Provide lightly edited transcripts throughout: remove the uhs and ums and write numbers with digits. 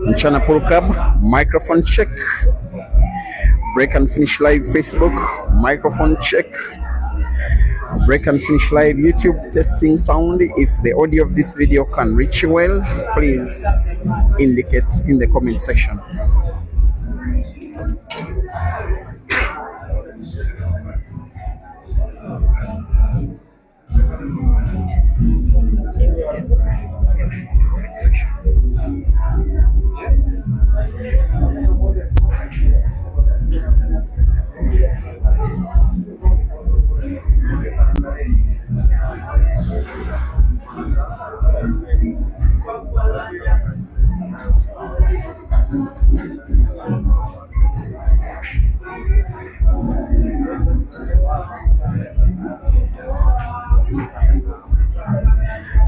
Mchana Pool Club, microphone check. Break and Finish Live Facebook, microphone check. Break and Finish Live YouTube, testing sound. If the audio of this video can reach you well, please indicate in the comment section.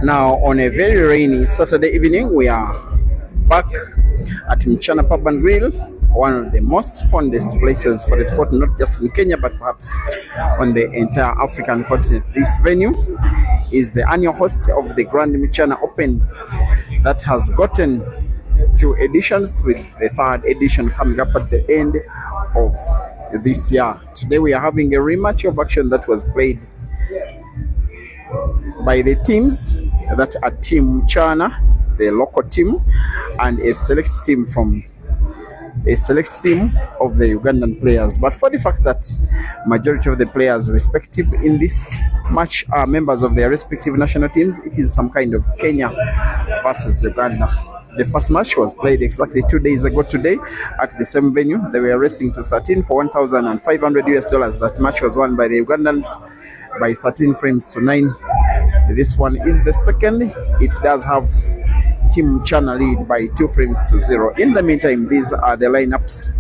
Now, on a very rainy Saturday evening, we are back at Mchana Pub and Grill, one of the most fondest places for the sport, not just in Kenya, but perhaps on the entire African continent. This venue is the annual host of the Grand Mchana Open that has gotten 2 editions, with the 3rd edition coming up at the end of this year. Today we are having a rematch of action that was played by the teams that are Team Mchana, the local team, and a select team of the Ugandan players. But for the fact that majority of the players respective in this match are members of their respective national teams, it is some kind of Kenya versus Uganda. The first match was played exactly 2 days ago today at the same venue. They were racing to 13 for $1,500. That match was won by the Ugandans by 13 frames to 9. This one is the second. It does have Team Mchana lead by 2 frames to 0. In the meantime, these are the lineups.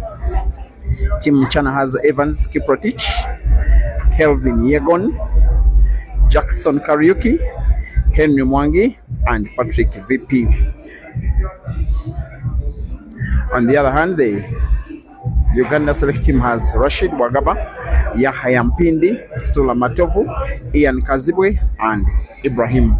Team Mchana has Evans Kiprotich, Kelvin Yegon, Jackson Kariuki, Henry Mwangi, and Patrick VP. On the other hand, the Uganda select team has Rashid Wagaba, Yahya Mpindi, Sula Matovu, Ian Kazibwe, and Ibrahim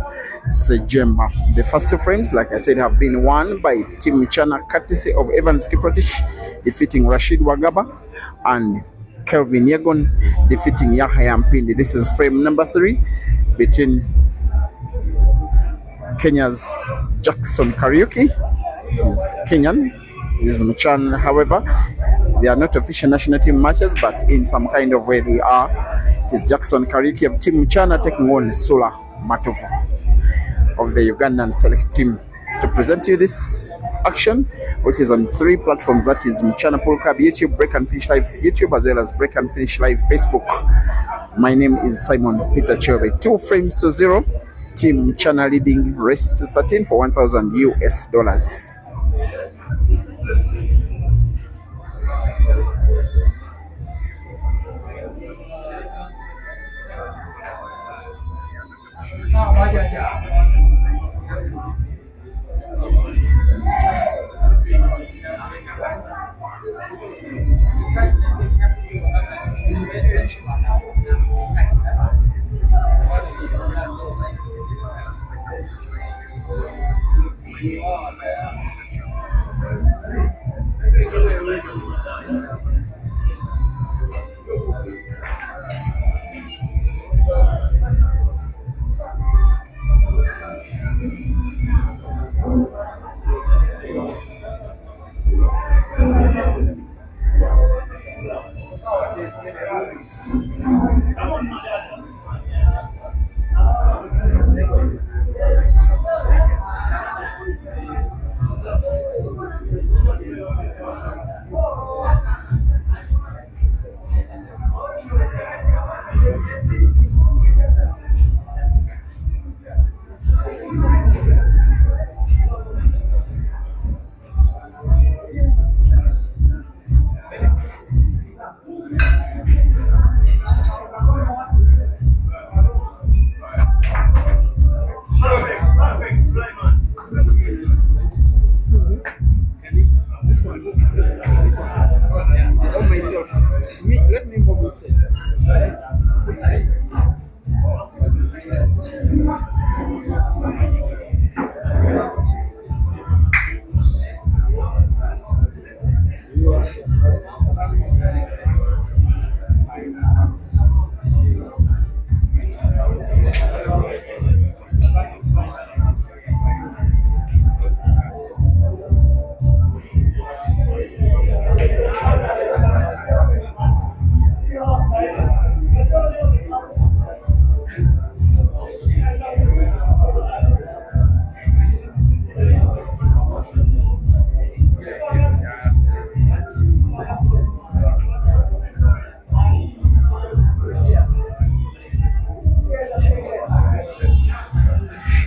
Sejemba. The first 2 frames, like I said, have been won by Team Mchana, courtesy of Evans Kiprotich defeating Rashid Wagaba, and Kelvin Yegon defeating Yahya Mpindi. This is frame number 3 between Kenya's Jackson Kariuki. He's Kenyan, he's Mchana. However, they are not official national team matches, but in some kind of way they are. It is Jackson Kariuki of Team Mchana taking on Sula Matovu of the Ugandan select team. To present you this action, which is on 3 platforms, that is Mchana Pool Club YouTube, Break and Finish Live YouTube, as well as Break and Finish Live Facebook. My name is Simon Peter Chobe. 2 frames to 0. Team Mchana leading race to 13 for $1,000.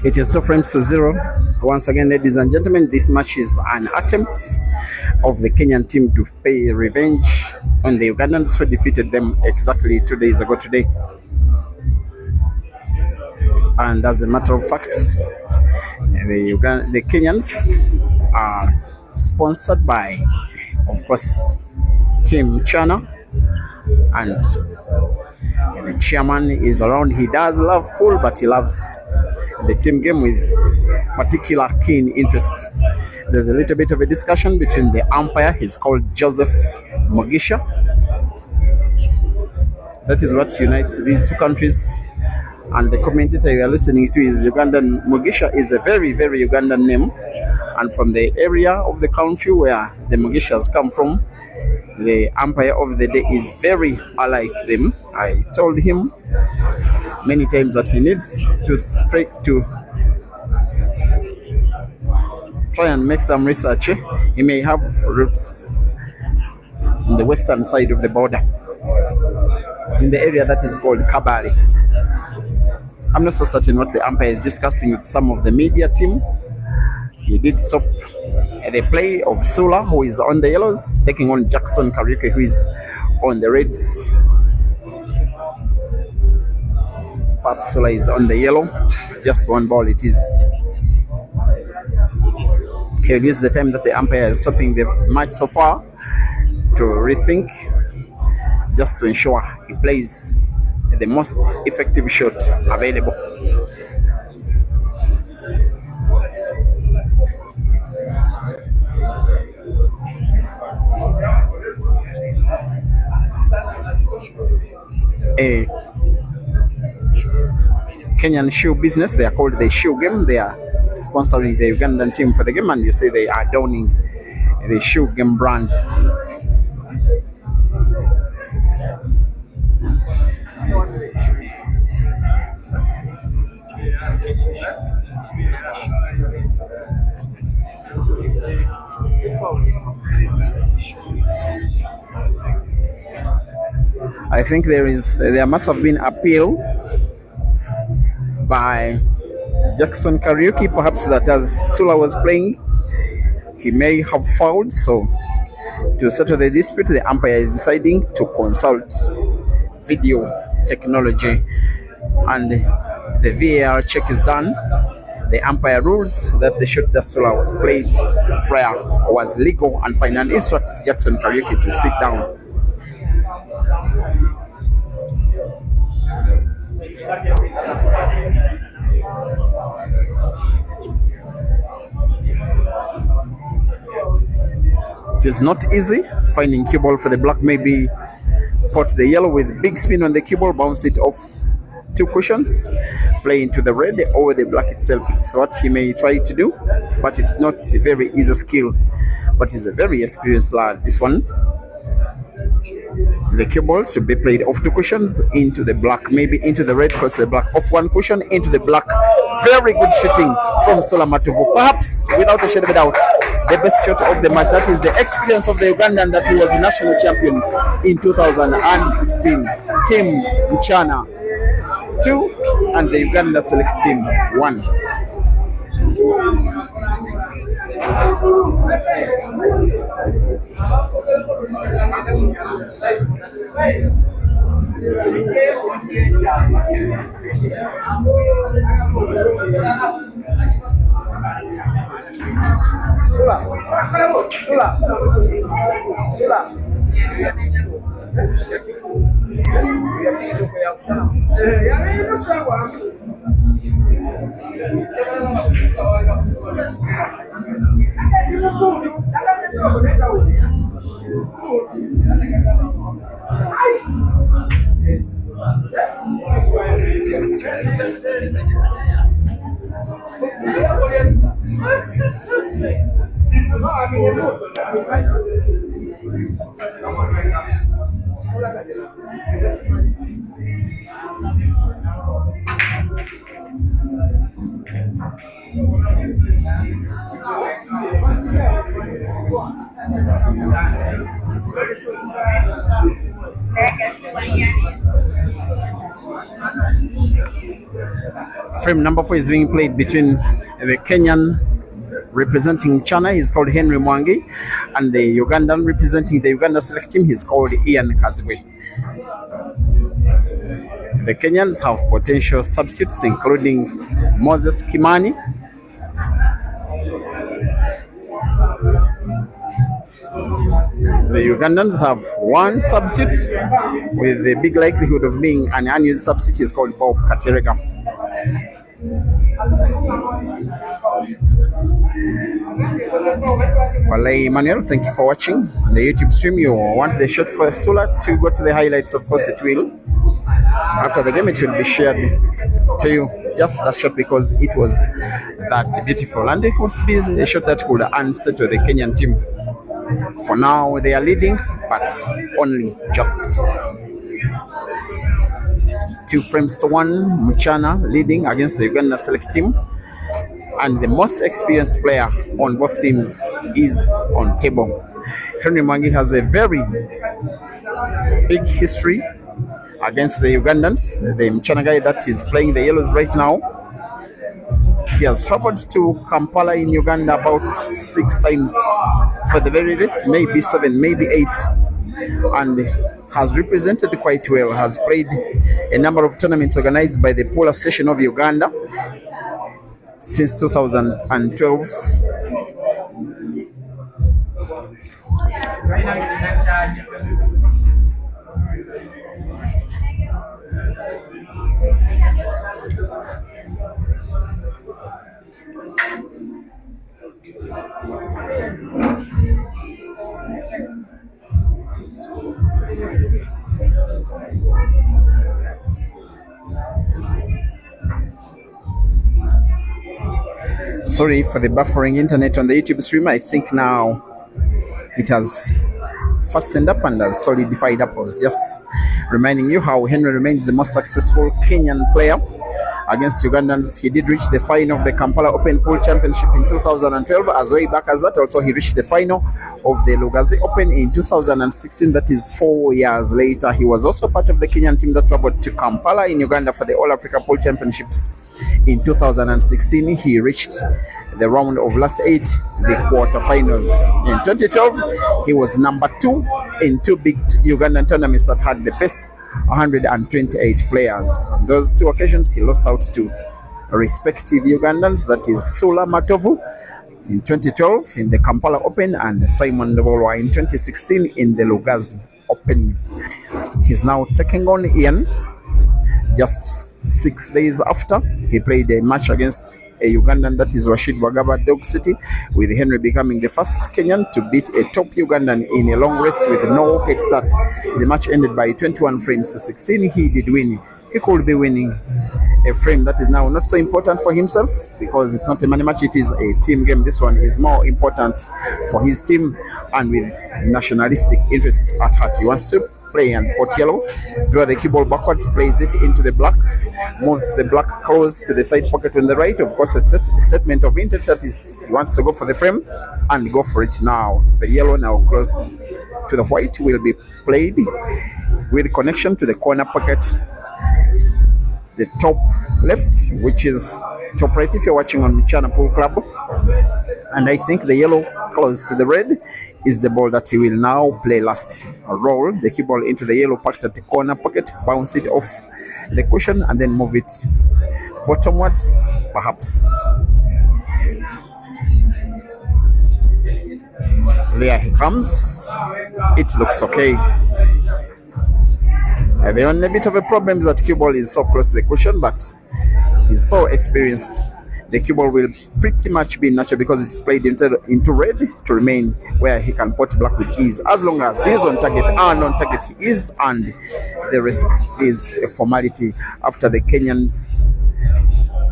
It is 2 frames to 0. Once again, ladies and gentlemen, this match is an attempt of the Kenyan team to pay revenge on the Ugandans who defeated them exactly 2 days ago today. And as a matter of fact, the Kenyans are sponsored by, of course, Team China, and the chairman is around. He does love pool, but he loves the team game with particular keen interest. There's a little bit of a discussion between the umpire. He's called Joseph Mugisha. That is what unites these two countries. And the commentator you are listening to is Ugandan. Mugisha is a very, very Ugandan name. And from the area of the country where the Mugishas come from, the umpire of the day is very unlike them. I told him many times that he needs to try and make some research. He may have roots in the western side of the border, in the area that is called Kabale. I'm not so certain what the umpire is discussing with some of the media team. He did stop the play of Sula, who is on the yellows, taking on Jackson Kariuki, who is on the reds. Pap Sula is on the yellow. Just one ball it is. He'll use the time that the umpire is stopping the match so far to rethink, just to ensure he plays the most effective shot available. A Kenyan shoe business, they are called the Shoe Game. They are sponsoring the Ugandan team for the game, and you see they are donning the Shoe Game brand. I think there must have been appeal by Jackson Kariuki, perhaps, that as Sula was playing, he may have fouled. So to settle the dispute, the umpire is deciding to consult video technology, and the VAR check is done. The umpire rules that the shot that Sula played prior was legal and fine, and instructs Jackson Kariuki to sit down. It is not easy finding cue ball for the black. Maybe pot the yellow with big spin on the cue ball, bounce it off two cushions, play into the red or the black itself. It's what he may try to do, but it's not a very easy skill. But he's a very experienced lad, this one. The cue ball should be played off two cushions into the black, maybe into the red, because the black off one cushion into the black. Very good shooting from Sola Matuvu. Perhaps, without a shadow of a doubt, the best shot of the match. That is the experience of the Ugandan that he was a national champion in 2016. Team Mchana 2 and the Uganda select team 1. Frame number 4 is being played between the Kenyan representing China, he's called Henry Mwangi, and the Ugandan representing the Uganda select team, he's called Ian Kazibwe. The Kenyans have potential substitutes including Moses Kimani, the Ugandans have one substitute with the big likelihood of being an unused substitute is called Bob Katerega. Palai Emmanuel, thank you for watching the YouTube stream. You want the shot for Sula to go to the highlights, of course it will. After the game it will be shared to you, just that shot because it was that beautiful and it could be a shot that could unsettle the Kenyan team. For now they are leading, but only just 2 frames to 1. Muchana leading against the Uganda select team, and the most experienced player on both teams is on table. Henry Mwangi has a very big history against the Ugandans. The Muchana guy that is playing the yellows right now, he has traveled to Kampala in Uganda about 6 times for the very least, maybe 7, maybe 8, and has represented quite well, has played a number of tournaments organized by the Pool Association of Uganda since 2012. Sorry for the buffering internet on the YouTube stream. I think now it has fastened up and has solidified up. I was just reminding you how Henry remains the most successful Kenyan player against Ugandans. He did reach the final of the Kampala Open Pool Championship in 2012. As way back as that, also he reached the final of the Lugazi Open in 2016. That is 4 years later. He was also part of the Kenyan team that traveled to Kampala in Uganda for the All Africa Pool Championships in 2016. He reached the round of last 8, the quarterfinals. In 2012, he was number 2 in 2 big Ugandan tournaments that had the best 128 players. On those 2 occasions, he lost out to respective Ugandans, that is Sula Matovu in 2012 in the Kampala Open and Simon Ndobolwa in 2016 in the Lugazi Open. He's now taking on Ian just 6 days after he played a match against a Ugandan, that is Rashid Wagaba Dog City, with Henry becoming the first Kenyan to beat a top Ugandan in a long race with no head start. The match ended by 21 frames to 16. He did win. He could be winning a frame that is now not so important for himself because it's not a money match, it is a team game. This one is more important for his team and with nationalistic interests at heart. He wants to play and pot yellow, draw the cue ball backwards, plays it into the black, moves the black close to the side pocket on the right. Of course, a statement of intent that is he wants to go for the frame and go for it now. The yellow now close to the white will be played with connection to the corner pocket, the top left, which is top right if you're watching on Michana Pool Club. And I think the yellow close to the red is the ball that he will now play last. Roll the cue ball into the yellow packed at the corner pocket, bounce it off the cushion and then move it bottomwards, perhaps. There he comes. It looks okay. The only bit of a problem is that cue ball is so close to the cushion, but he's so experienced. The cue ball will pretty much be natural because it's played into red to remain where he can pot black with ease. As long as he's on target, and on target he is, and the rest is a formality. After the Kenyans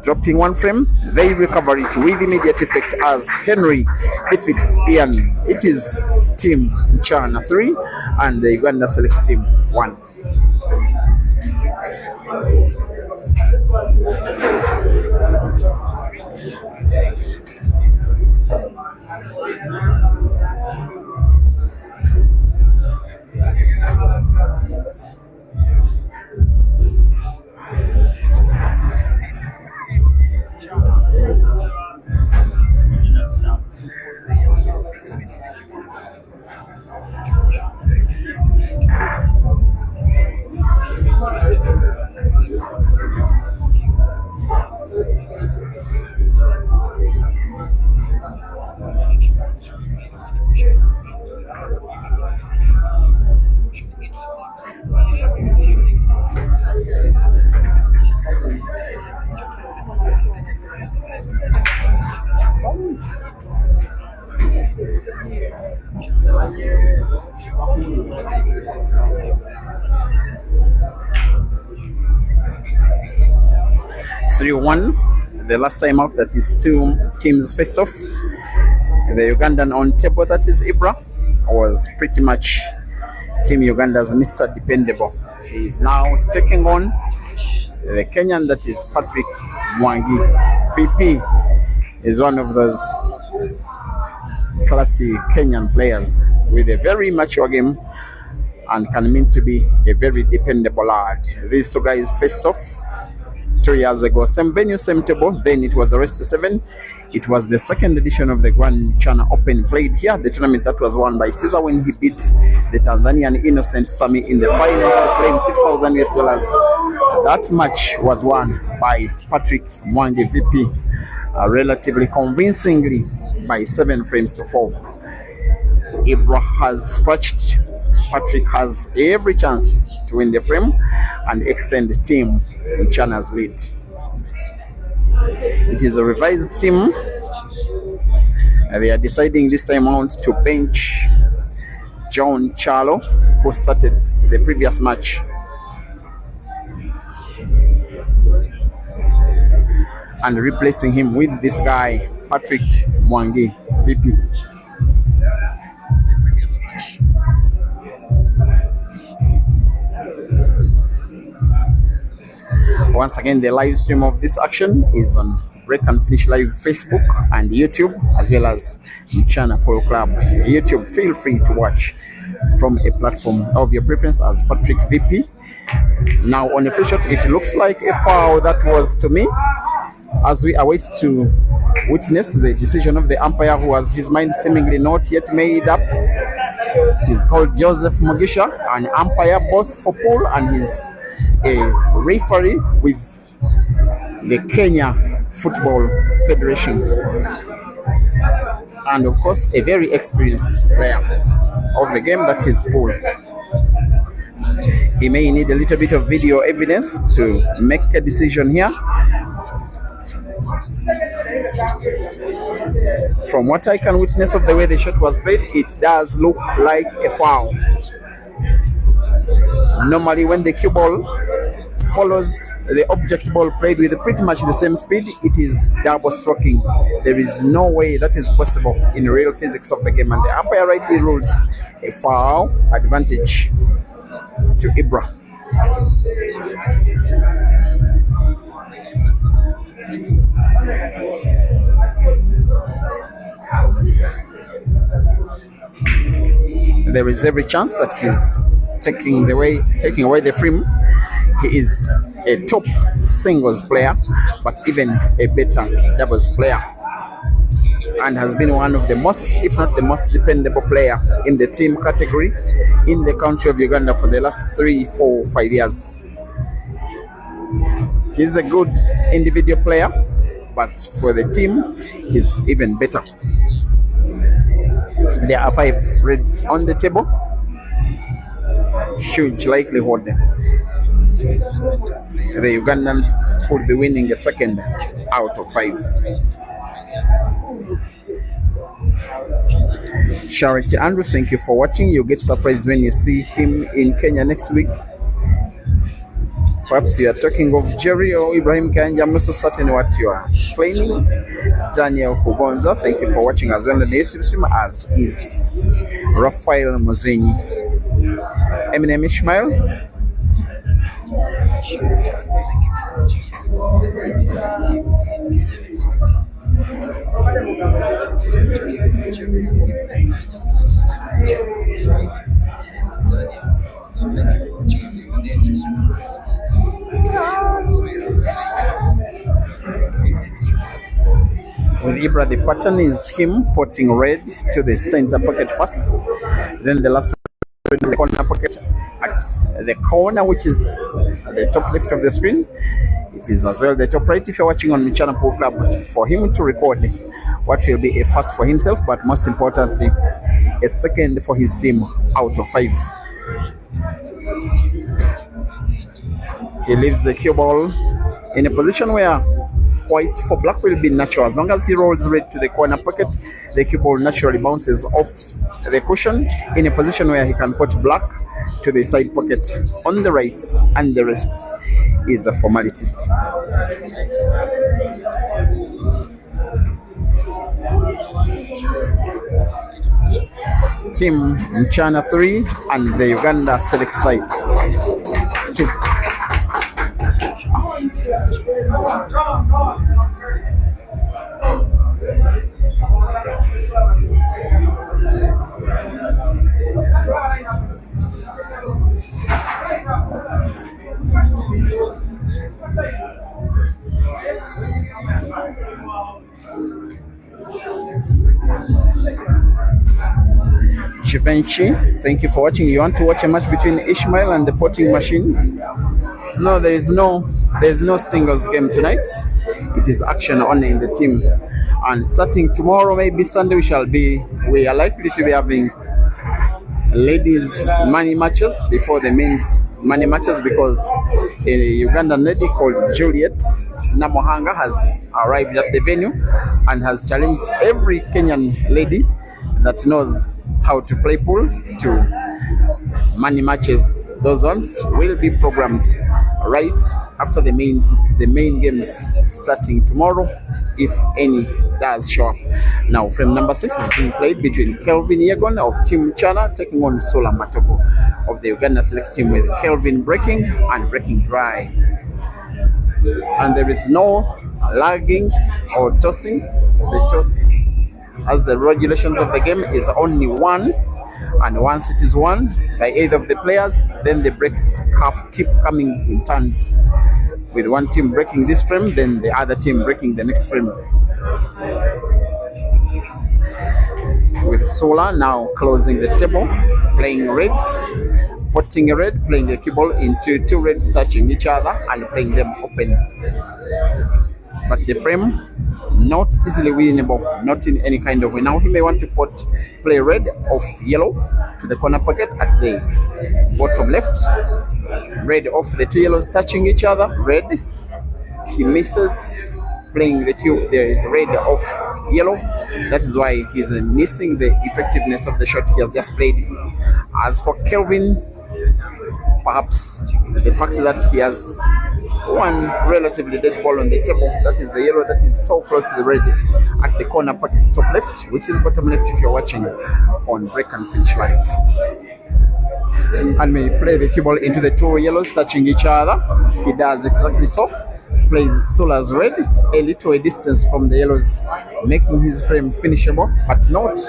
dropping 1 frame, they recover it with immediate effect as Henry defeats Ian. It is Team Chana 3 and the Uganda Select Team 1. 3-1. The last time out that these two teams faced off, the Ugandan on table, that is Ibra, was pretty much Team Uganda's Mr. Dependable. He is now taking on the Kenyan, that is Patrick Mwangi. VP is one of those classy Kenyan players with a very mature game and can mean to be a very dependable lad. These two guys faced off 2 years ago, same venue, same table. Then it was a race to 7. It was the second edition of the Grand China Open played here, the tournament that was won by Caesar when he beat the Tanzanian Innocent Sami in the final to claim $6,000. That match was won by Patrick Mwangi VP relatively convincingly by 7 frames to 4. Ibra has scratched. Patrick has every chance to win the frame and extend the team in China's lead. It is a revised team. They are deciding this time out to bench John Charlo, who started the previous match. And replacing him with this guy, Patrick Mwangi, VP. Once again, the live stream of this action is on Break and Finish Live Facebook and YouTube, as well as China Polo Club YouTube. Feel free to watch from a platform of your preference as Patrick VP. Now on the free shot, it looks like a foul that was to me, as we await to witness the decision of the umpire, who has his mind seemingly not yet made up. He's called Joseph Mugisha, an umpire both for pool, and he's a referee with the Kenya Football Federation, and of course a very experienced player of the game, that is pool. He may need a little bit of video evidence to make a decision here. From what I can witness of the way the shot was played, it does look like a foul. Normally when the cue ball follows the object ball played with pretty much the same speed, it is double stroking. There is no way that is possible in real physics of the game, and the umpire rightly rules a foul, advantage to Ibra. There is every chance that he's taking away the frame. He is a top singles player, but even a better doubles player, and has been one of the most, if not the most dependable player in the team category in the country of Uganda for the last 3, 4, 5 years. He's a good individual player, but for the team, he's even better. There are 5 reds on the table. Huge likelihood the Ugandans could be winning a second out of 5. Charity Andrew, thank you for watching. You'll get surprised when you see him in Kenya next week. Perhaps you are talking of Jerry or Ibrahim Kanja. I'm not so certain what you are explaining. Daniel Kugonza, thank you for watching as well on the YouTube stream, as is Rafael Mozenyi. Eminem Ishmael. With Ibra, the pattern is him putting red to the center pocket first, then the last red to the corner pocket, the corner, which is at the top left of the screen. It is as well the top right if you're watching on Michana Pool Club, for him to record what will be a first for himself, but most importantly, a second for his team out of 5. He leaves the cue ball in a position where white for black will be natural. As long as he rolls red to the corner pocket, the cue ball naturally bounces off the cushion in a position where he can put black to the side pocket on the right, and the rest is a formality. Team Mchana 3 and the Uganda select side 2. Givenchy, thank you for watching. You want to watch a match between Ishmael and the potting machine? No, there is no singles game tonight. It is action only in the team. And starting tomorrow, maybe Sunday, we are likely to be having ladies money matches before the men's money matches, because a Ugandan lady called Juliet Namohanga has arrived at the venue and has challenged every Kenyan lady that knows how to play pool to money matches. Those ones will be programmed right after the main games starting tomorrow, if any does show up. Now, frame number 6 is being played between Kelvin Yegon of Team Chana taking on Sola Matovo of the Uganda select team, with Kelvin breaking and breaking dry. And there is no lagging or tossing. The toss, as the regulations of the game, is only 1, and once it is won by either of the players, then the breaks keep coming in turns, with one team breaking this frame, then the other team breaking the next frame. With Sola now closing the table, playing reds, putting a red, playing the cue ball into 2 reds touching each other and playing them open. But the frame not easily winnable, not in any kind of way. Now he may want to play red off yellow to the corner pocket at the bottom left. Red off the 2 yellows touching each other. Red, he misses, playing the red off yellow. That is why he's missing the effectiveness of the shot he has just played. As for Kelvin, perhaps the fact that he has one relatively dead ball on the table, that is the yellow that is so close to the red at the corner pocket top left, which is bottom left if you're watching on Break and Finish Live. And may play the cue ball into the 2 yellows touching each other. He does exactly so. Plays Sola's red a little distance from the yellows, making his frame finishable, but not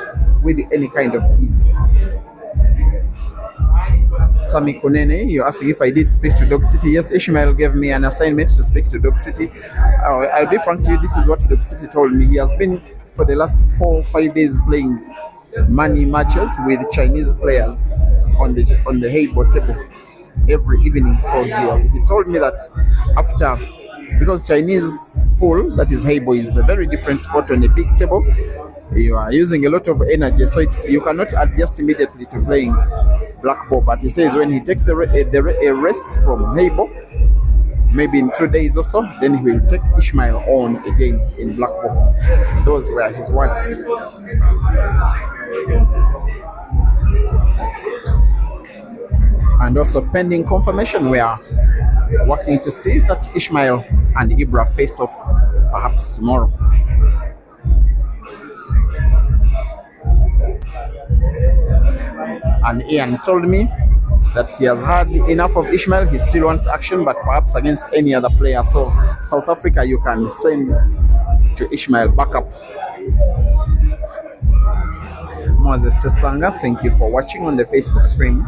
with any kind of ease. Tammy Kunene, you're asking if I did speak to Dog City. Yes, Ishmael gave me an assignment to speak to Dog City. I'll be frank to you, this is what Dog City told me. He has been for the last 4 or 5 days playing money matches with Chinese players on the Heibo table every evening. So he told me that after, because Chinese pool, that is Heibo, is a very different sport on a big table. You are using a lot of energy, so you cannot adjust immediately to playing black ball. But he says when he takes a rest from Heibo, maybe in 2 days or so, then he will take Ishmael on again in black ball. Those were his words. And also pending confirmation, we are working to see that Ishmael and Ibra face off perhaps tomorrow. And Ian told me that he has had enough of Ishmael. He still wants action, but perhaps against any other player. So South Africa, you can send to Ishmael backup. Moses Sesanga, thank you for watching on the Facebook stream.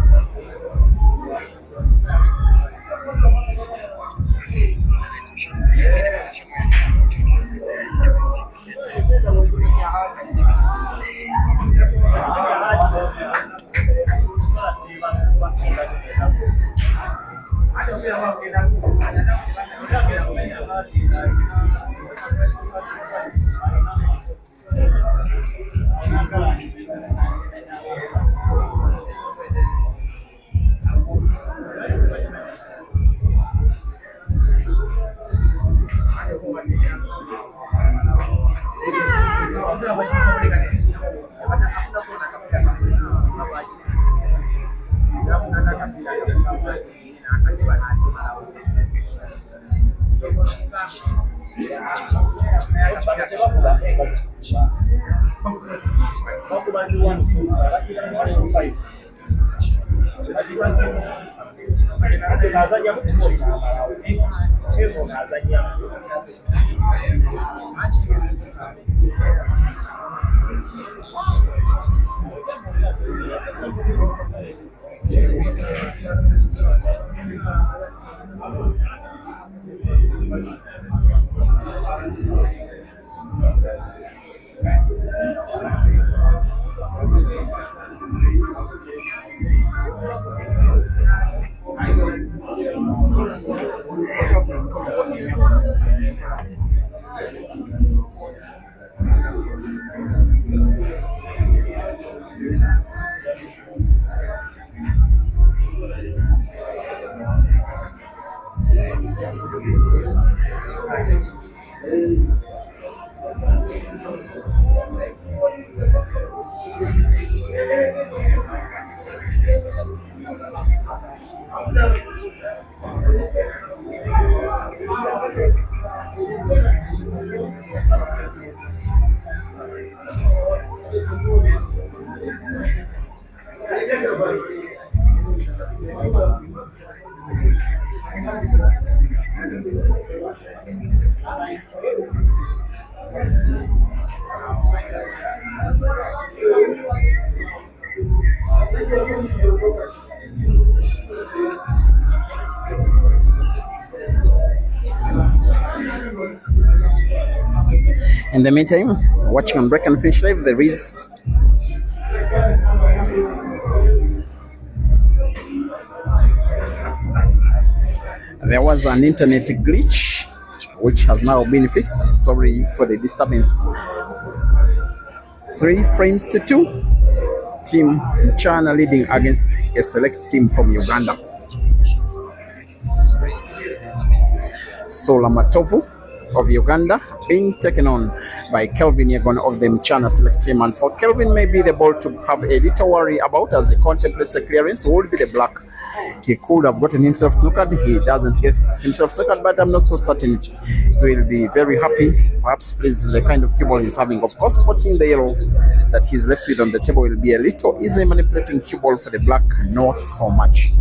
In the meantime, watching on Break and Finish Live, there was an internet glitch which has now been fixed. Sorry for the disturbance. 3 frames to 2. Team China leading against a select team from Uganda. Sola Matovu of Uganda being taken on by Kelvin Yegon of the Mchana select team. And for Kelvin, maybe the ball to have a little worry about as he contemplates the clearance would be the black. He could have gotten himself snookered. He doesn't get himself snookered, but I'm not so certain he will be very happy. Perhaps pleased with the kind of cue ball he's having. Of course, putting the yellow that he's left with on the table will be a little easy. Manipulating cue ball for the black, not so much.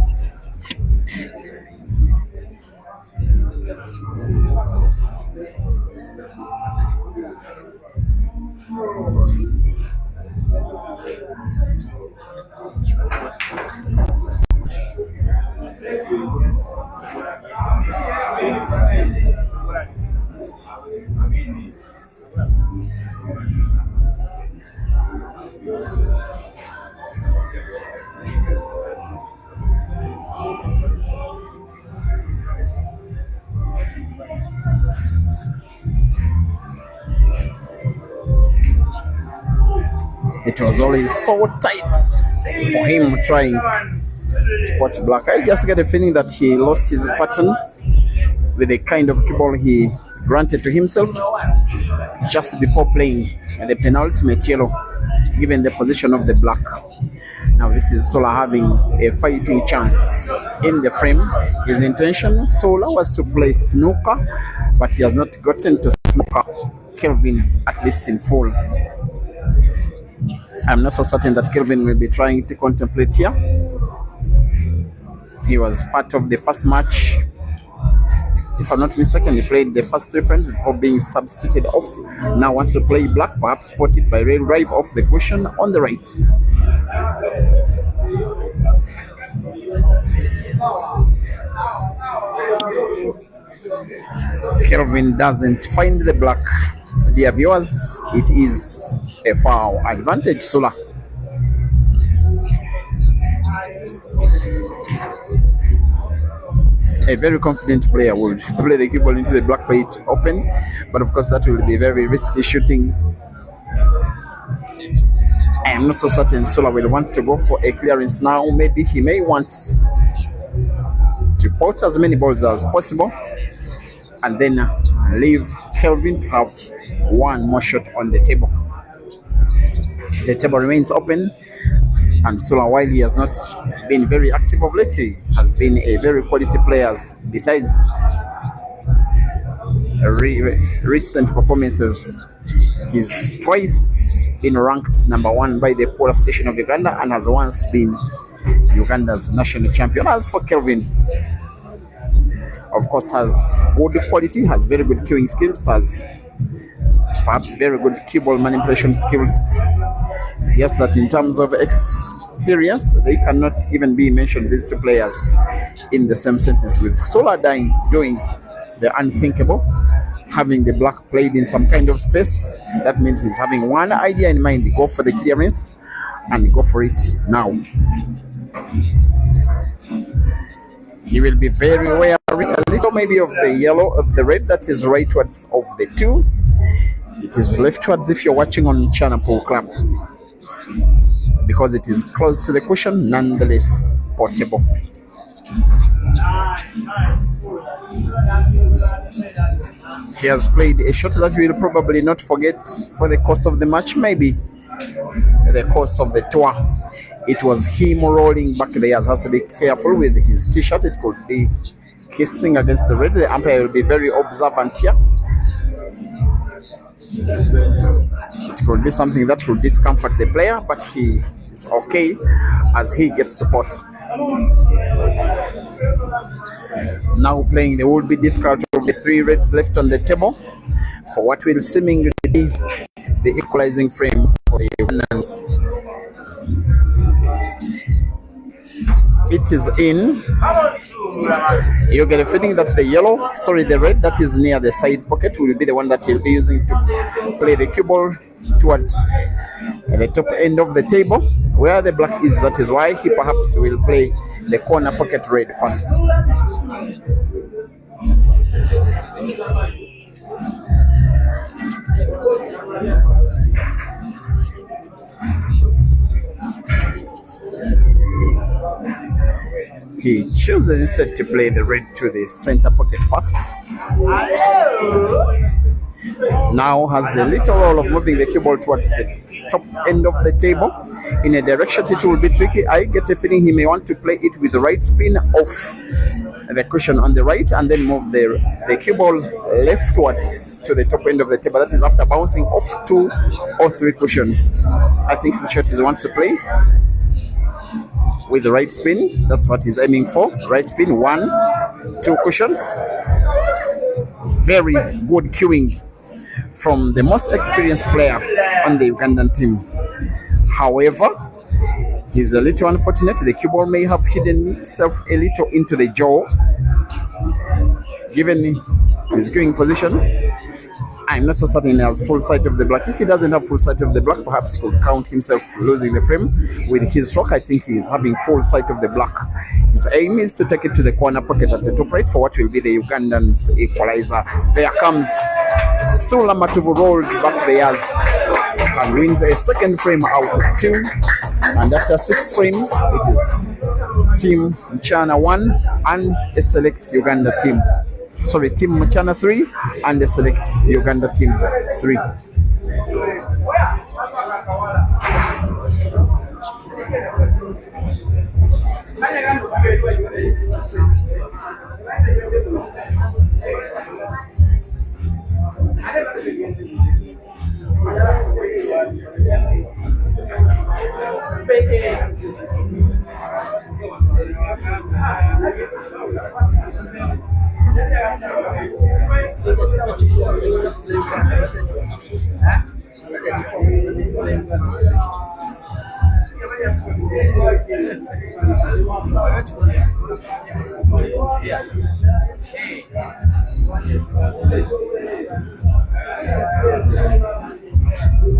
It was always so tight for him trying to put black. I just get a feeling that he lost his pattern with the kind of cue ball he granted to himself just before playing the penultimate yellow, given the position of the black. Now this is Sola having a fighting chance in the frame. His intention, Sola, was to play snooker, but he has not gotten to snooker Kelvin, at least in full. I'm not so certain that Kelvin will be trying to contemplate here. He was part of the first match. If I'm not mistaken, he played the first 3 frames before being substituted off. Now wants to play black, perhaps spotted by rail drive off the cushion on the right. Kelvin doesn't find the black. Dear viewers, it is a foul advantage, Sola. A very confident player would play the cue ball into the black plate open, but of course that will be very risky shooting. I am not so certain Sola will want to go for a clearance now. Maybe he may want to put as many balls as possible and then leave Kelvin to have one more shot on the table. The table remains open, and Sula, while he has not been very active of late, he has been a very quality player. Besides recent performances, he's twice been ranked number one by the Pole Association of Uganda and has once been Uganda's national champion. As for Kelvin, of course, has good quality, has very good queuing skills, has perhaps very good cue ball manipulation skills. It's just that in terms of experience, they cannot even be mentioned, these two players, in the same sentence, with Solar doing the unthinkable, having the black played in some kind of space. That means he's having one idea in mind: go for the clearance and go for it now. He will be very wary, a little maybe of the yellow, of the red that is rightwards of the two. It is leftwards if you're watching on Chana Pool Club, because it is close to the cushion, nonetheless portable. He has played a shot that we will probably not forget for the course of the match, maybe the course of the tour. It was him rolling back there. Has to be careful with his t-shirt. It could be kissing against the red. The umpire will be very observant here. It could be something that could discomfort the player, but he is okay as he gets support. Now playing the would be difficult of the three reds left on the table for what will seemingly be the equalizing frame for the Ugandans. It is in. You get a feeling that the red that is near the side pocket will be the one that he'll be using to play the cue ball towards the top end of the table. Where the black is, that is why he perhaps will play the corner pocket red first. He chooses instead to play the red to the center pocket first. Now has the little role of moving the cue ball towards the top end of the table in a direction it will be tricky. I get a feeling he may want to play it with the right spin off the cushion on the right and then move the cue ball leftwards to the top end of the table. That is after bouncing off 2 or 3 cushions. I think the shot he wants to play with the right spin. That's what he's aiming for. Right spin, 1, 2 cushions. Very good cueing from the most experienced player on the Ugandan team. However, he's a little unfortunate. The cue ball may have hidden itself a little into the jaw. Given his cueing position, I'm not so certain he has full sight of the black. If he doesn't have full sight of the black, perhaps he could count himself losing the frame with his stroke. I think he is having full sight of the black. His aim is to take it to the corner pocket at the top right for what will be the Ugandans' equalizer. There comes Sula Matuvu, rolls back the years and wins a second frame out of 2. And after 6 frames, it is Team Mchana 1 and a select Uganda team. Sorry, Team Mchana 3 and the select Uganda team 3.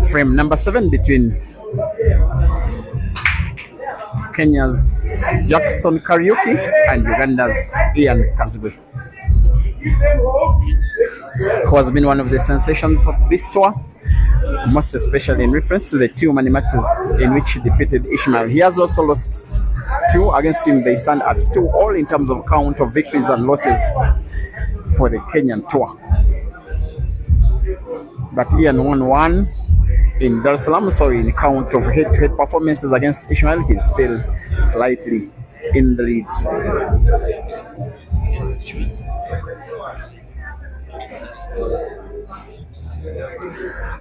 Frame number 7 between Kenya's Jackson Kariuki and Uganda's Ian Kazibwe, who has been one of the sensations of this tour, most especially in reference to the 2 money matches in which he defeated Ishmael. He has also lost 2 against him. They stand at 2 all in terms of count of victories and losses for the Kenyan tour. but Ian won one in Dar es Salaam, so in count of head-to-head performances against Ishmael, he's still slightly in the lead.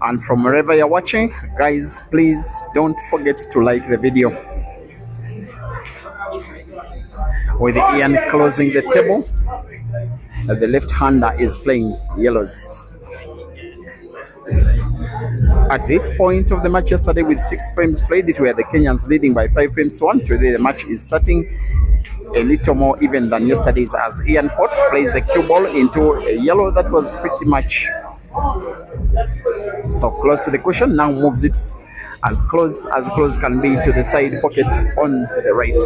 And from wherever you're watching, guys, please don't forget to like the video. With Ian closing the table, the left-hander is playing yellows. At this point of the match yesterday, with 6 frames played, it were the Kenyans leading by 5 frames to 1. Today the match is starting a little more even than yesterday's, as Ian Potts plays the cue ball into a yellow that was pretty much so close to the cushion. Now moves it as close can be to the side pocket on the right.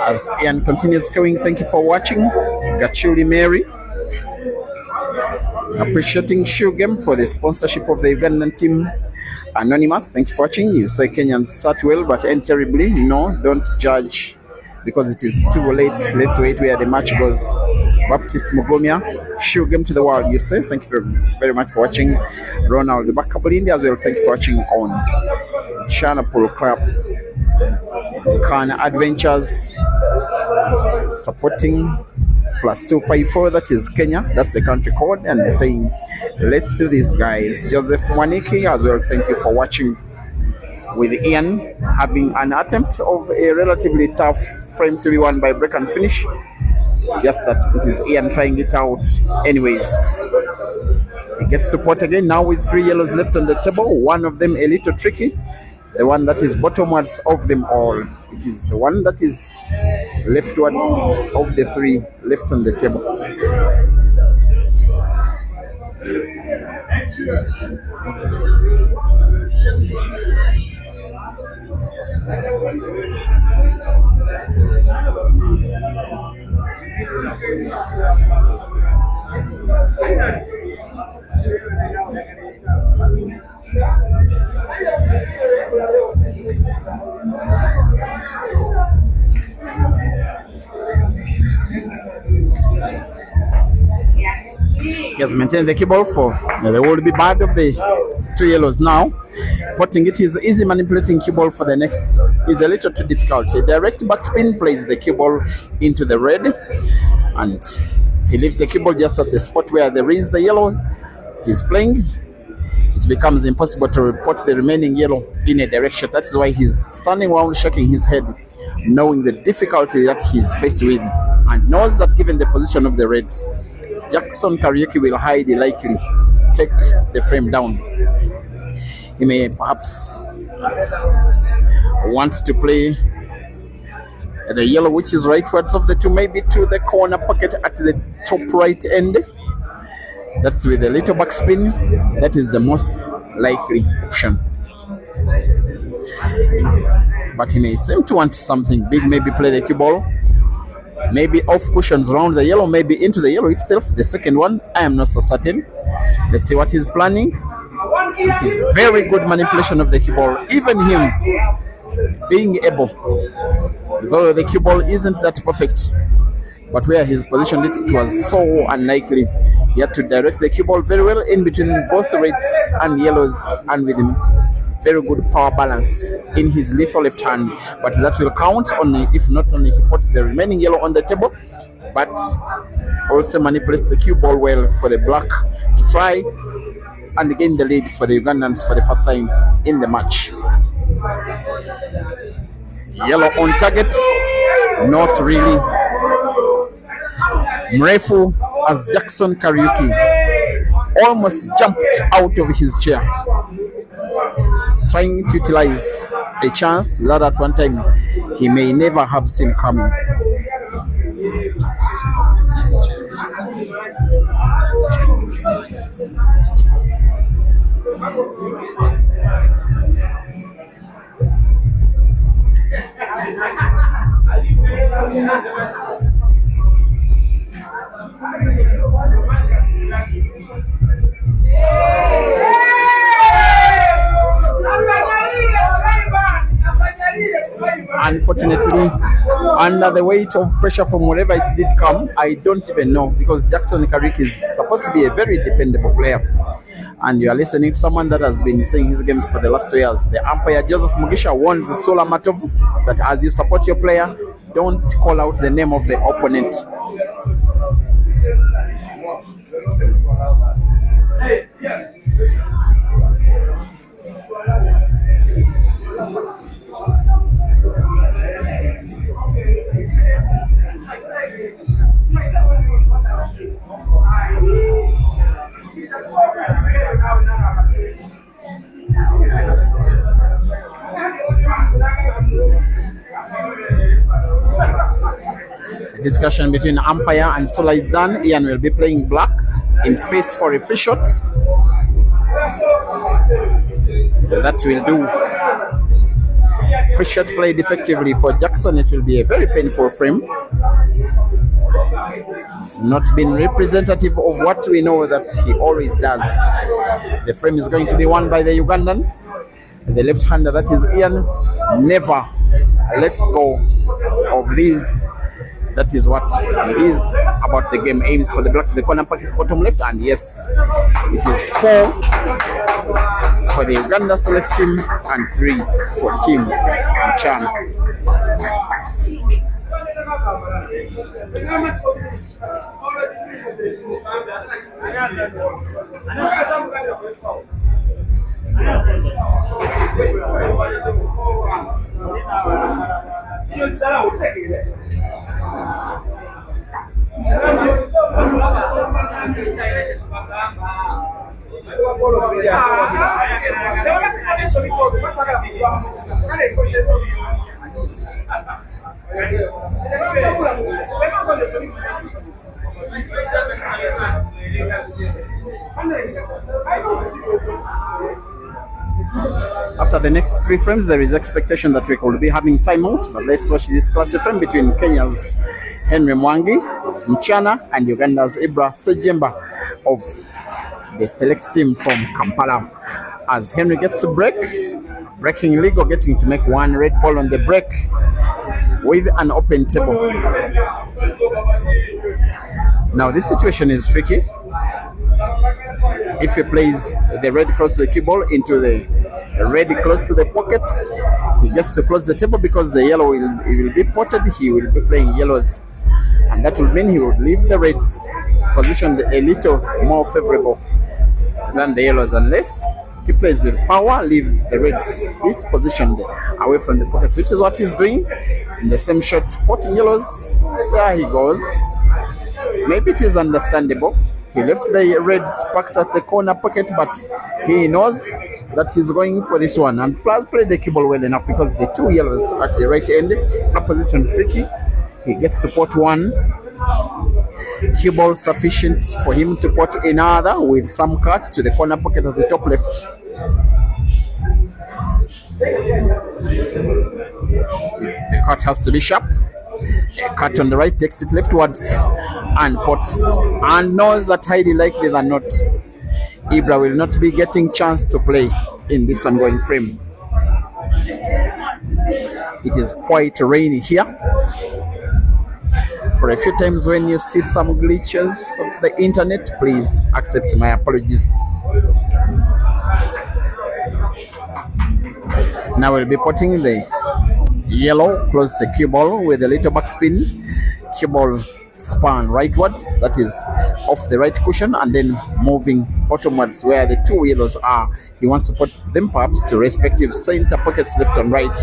As Ian continues going, thank you for watching. Gachuli Mary, appreciating Shoe Game for the sponsorship of the Ugandan team. Anonymous, thank you for watching. You say Kenyans start well but end terribly. No, don't judge because it is too late. Let's wait where the match goes. Baptist Mugomia, Shoe Game to the world, you say. Thank you very much for watching. Ronald Bakabulindi as well, thank you for watching on China Polo Club. Khan Adventures supporting +254, that is Kenya, that's the country code, and they're saying let's do this, guys. Joseph Mwaniki as well, thank you for watching. With Ian having an attempt of a relatively tough frame to be won by break and finish. It's just that it is Ian trying it out anyways. He gets support again now with 3 yellows left on the table, one of them a little tricky. The one that is bottomwards of them all. It is the one that is leftwards of the 3 left on the table. He has maintained the cue ball for the will be bad of the 2 yellows now. Potting it is easy, manipulating cue ball for the next is a little too difficult. A direct backspin plays the cue ball into the red, and if he leaves the cue ball just at the spot where there is the yellow he's playing, it becomes impossible to report the remaining yellow in a direction. That is why he's standing around shaking his head, knowing the difficulty that he's faced with, and knows that given the position of the reds, Jackson Kariuki will highly likely take the frame down. He may perhaps want to play the yellow, which is rightwards of the 2, maybe to the corner pocket at the top right end. That's with a little backspin. That is the most likely option. But he may seem to want something big, maybe play the cue ball, maybe off cushions around the yellow, maybe into the yellow itself. The second one, I am not so certain. Let's see what he's planning. This is very good manipulation of the cue ball. Even him being able, though the cue ball isn't that perfect, but where he's positioned it, it was so unlikely. He had to direct the cue ball very well in between both reds and yellows, and with him very good power balance in his lethal left hand. But that will count only if not only he puts the remaining yellow on the table, but also manipulates the cue ball well for the black to try and gain the lead for the Ugandans for the first time in the match. Yellow on target, not really. Mrefu as Jackson Kariuki almost jumped out of his chair, trying to utilize a chance that at one time he may never have seen coming. unfortunately, under the weight of pressure from wherever it did come, I don't even know, because Jackson Carrick is supposed to be a very dependable player. And you are listening to someone that has been seeing his games for the last 2 years. The umpire, Joseph Mugisha, warns Sola Matov that as you support your player, don't call out the name of the opponent. The discussion between umpire and Sola is done. Ian will be playing black in space for a free shot. That will do. Free shot played effectively for Jackson. It will be a very painful frame. It's not been representative of what we know that he always does. The frame is going to be won by the Ugandan. The left-hander, that is Ian, never lets go of these. That is what is about the game. Aims for the block to the corner pocket, bottom left, and yes, it is 4 for the Uganda select team and 3 for Team Chana. After the next 3 frames, there is expectation that we could be having timeout, but let's watch this classic frame between Kenya's Henry Mwangi of Mchana and Uganda's Ibra Sejemba of the select team from Kampala. As Henry gets to breaking illegal, getting to make 1 red ball on the break with an open table. Now this situation is tricky. If he plays the red close to the cue ball into the red close to the pocket, he gets to close the table because the yellow will be potted. He will be playing yellows, and that will mean he would leave the reds positioned a little more favorable than the yellows, unless he plays with power, leave the reds is positioned away from the pockets, which is what he's doing in the same shot, potting yellows. There he goes. Maybe it is understandable. He left the reds packed at the corner pocket, but he knows that he's going for this one. And plus played the cue ball well enough because the 2 yellows at the right end are positioned tricky. He gets to pot 1 cue ball sufficient for him to pot another with some cut to the corner pocket at the top left. The cut has to be sharp. A cut on the right takes it leftwards and pots, and knows that highly likely than not Ibra will not be getting chance to play in this ongoing frame. It is quite rainy here. For a few times when you see some glitches of the internet, please accept my apologies. Now we'll be putting the yellow close the cue ball with a little backspin. Cue ball span rightwards, that is off the right cushion, and then moving bottomwards where the 2 yellows are. He wants to put them perhaps to respective center pockets, left and right.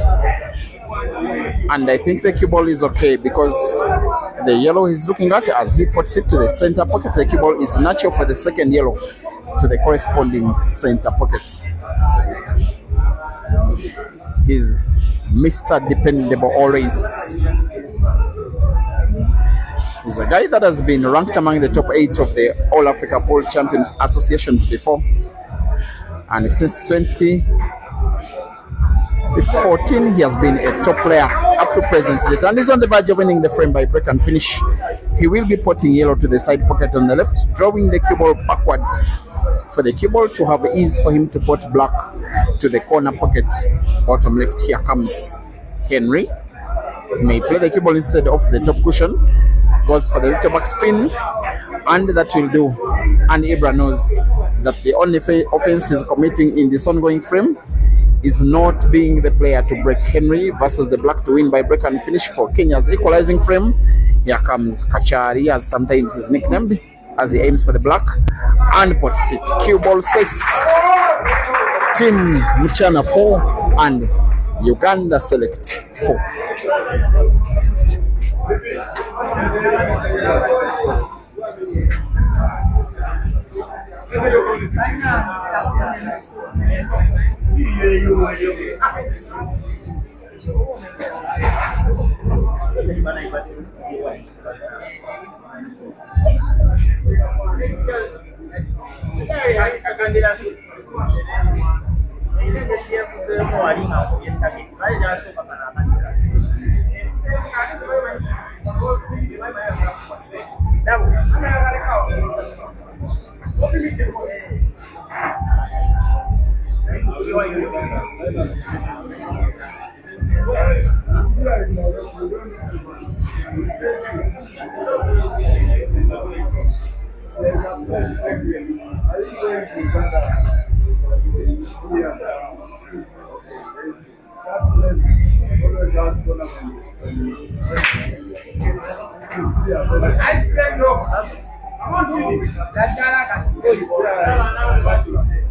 And I think the cue ball is okay because the yellow he's looking at, as he puts it to the center pocket, the cue ball is natural for the second yellow to the corresponding center pocket. He's Mr. Dependable always. He's a guy that has been ranked among the top 8 of the All Africa Pool Champions Associations before. And since 2014, he has been a top player up to present yet. And he's on the verge of winning the frame by break and finish. He will be putting yellow to the side pocket on the left, drawing the cue ball backwards for the cue ball to have ease for him to put black to the corner pocket, bottom left. Here comes Henry. may play the cue ball instead of the top cushion, goes for the little back spin, and that will do. And Ibra knows that the only offense he's committing in this ongoing frame is not being the player to break Henry versus the black to win by break and finish for Kenya's equalizing frame. Here comes Kachari, as sometimes he's nicknamed, as he aims for the black and puts it. Cue ball safe. Team Mchana 4 and Uganda Select 4.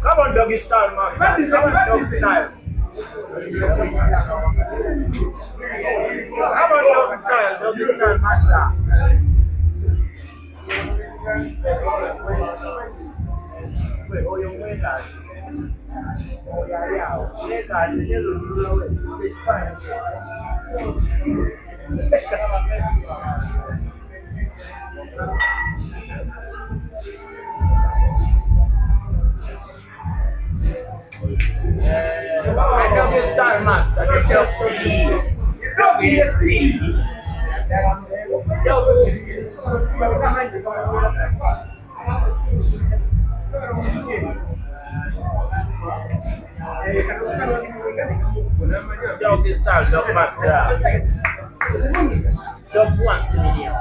Come on, doggy style, master. Come on, doggy style. Come on, doggy style, master. Wait, oh, you're way guys. Oh, yeah. Way guys, it's fine. I don't get style match. I don't see. You don't get see. Dog this style, dog master. Dog wants to be here.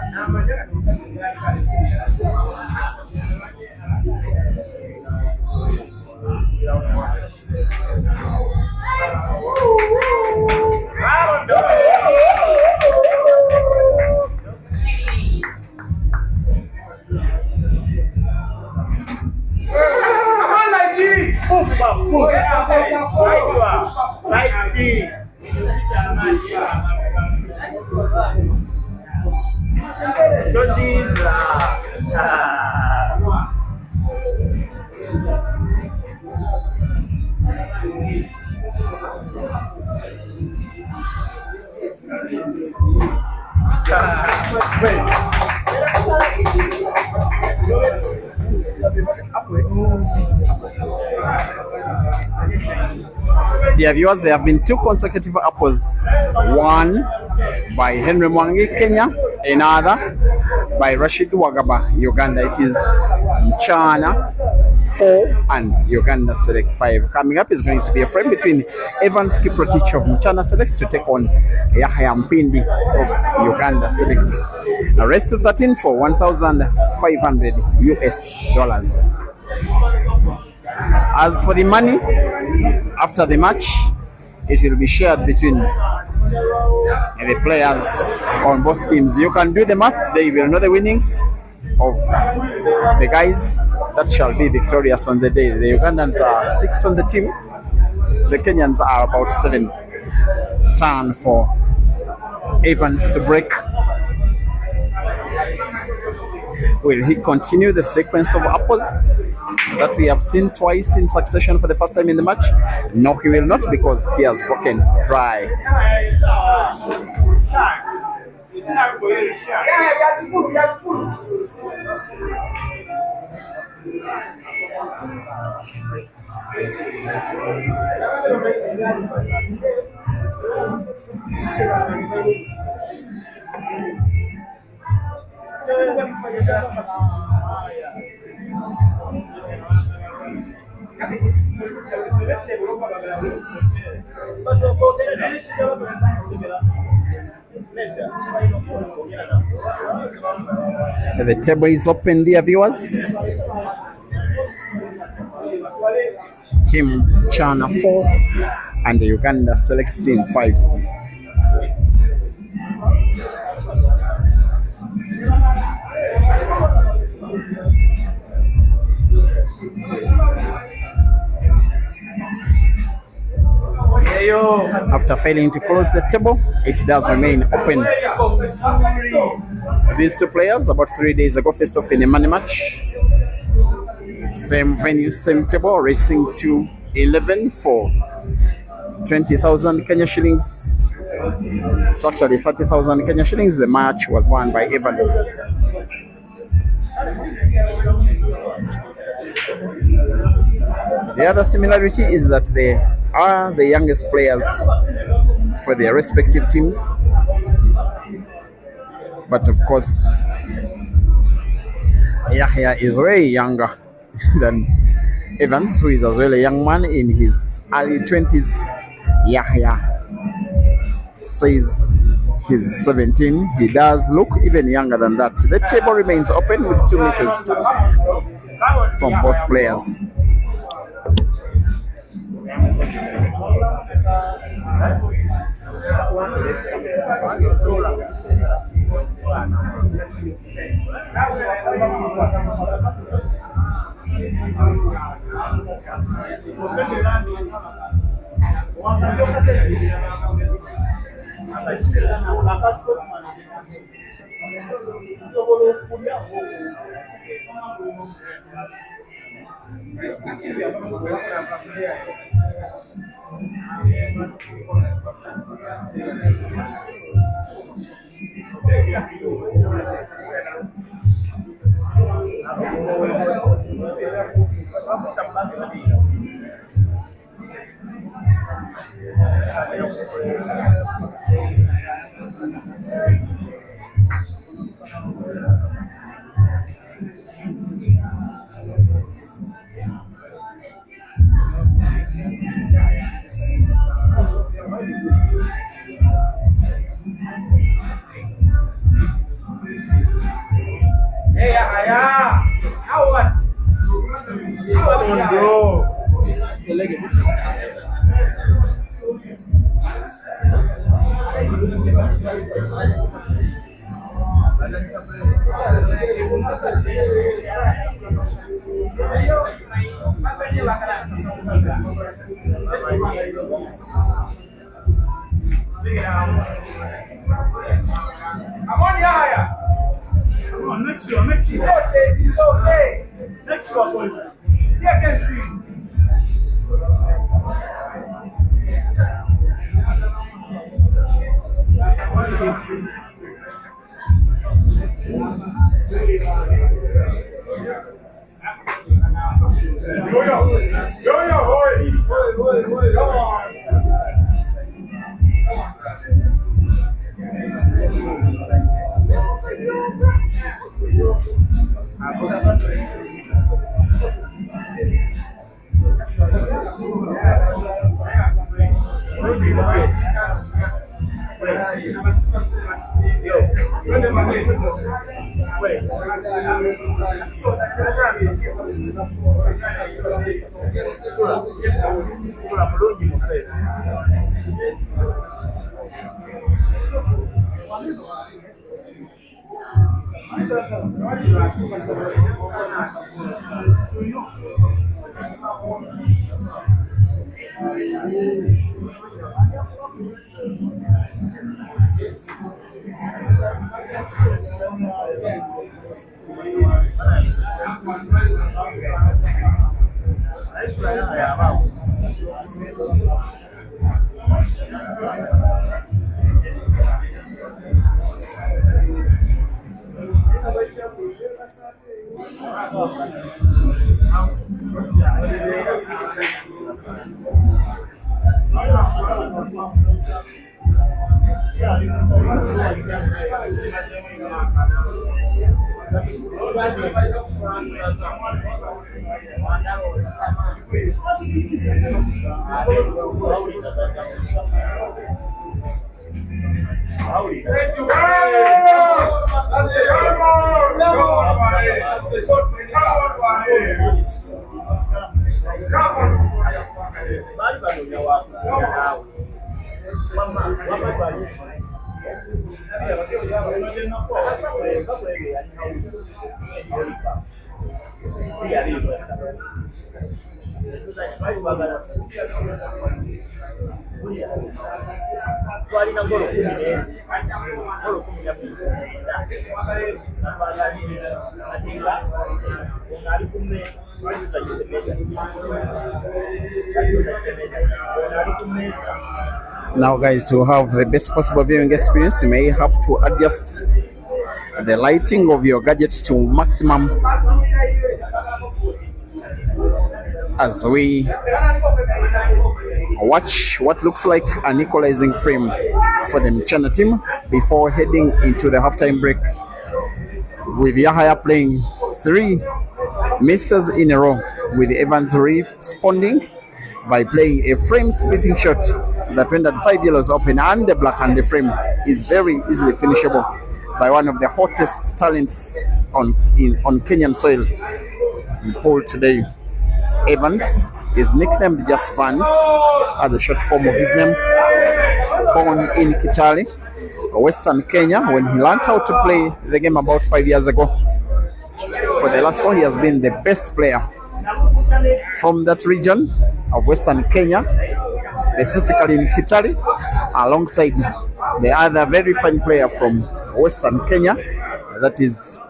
Dear viewers, there have been two consecutive apples. One by Henry Mwangi, Kenya, another by Rashid Wagaba, Uganda. It is Mchana 4 and Uganda Select 5. Coming up is going to be a frame between Evans Kiprotich of Mchana Select to take on Yahya Mpindi of Uganda Select. A race to 13 for $1,500 US. As for the money, after the match, it will be shared between the players on both teams. You can do the math, they will know the winnings of the guys that shall be victorious on the day. The Ugandans are 6 on the team, the Kenyans are about 7. Turn for Evans to break. Will he continue the sequence of apples that we have seen twice in succession for the first time in the match? No, he will not, because he has broken dry. The table is open, dear viewers. Team China 4 and the Uganda Select Team 5. After failing to close the table, it does remain open. These two players, about 3 days ago, faced off in a money match. Same venue, same table, racing to 11 for 20,000 Kenya shillings. It's actually 30,000 Kenya shillings. The match was won by Evans. The other similarity is that they are the youngest players for their respective teams. But of course, Yahya is way younger than Evans, who is as well a young man in his early 20s. Yahya says he's 17. He does look even younger than that. The table remains open with 2 misses from both players. Now, guys, to have the best possible viewing experience, you may have to adjust the lighting of your gadgets to maximum as we watch what looks like an equalizing frame for the Mchana team before heading into the halftime break, with Yahaya playing 3 misses in a row, with Evans responding by playing a frame splitting shot that rendered 5 yellows open, and the black, and the frame is very easily finishable by one of the hottest talents on Kenyan soil in pool today. Evans is nicknamed just Vance as the short form of his name. Born in Kitale, Western Kenya, when he learned how to play the game about 5 years ago. For the last 4, he has been the best player from that region of Western Kenya, specifically in Kitale, alongside the other very fine player from Western Kenya, that is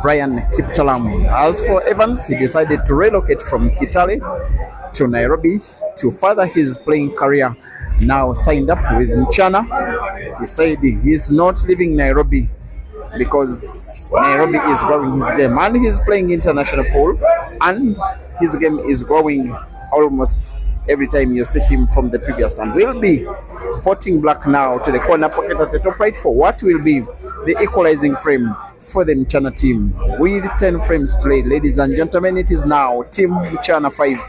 Brian Kiptalam. As for Evans, he decided to relocate from Kitale to Nairobi to further his playing career. Now signed up with Mchana. He said he's not leaving Nairobi because Nairobi is growing his game, and he's playing international pool, and his game is growing almost every time you see him from the previous. And we'll be potting black now to the corner pocket at the top right for what will be the equalizing frame for the Mchana team. With 10 frames played, ladies and gentlemen, it is now Team Mchana 5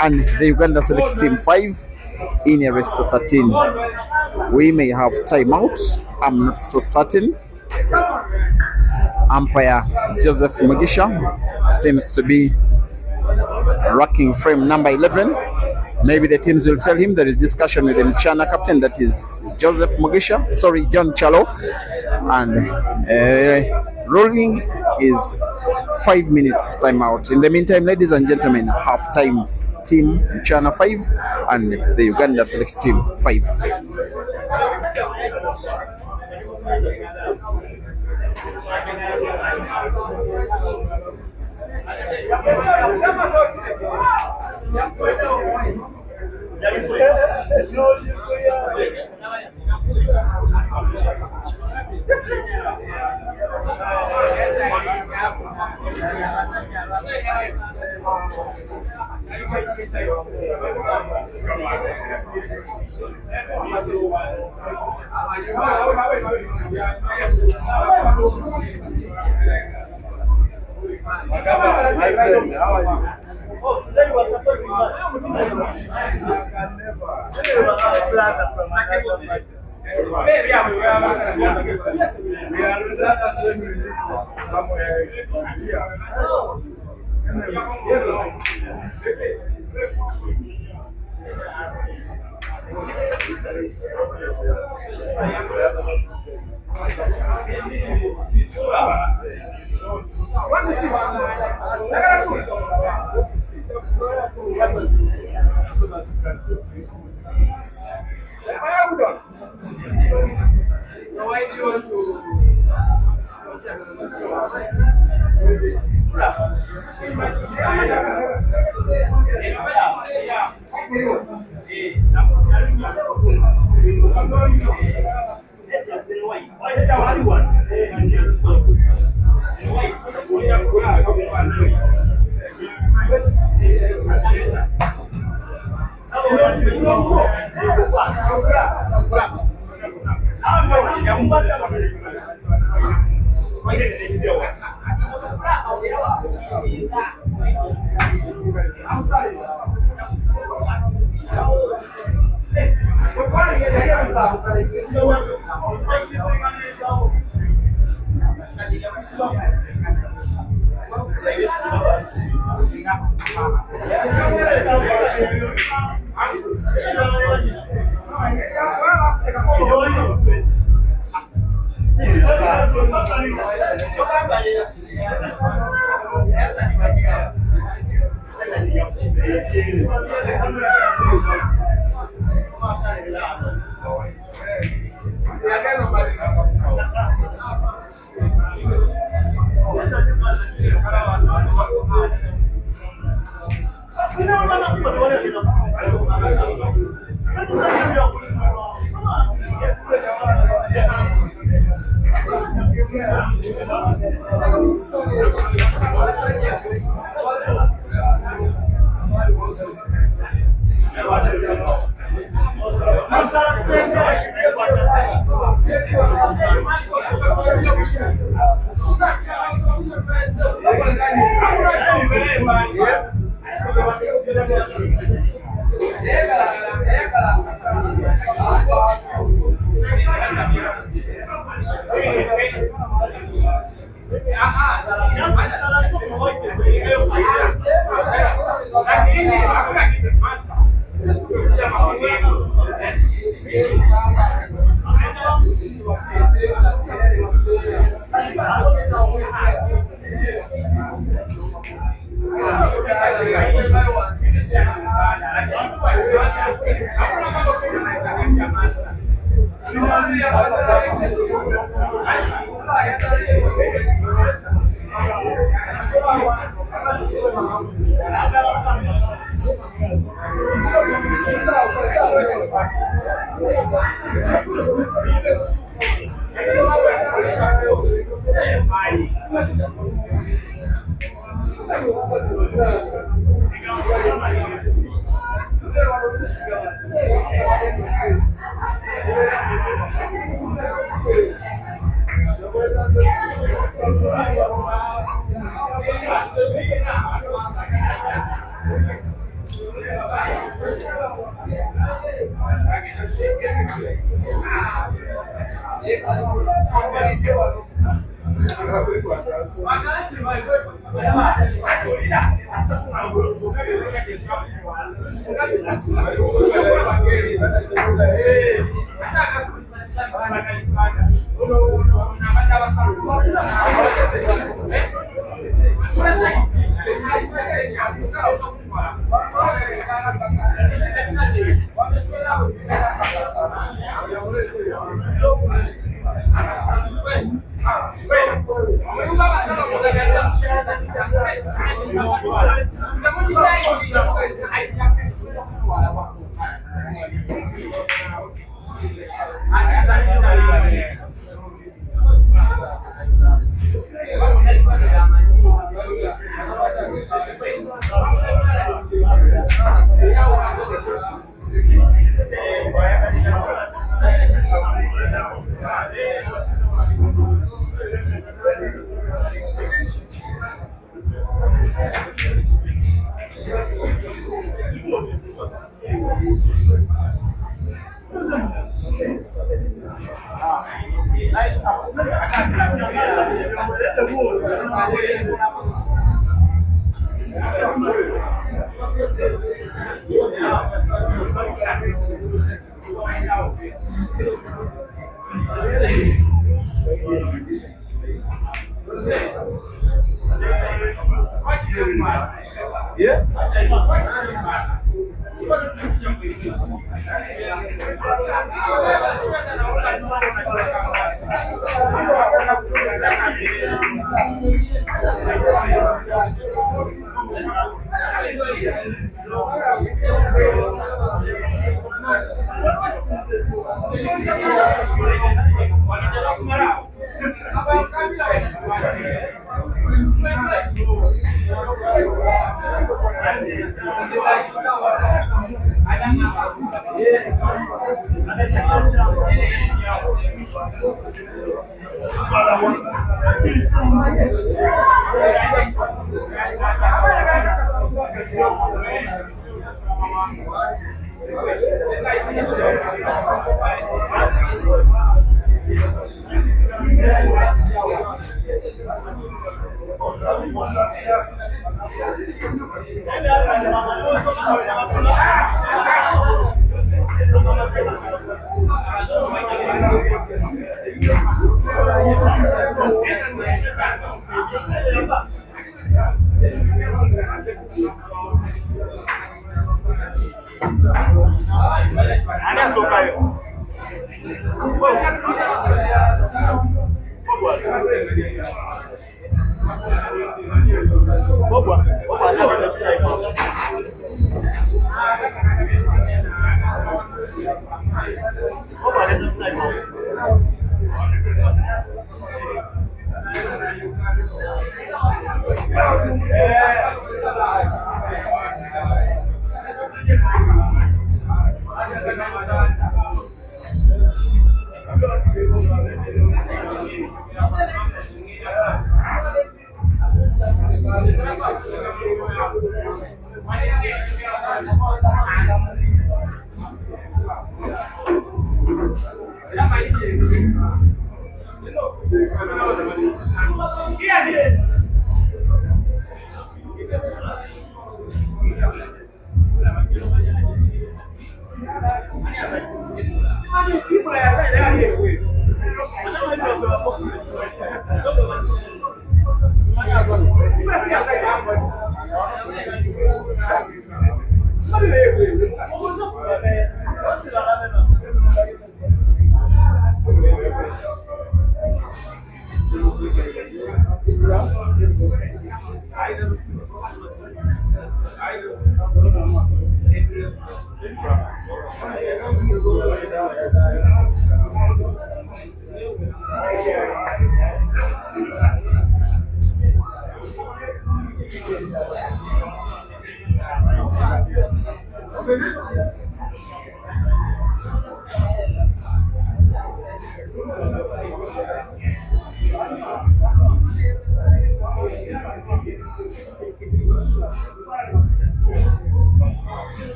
and the Uganda Select Team 5 in a rest of 13. We may have timeout, I'm not so certain. Umpire Joseph Mugisha seems to be racking frame number 11. Maybe the teams will tell him there is discussion with the Mchana captain, that is Joseph Mugisha, John Chalo, and rolling is 5 minutes timeout. In the meantime, ladies and gentlemen, half time, Team Mchana 5 and the Uganda Select Team 5.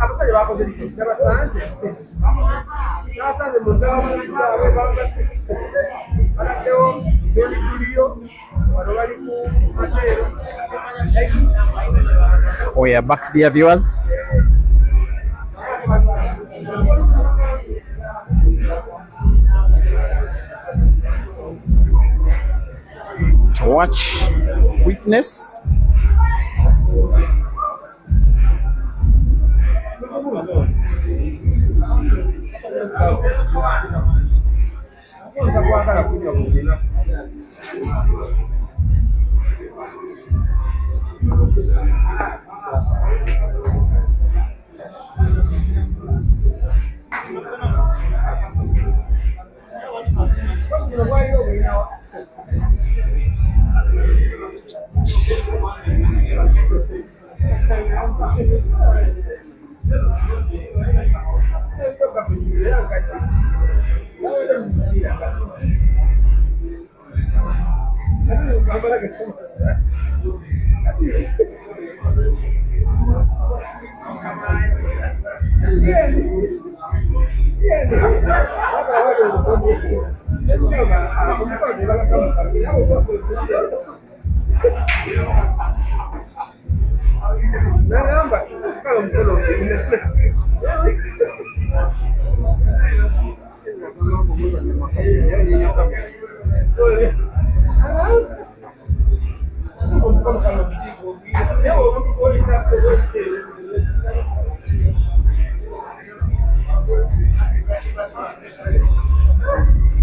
abasajja bakoze yabasanze nabasanze mutabaabaladdewo ebituliyo bano bali ku mateero. We are back, dear viewers. To watch, witness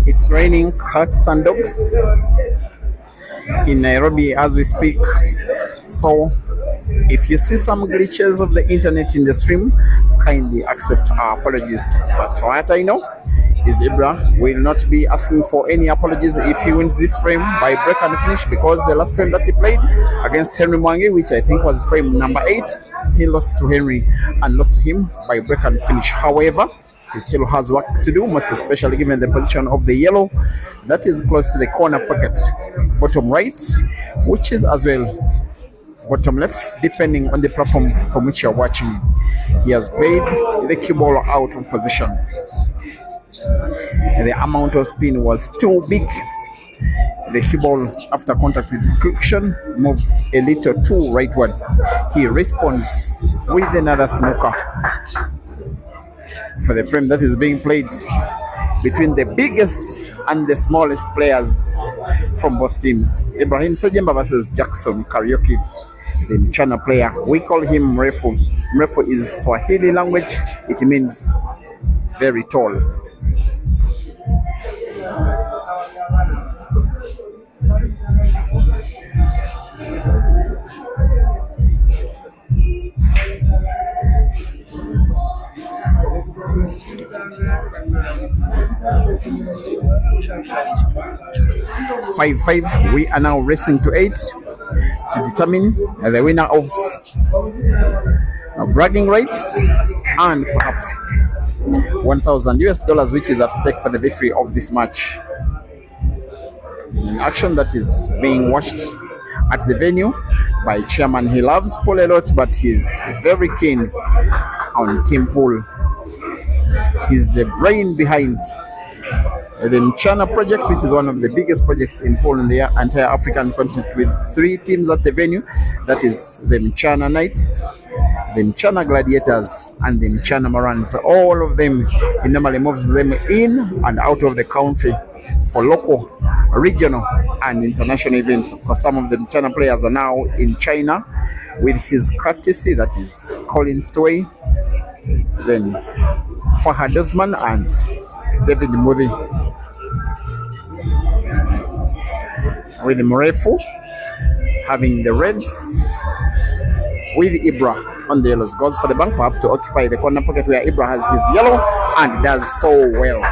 It's raining cats and dogs in Nairobi as we speak. So if you see some glitches of the internet in the stream, kindly accept our apologies. But what I know is Ibra will not be asking for any apologies if he wins this frame by break and finish, because the last frame that he played against Henry Mwangi, which I think was frame number 8, he lost to Henry and lost to him by break and finish. However, he still has work to do, most especially given the position of the yellow that is close to the corner pocket, bottom right, which is as well bottom left, depending on the platform from which you're watching. He has played the cue ball out of position. And the amount of spin was too big. The cue ball, after contact with the cushion, moved a little too rightwards. He responds with another snooker for the frame that is being played between the biggest and the smallest players from both teams. Ibrahim Sejemba versus Jackson Karaoke, the Mchana player. We call him Mrefu. Mrefu is Swahili language. It means very tall. Five. We are now racing to 8 to determine the winner of bragging rights and perhaps $1,000, which is at stake for the victory of this match. An action that is being watched at the venue by chairman. He loves pool a lot, but he's very keen on team pool. He's the brain behind the Mchana project, which is one of the biggest projects in pool in the entire African continent, with 3 teams at the venue. That is the Mchana Knights, the Mchana Gladiators, and the Mchana Marans. All of them, he normally moves them in and out of the country for local, regional, and international events. For some of the Mchana players are now in China with his courtesy, that is Colin Stoy, then Fahad Osman and David Mudi. With Mrefu having the reds, with Ibra on the yellows. Goes for the bank, perhaps to occupy the corner pocket where Ibra has his yellow, and does so well.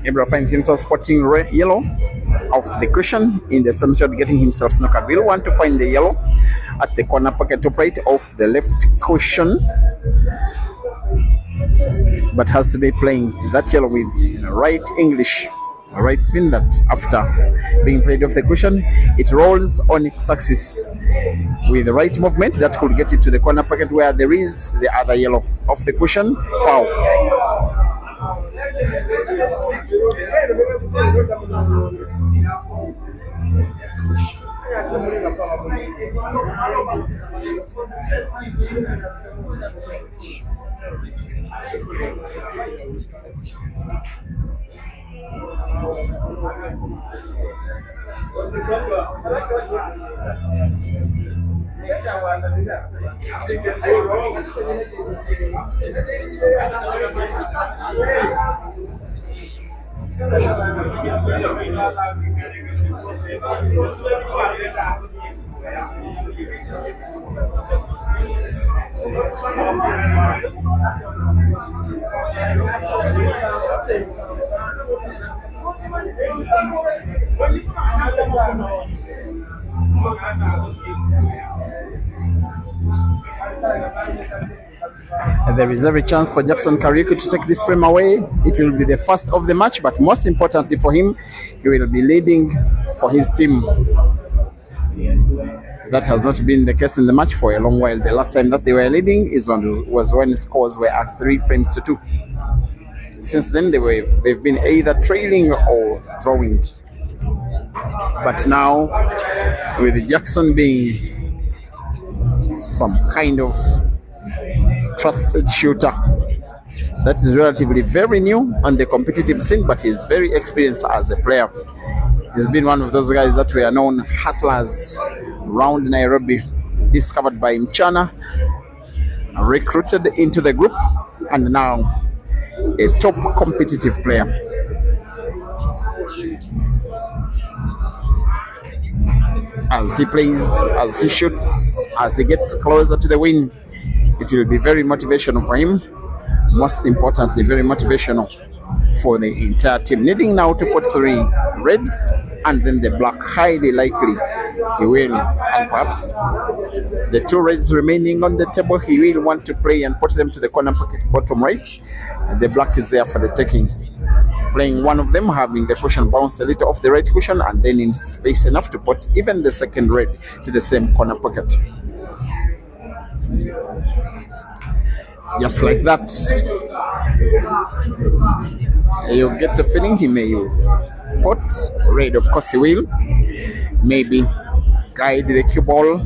Ibra finds himself spotting yellow off the cushion in the same shot, getting himself snookered. Will want to find the yellow at the corner pocket top right of the left cushion, but has to be playing that yellow with right English, right spin, that after being played off the cushion, it rolls on its axis with the right movement that could get it to the corner pocket where there is the other yellow off the cushion. Foul. There is every chance for Jackson Kariuki to take this frame away. It will be the first of the match, but most importantly for him, he will be leading for his team. That has not been the case in the match for a long while. The last time that they were leading was when scores were at 3 frames to 2. Since then, they've been either trailing or drawing. But now, with Jackson being some kind of trusted shooter that is relatively very new on the competitive scene, but he's very experienced as a player. He's been one of those guys that were known hustlers around Nairobi, discovered by Mchana, recruited into the group, and now a top competitive player. As he plays, as he shoots, as he gets closer to the win, it will be very motivational for him. Most importantly, very motivational for the entire team. Needing now to put 3 reds and then the black, highly likely he will. And perhaps the 2 reds remaining on the table, he will want to play and put them to the corner pocket bottom right. And the black is there for the taking. Playing one of them, having the cushion bounce a little off the right cushion, and then in space enough to put even the second red to the same corner pocket. Just like that. You get the feeling he may put red, of course he will. Maybe guide the cue ball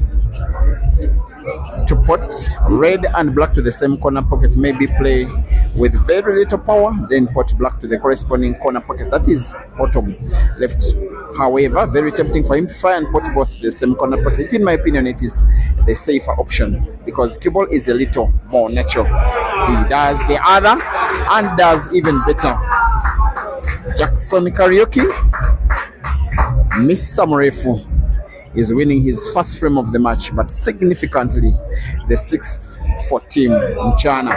to put red and black to the same corner pocket. Maybe play with very little power, then put black to the corresponding corner pocket. That is bottom left. However, very tempting for him to try and put both to the same corner pocket. In my opinion, it is the safer option because cue ball is a little more natural. He does the other and does even better. Jackson Kariuki, Mr. Mrefu, is winning his first frame of the match, but significantly the 6th for Team Mchana.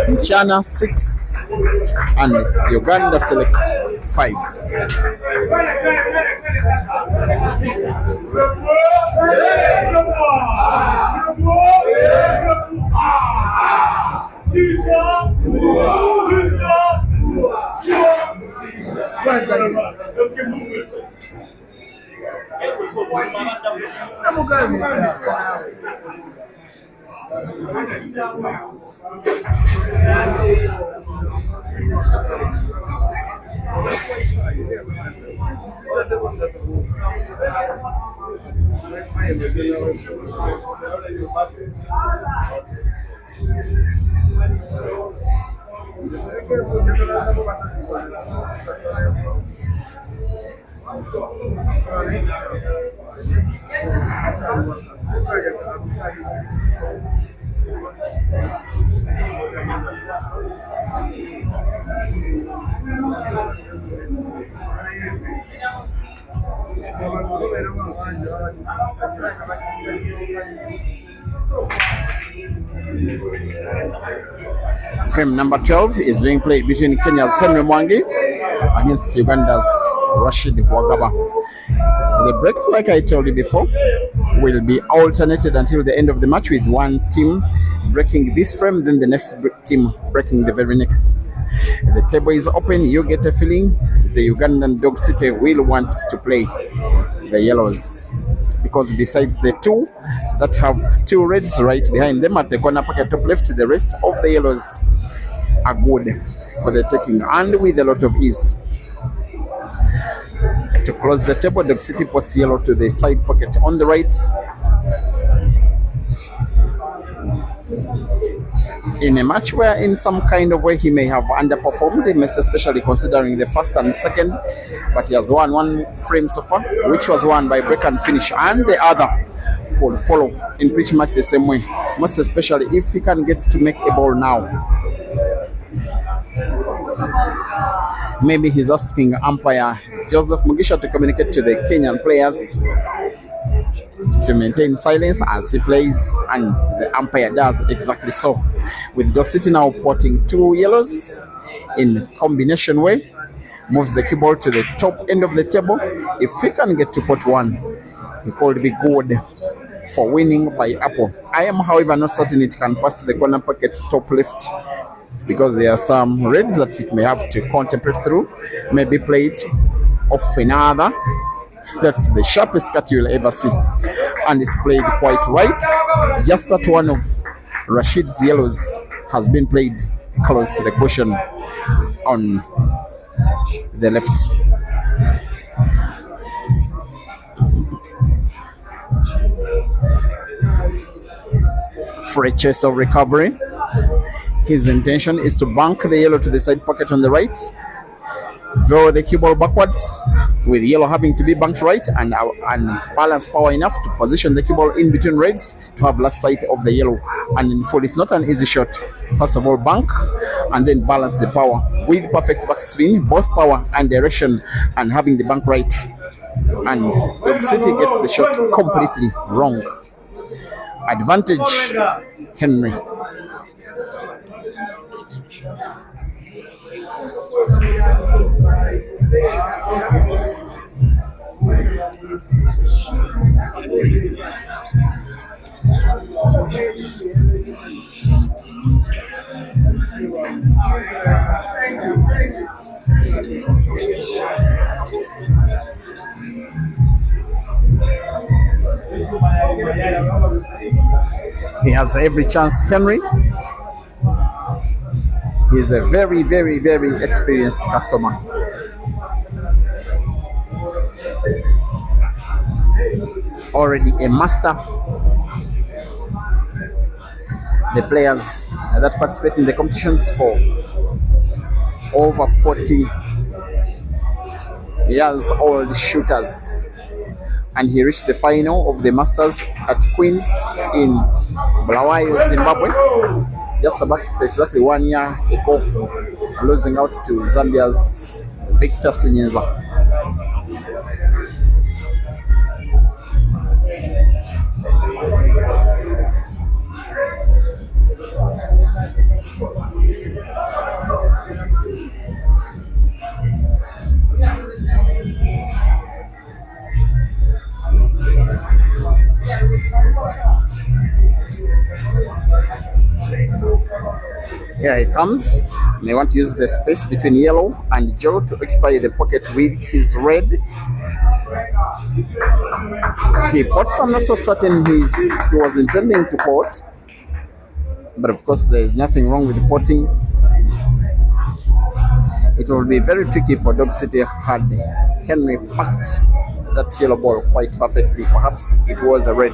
Mchana 6 and Uganda select 5. Frame number 12 is being played between Kenya's Henry Mwangi against Uganda's Rashid Wagaba. The breaks, like I told you before, will be alternated until the end of the match, with one team breaking this frame, then the next team breaking the very next. The table is open. You get a feeling the Ugandan Dog City will want to play the yellows, because besides the 2 that have 2 reds right behind them at the corner pocket top left, the rest of the yellows are good for the taking and with a lot of ease. To close the table, Dog City puts yellow to the side pocket on the right. in a match where in some kind of way he may have underperformed, most especially considering the first and second, but he has won one frame so far, which was won by break and finish, and the other will follow in pretty much the same way, most especially if he can get to make a ball now. Maybe he's asking umpire Joseph Mugisha to communicate to the Kenyan players to maintain silence as he plays, and the umpire does exactly so, with Dog City now potting 2 yellows in combination way, moves the cue ball to the top end of the table. If he can get to pot 1, he could be good for winning by apple. I am, however, not certain it can pass to the corner pocket top left, because there are some reds that it may have to contemplate through, maybe play it off another. That's the sharpest cut you will ever see, and it's played quite right. Just that one of Rashid's yellows has been played close to the cushion on the left. For a chase of recovery, his intention is to bank the yellow to the side pocket on the right, draw the cue ball backwards, with yellow having to be banked right, and balance power enough to position the cue ball in between reds to have last sight of the yellow. And in full, it's not an easy shot. First of all, bank and then balance the power with perfect backspin, both power and direction, and having the bank right. And Dog City gets the shot completely wrong. Advantage, Henry. He has every chance, Henry. He's a very, very, very experienced customer. Already a master. The players that participate in the competitions for over 40 years old shooters, and he reached the final of the Masters at Queens in Bulawayo, Zimbabwe, just about exactly 1 year ago, losing out to Zambia's Victor Sinyenza. Here he comes. They want to use the space between yellow and Joe to occupy the pocket with his red. He pots. I'm not so certain he was intending to pot, but of course there is nothing wrong with potting. It will be very tricky for Dog City had Henry packed that yellow ball quite perfectly. Perhaps it was a red.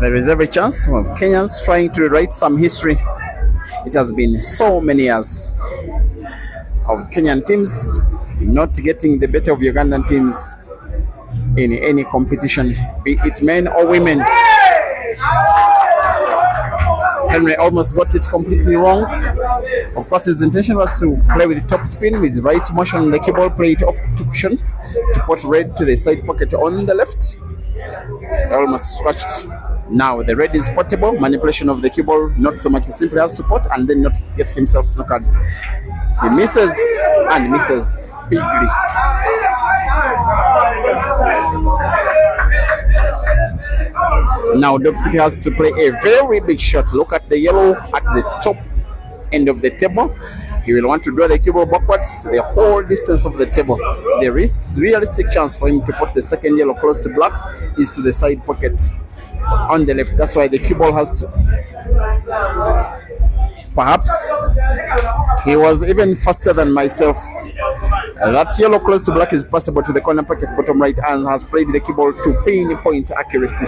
There is every chance of Kenyans trying to write some history. It has been so many years of Kenyan teams not getting the better of Ugandan teams in any competition, be it men or women. Henry almost got it completely wrong. Of course, his intention was to play with top spin with right motion on the cue ball, play it off two cushions to put red to the side pocket on the left. Almost scratched. Now the red is portable, manipulation of the cue ball, not so much as simply as support, and then not get himself snookered. He misses and misses bigly. Now Dub City has to play a very big shot. Look at the yellow at the top end of the table. He will want to draw the cue ball backwards the whole distance of the table. The realistic chance for him to put the second yellow close to black is to the side pocket on the left. That's why the cue ball has to. Perhaps he was even faster than myself. That yellow close to black is passable to the corner pocket bottom right and has played the cue ball to pinpoint accuracy.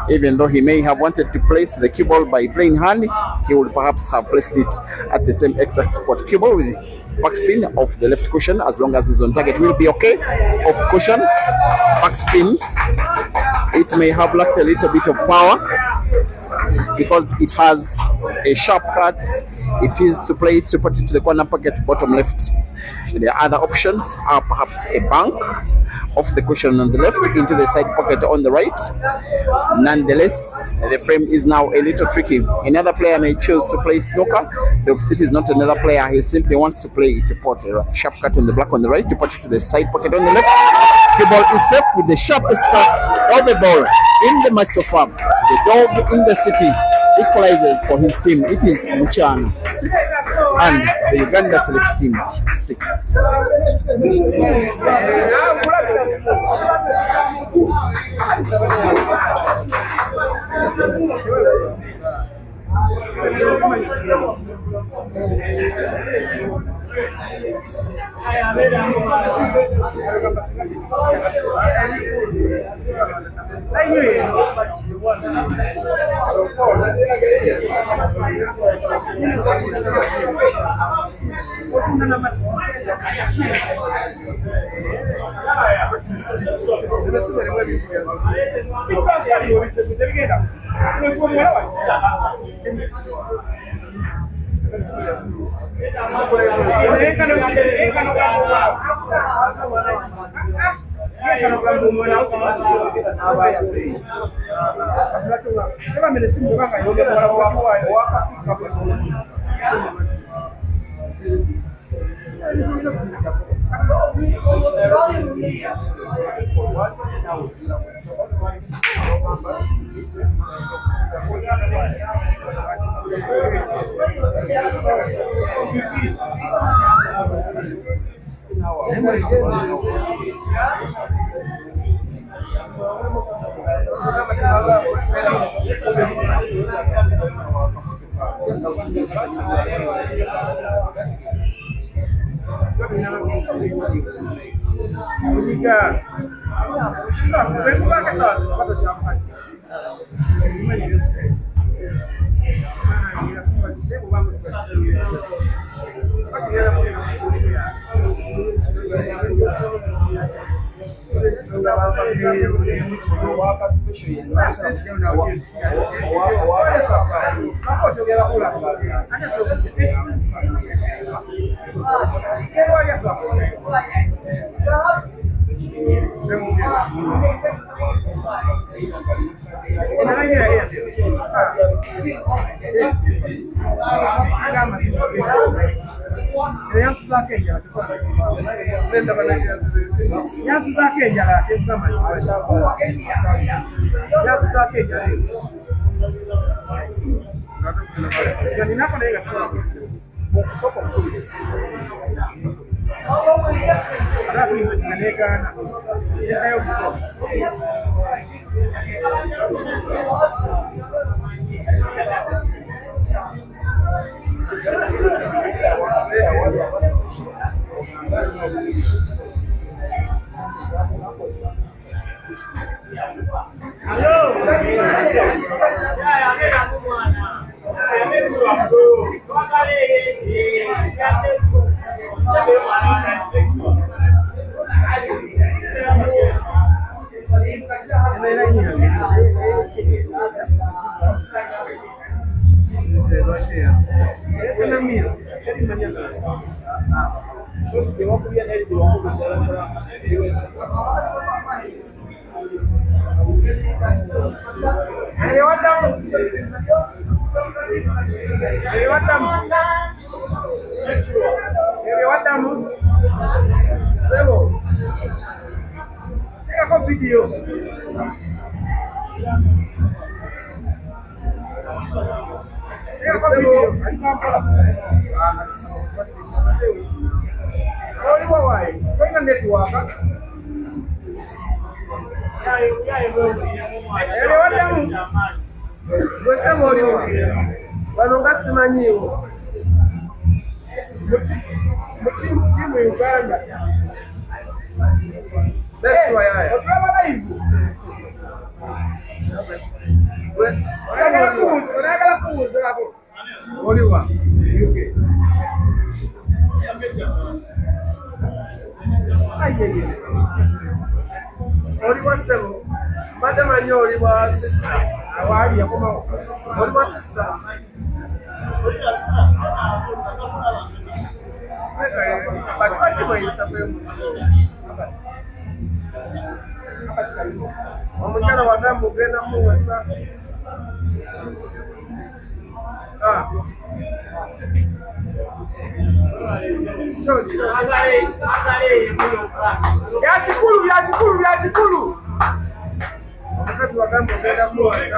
Even though he may have wanted to place the cue ball by plain hand, he would perhaps have placed it at the same exact spot. Cue ball with backspin off the left cushion, as long as he's on target, will be okay. Off cushion, backspin. It may have lacked a little bit of power because it has a sharp cut. If he's to play it, to put it to the corner pocket bottom left. The other options are perhaps a bank off the cushion on the left into the side pocket on the right. Nonetheless, the frame is now a little tricky. Another player may choose to play snooker. Dog City is not another player. He simply wants to play to put a sharp cut on the black on the right, to put it to the side pocket on the left. The ball is safe with the sharpest cut of the ball in the match so far. The Dog in the City equalizes for his team. It is Muchana 6 and the Uganda Select team 6. Video. Uganda. That's why I am. Only one. UK. Only one seven. Madam and you only one sister. Only one sister. But what you is something. Omukana wagamba ogenda muwasa. Byakikulu. Omukazi wagamba ogenda muwasa.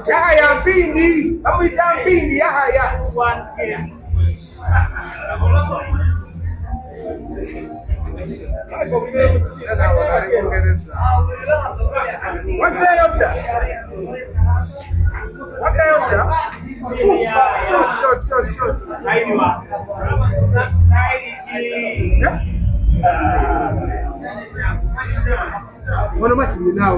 Yahaya Mpindi, amwita Mpindi Yahaya. What's that up there? What that up there? Short. What am I doing now?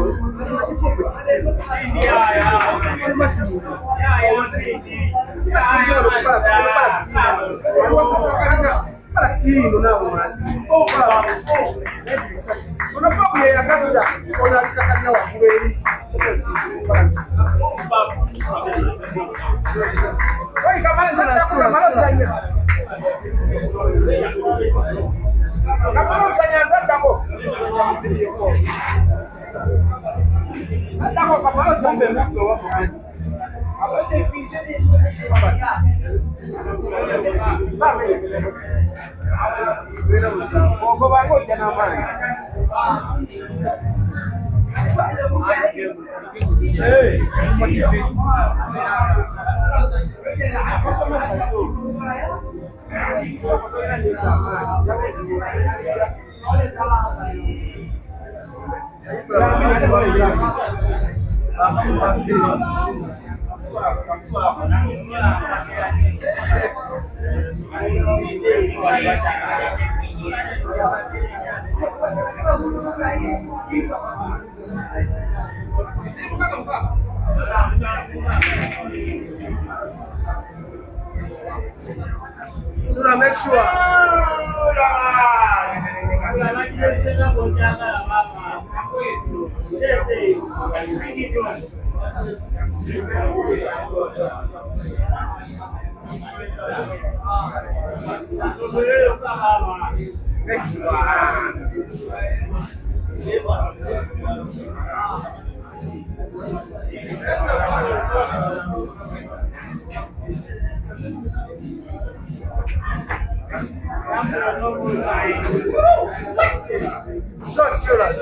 Sura, make sure.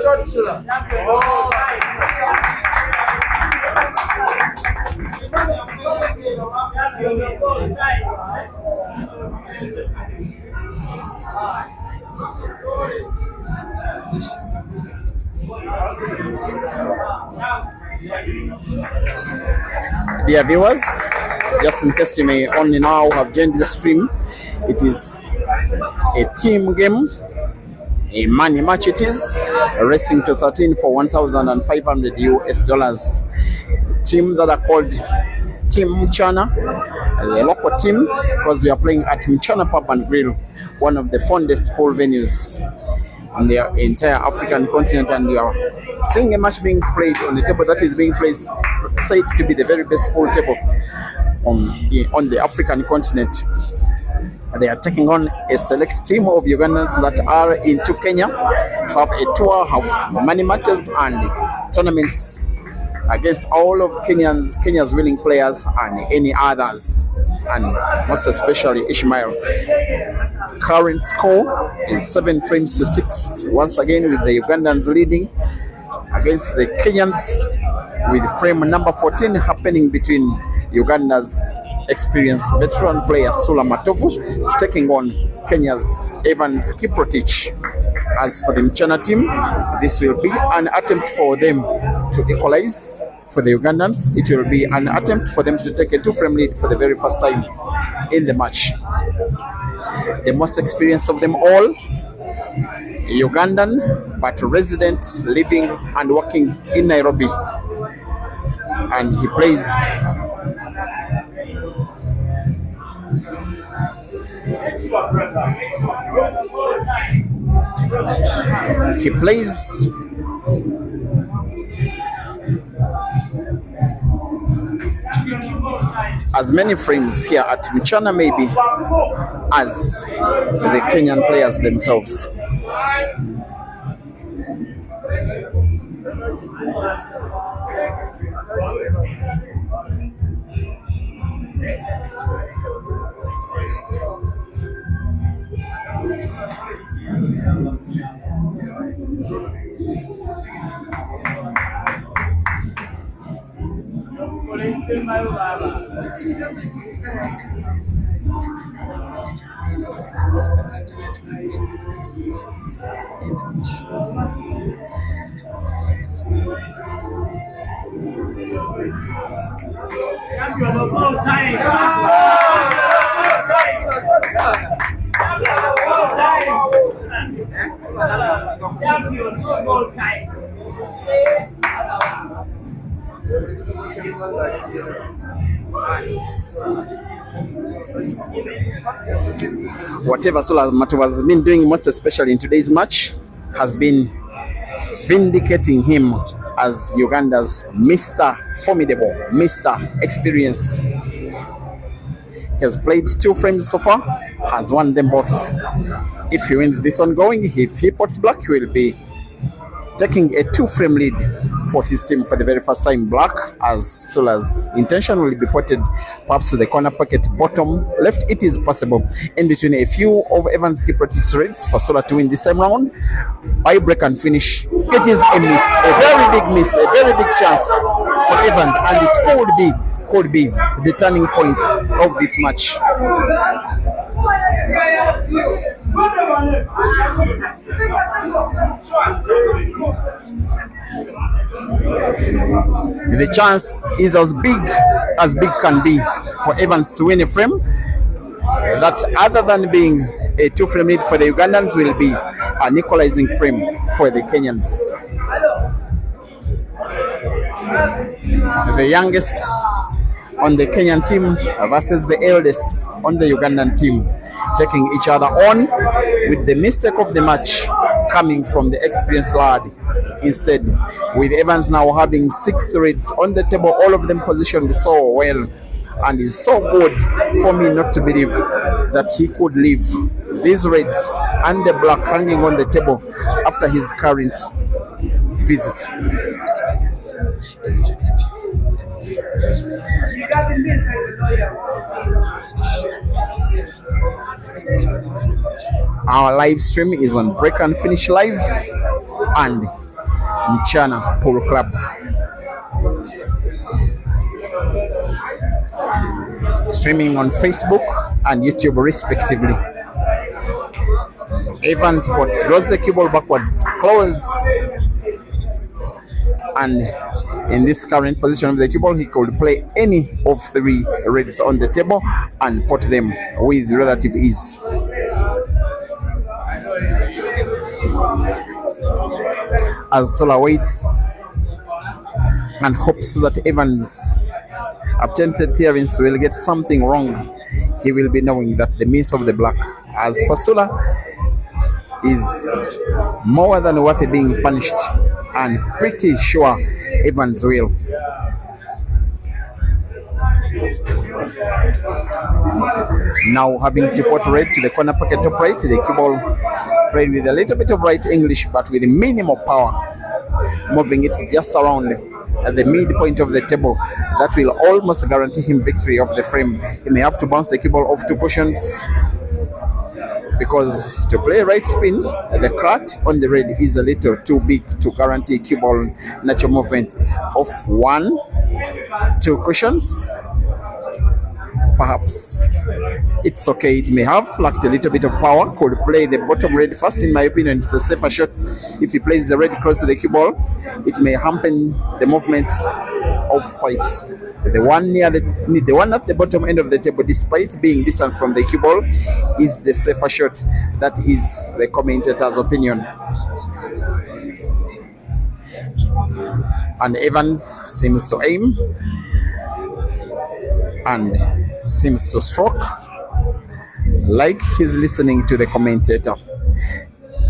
Short Sula. Oh. Dear viewers, just in case you may only now have joined the stream, it is a team game, a money match it is, racing to 13 for 1,500 US dollars. Team that are called Team Mchana, the local team, because we are playing at Mchana Pub and Grill, one of the fondest pool venues on the entire African continent, and we are seeing a match being played on the table that is being placed, said to be the very best pool table on the African continent. They are taking on a select team of Ugandans that are into Kenya to have a tour, have money matches and tournaments against all of Kenya's willing players and any others, and most especially Ishmael. Current score is 7 frames to 6. Once again, with the Ugandans leading against the Kenyans, with frame number 14 happening between Uganda's experienced veteran player Sula Matovu taking on Kenya's Evans Kiprotich. As for the Mchana team, this will be an attempt for them to equalize. For the Ugandans, it will be an attempt for them to take a 2-frame lead for the very first time in the match. The most experienced of them all, Ugandan, but resident, living and working in Nairobi. And he plays as many frames here at Mchana maybe as the Kenyan players themselves. Whatever Sula Matovu has been doing, most especially in today's match, has been vindicating him as Uganda's Mr. Formidable, Mr. Experience. He has played 2 frames so far, has won them both. If he wins this ongoing, if he puts black, he will be taking a 2-frame lead for his team for the very first time. Black, as Sula's intention will be potted perhaps to the corner pocket bottom left. It is possible in between a few of Evans Kiprotich's reds for Sula to win this time round. By break and finish, it is a miss, a very big miss, a very big chance for Evans, and it could be the turning point of this match. The chance is as big can be for Evans to win a frame. That, other than being a 2-frame lead for the Ugandans, will be an equalizing frame for the Kenyans. The youngest on the Kenyan team versus the eldest on the Ugandan team, taking each other on, with the mistake of the match coming from the experienced lad instead, with Evans now having 6 reds on the table, all of them positioned so well, and is so good for me not to believe that he could leave these reds and the black hanging on the table after his current visit. Our live stream is on Break and Finish Live and Mchana Pool Club. streaming on Facebook and YouTube respectively. Evans draws the cue ball backwards, close, and in this current position of the cue ball, he could play any of 3 reds on the table and put them with relative ease. As Sola waits and hopes that Evans' attempted clearance will get something wrong, he will be knowing that the miss of the black, as for Sola, is more than worth being punished, and pretty sure Evans will. Now having to put red to the corner pocket top right, the cue ball played with a little bit of right English but with minimal power, moving it just around at the midpoint of the table. That will almost guarantee him victory of the frame. He may have to bounce the cue ball off 2 cushions, because to play right spin, the crack on the red is a little too big to guarantee cue ball natural movement of 1, 2 cushions. Perhaps it's okay. It may have lacked a little bit of power. Could play the bottom red first. In my opinion, it's a safer shot. If he plays the red close to the cue ball, it may hamper the movement of white. The one the one at the bottom end of the table, despite being distant from the cue ball, is the safer shot. That is the commentator's opinion. And Evans seems to aim and seems to stroke like he's listening to the commentator.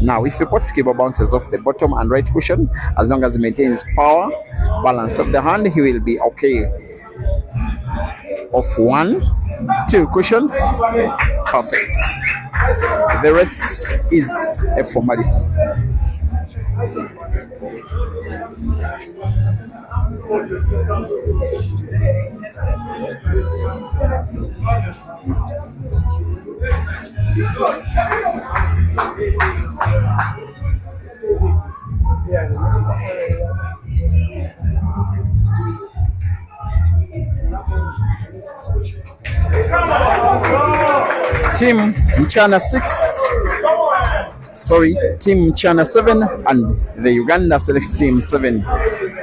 Now, if he puts cue ball bounces off the bottom and right cushion, as long as he maintains power, balance of the hand, he will be okay. Of 1, 2 cushions, perfect. The rest is a formality. Team Mchana 7 and the Uganda Select Team 7.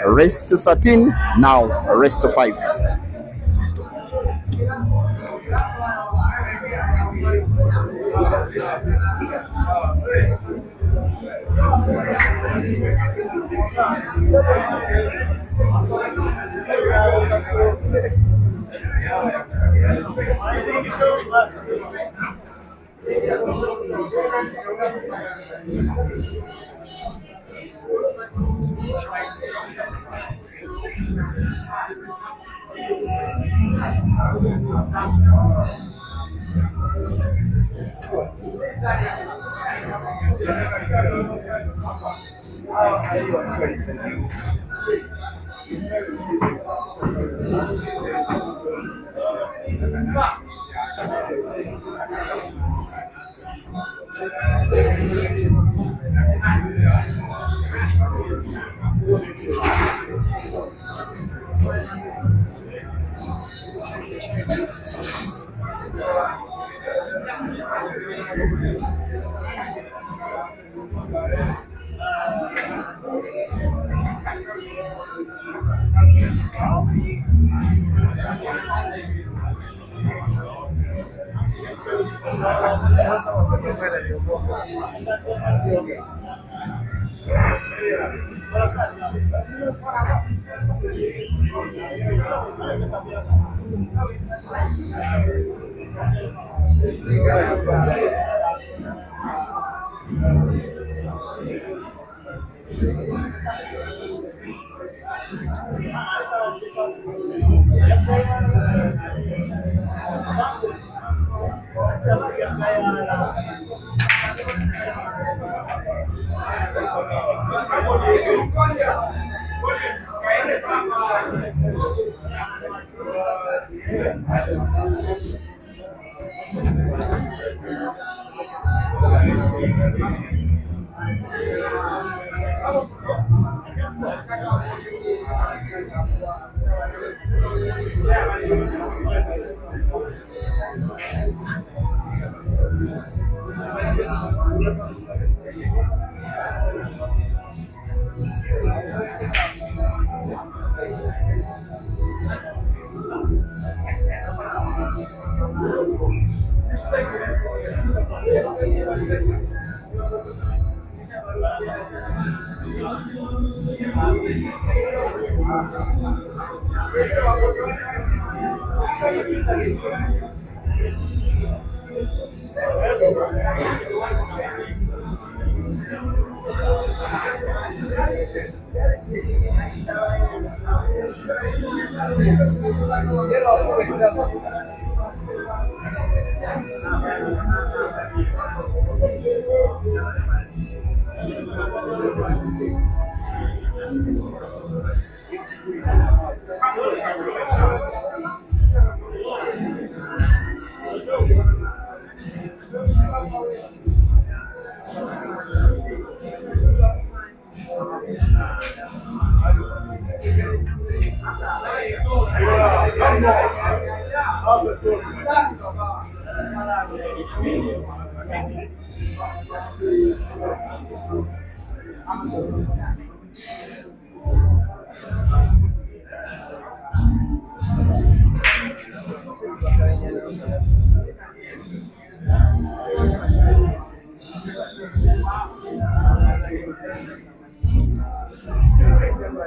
Race to 13, now race to 5.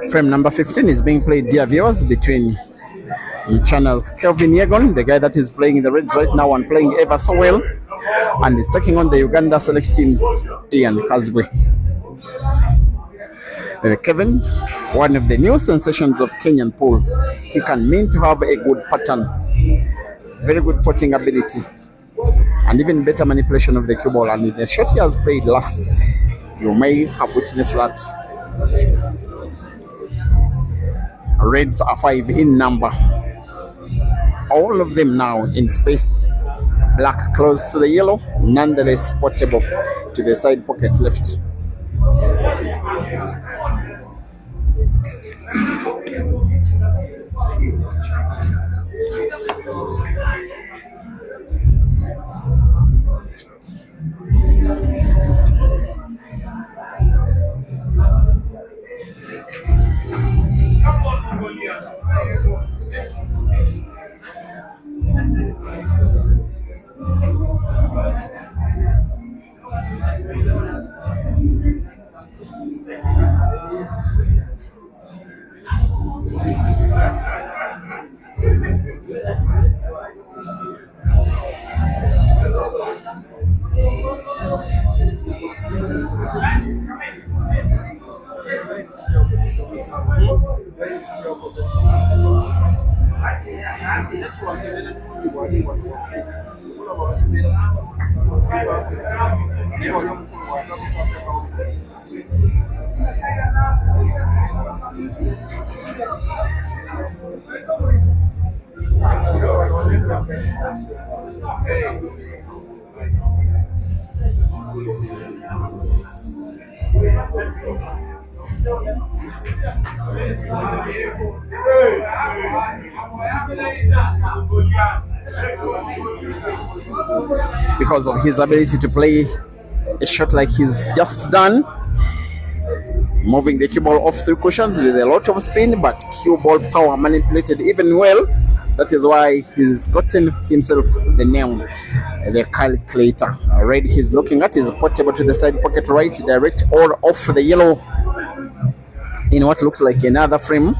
Frame number 15 is being played, dear viewers, between channels Kelvin Yegon, the guy that is playing the Reds right now and playing ever so well, and is taking on the Uganda select team's Ian Kazgwe. Kevin, one of the new sensations of Kenyan pool, he can mean to have a good pattern, very good potting ability, and even better manipulation of the cue ball. And in the shot he has played last, you may have witnessed that Reds are 5 in number. All of them now in space. Black close to the yellow, nonetheless portable to the side pocket left. Because of his ability to play a shot like he's just done, moving the cue ball off through cushions with a lot of spin, but cue ball power manipulated even well. That is why he's gotten himself the name, the calculator. Red he's looking at is portable to the side pocket right, direct or off the yellow in what looks like another frame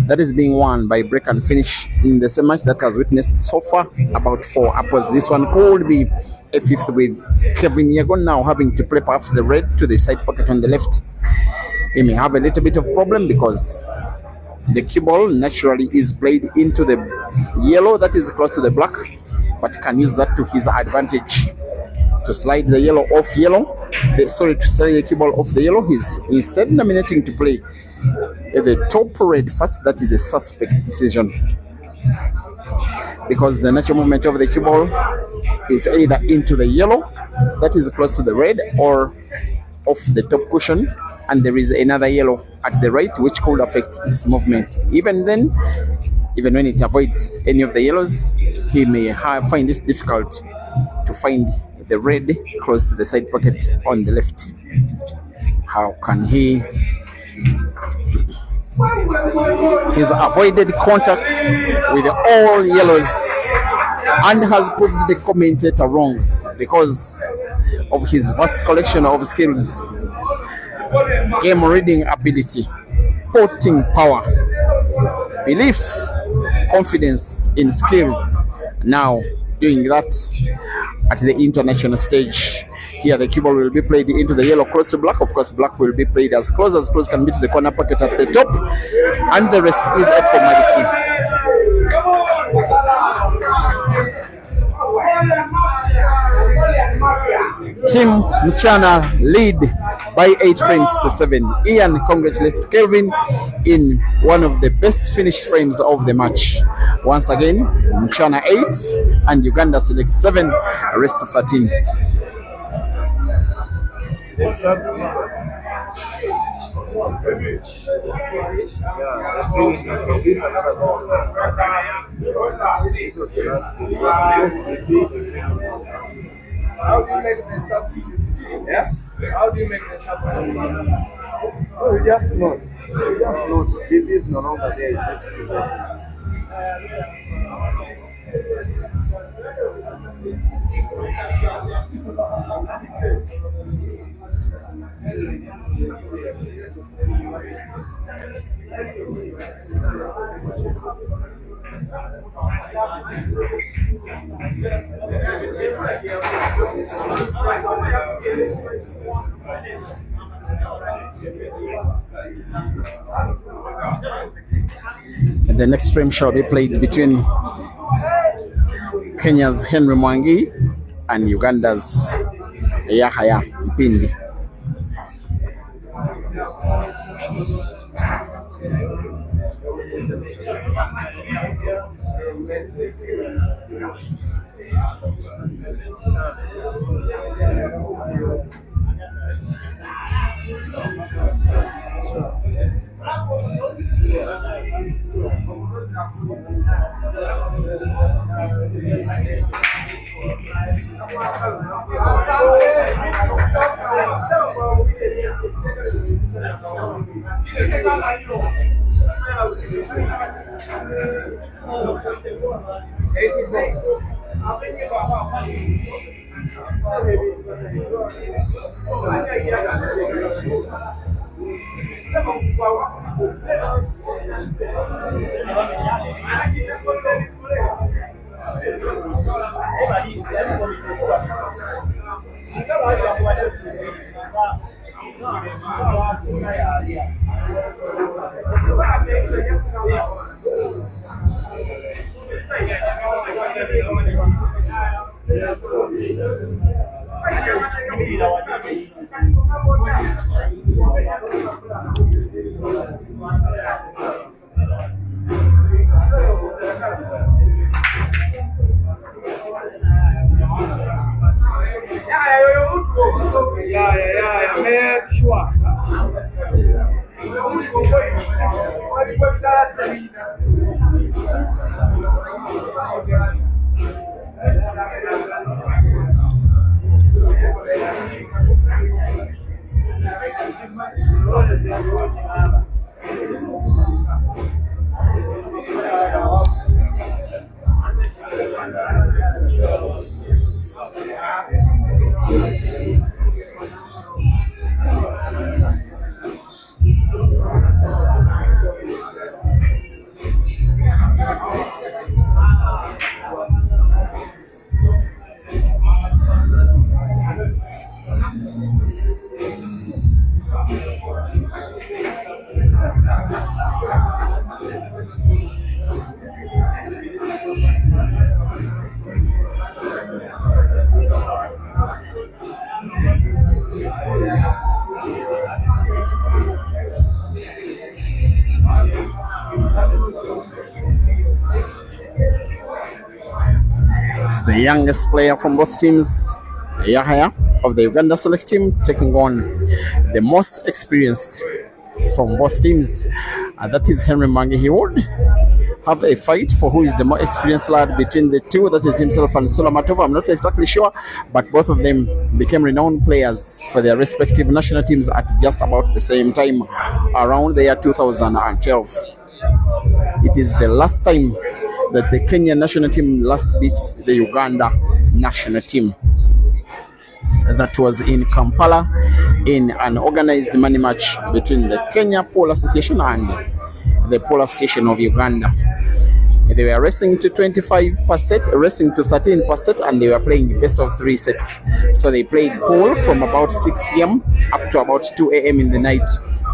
that is being won by break and finish in the same match that has witnessed so far about 4 upwards. This one could be a fifth, with Kevin Yegon now having to play perhaps the red to the side pocket on the left. He may have a little bit of problem because the cue ball naturally is played into the yellow that is close to the black, but can use that to his advantage to slide the yellow off yellow. To slide the cue ball off the yellow. He's instead nominating to play the top red first. That is a suspect decision, because the natural movement of the cue ball is either into the yellow that is close to the red or off the top cushion, and there is another yellow at the right which could affect its movement. Even then, even when it avoids any of the yellows, he may find it difficult to find the red close to the side pocket on the left. How can he? He's avoided contact with all yellows and has proved the commentator wrong because of his vast collection of skills, game reading ability, potting power, belief, confidence in skill. Now doing that at the international stage. Here the cue ball will be played into the yellow close to black. Of course, black will be played as close can be to the corner pocket at the top, and the rest is a formality. Team Mchana lead by 8 frames to 7. Ian congratulates Kelvin in one of the best finished frames of the match. Once again, Mchana 8 and Uganda select 7, rest of 13. How do you make the substitute? Yes? How do you make the substitute? No, we just not. It is no longer there. It's just 2 sessions. The next frame shall be played between Kenya's Henry Mwangi and Uganda's Yahaya Mpindi. Make sure. It's the youngest player from both teams, Yahaya of the Uganda select team, taking on the most experienced from both teams. That is Henry Mwangi Hiwood, have a fight for who is the more experienced lad between the two, that is himself and Sulamatova. I'm not exactly sure, but both of them became renowned players for their respective national teams at just about the same time, around the year 2012. It is the last time that the Kenyan national team last beat the Uganda national team. That was in Kampala in an organized money match between the Kenya Polo Association and the Polo Association of Uganda. They were racing to 25%, racing to 13%, and they were playing best of 3 sets. So they played pool from about 6 p.m. up to about 2 a.m. in the night.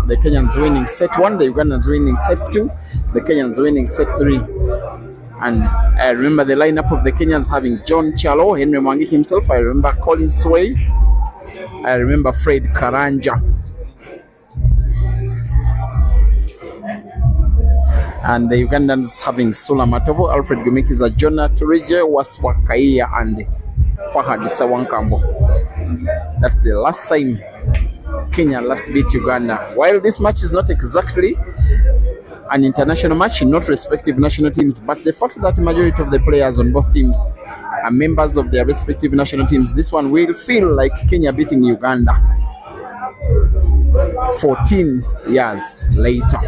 The Kenyans winning set 1, the Ugandans winning set 2, the Kenyans winning set 3. And I remember the lineup of the Kenyans having John Chalo, Henry Mwangi himself. I remember Colin Sway. I remember Fred Karanja. And the Ugandans having Sula Matovo, Alfred Gumikiza, Jonah Turije, Waswa Kaiya, and Fahad Sawankambo. That's the last time Kenya last beat Uganda. While this match is not exactly an international match in not respective national teams, but the fact that the majority of the players on both teams are members of their respective national teams, this one will feel like Kenya beating Uganda 14 years later,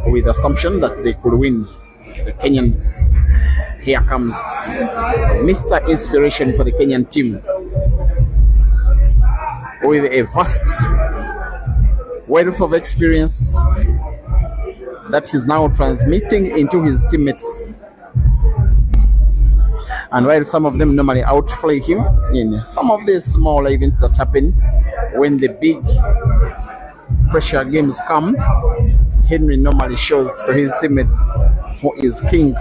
with the assumption that they could win. The Kenyans, here comes Mr. Inspiration for the Kenyan team, with a vast wealth of experience that he's now transmitting into his teammates. And while some of them normally outplay him in some of the small events that happen, when the big pressure games come, Henry normally shows to his teammates who is king.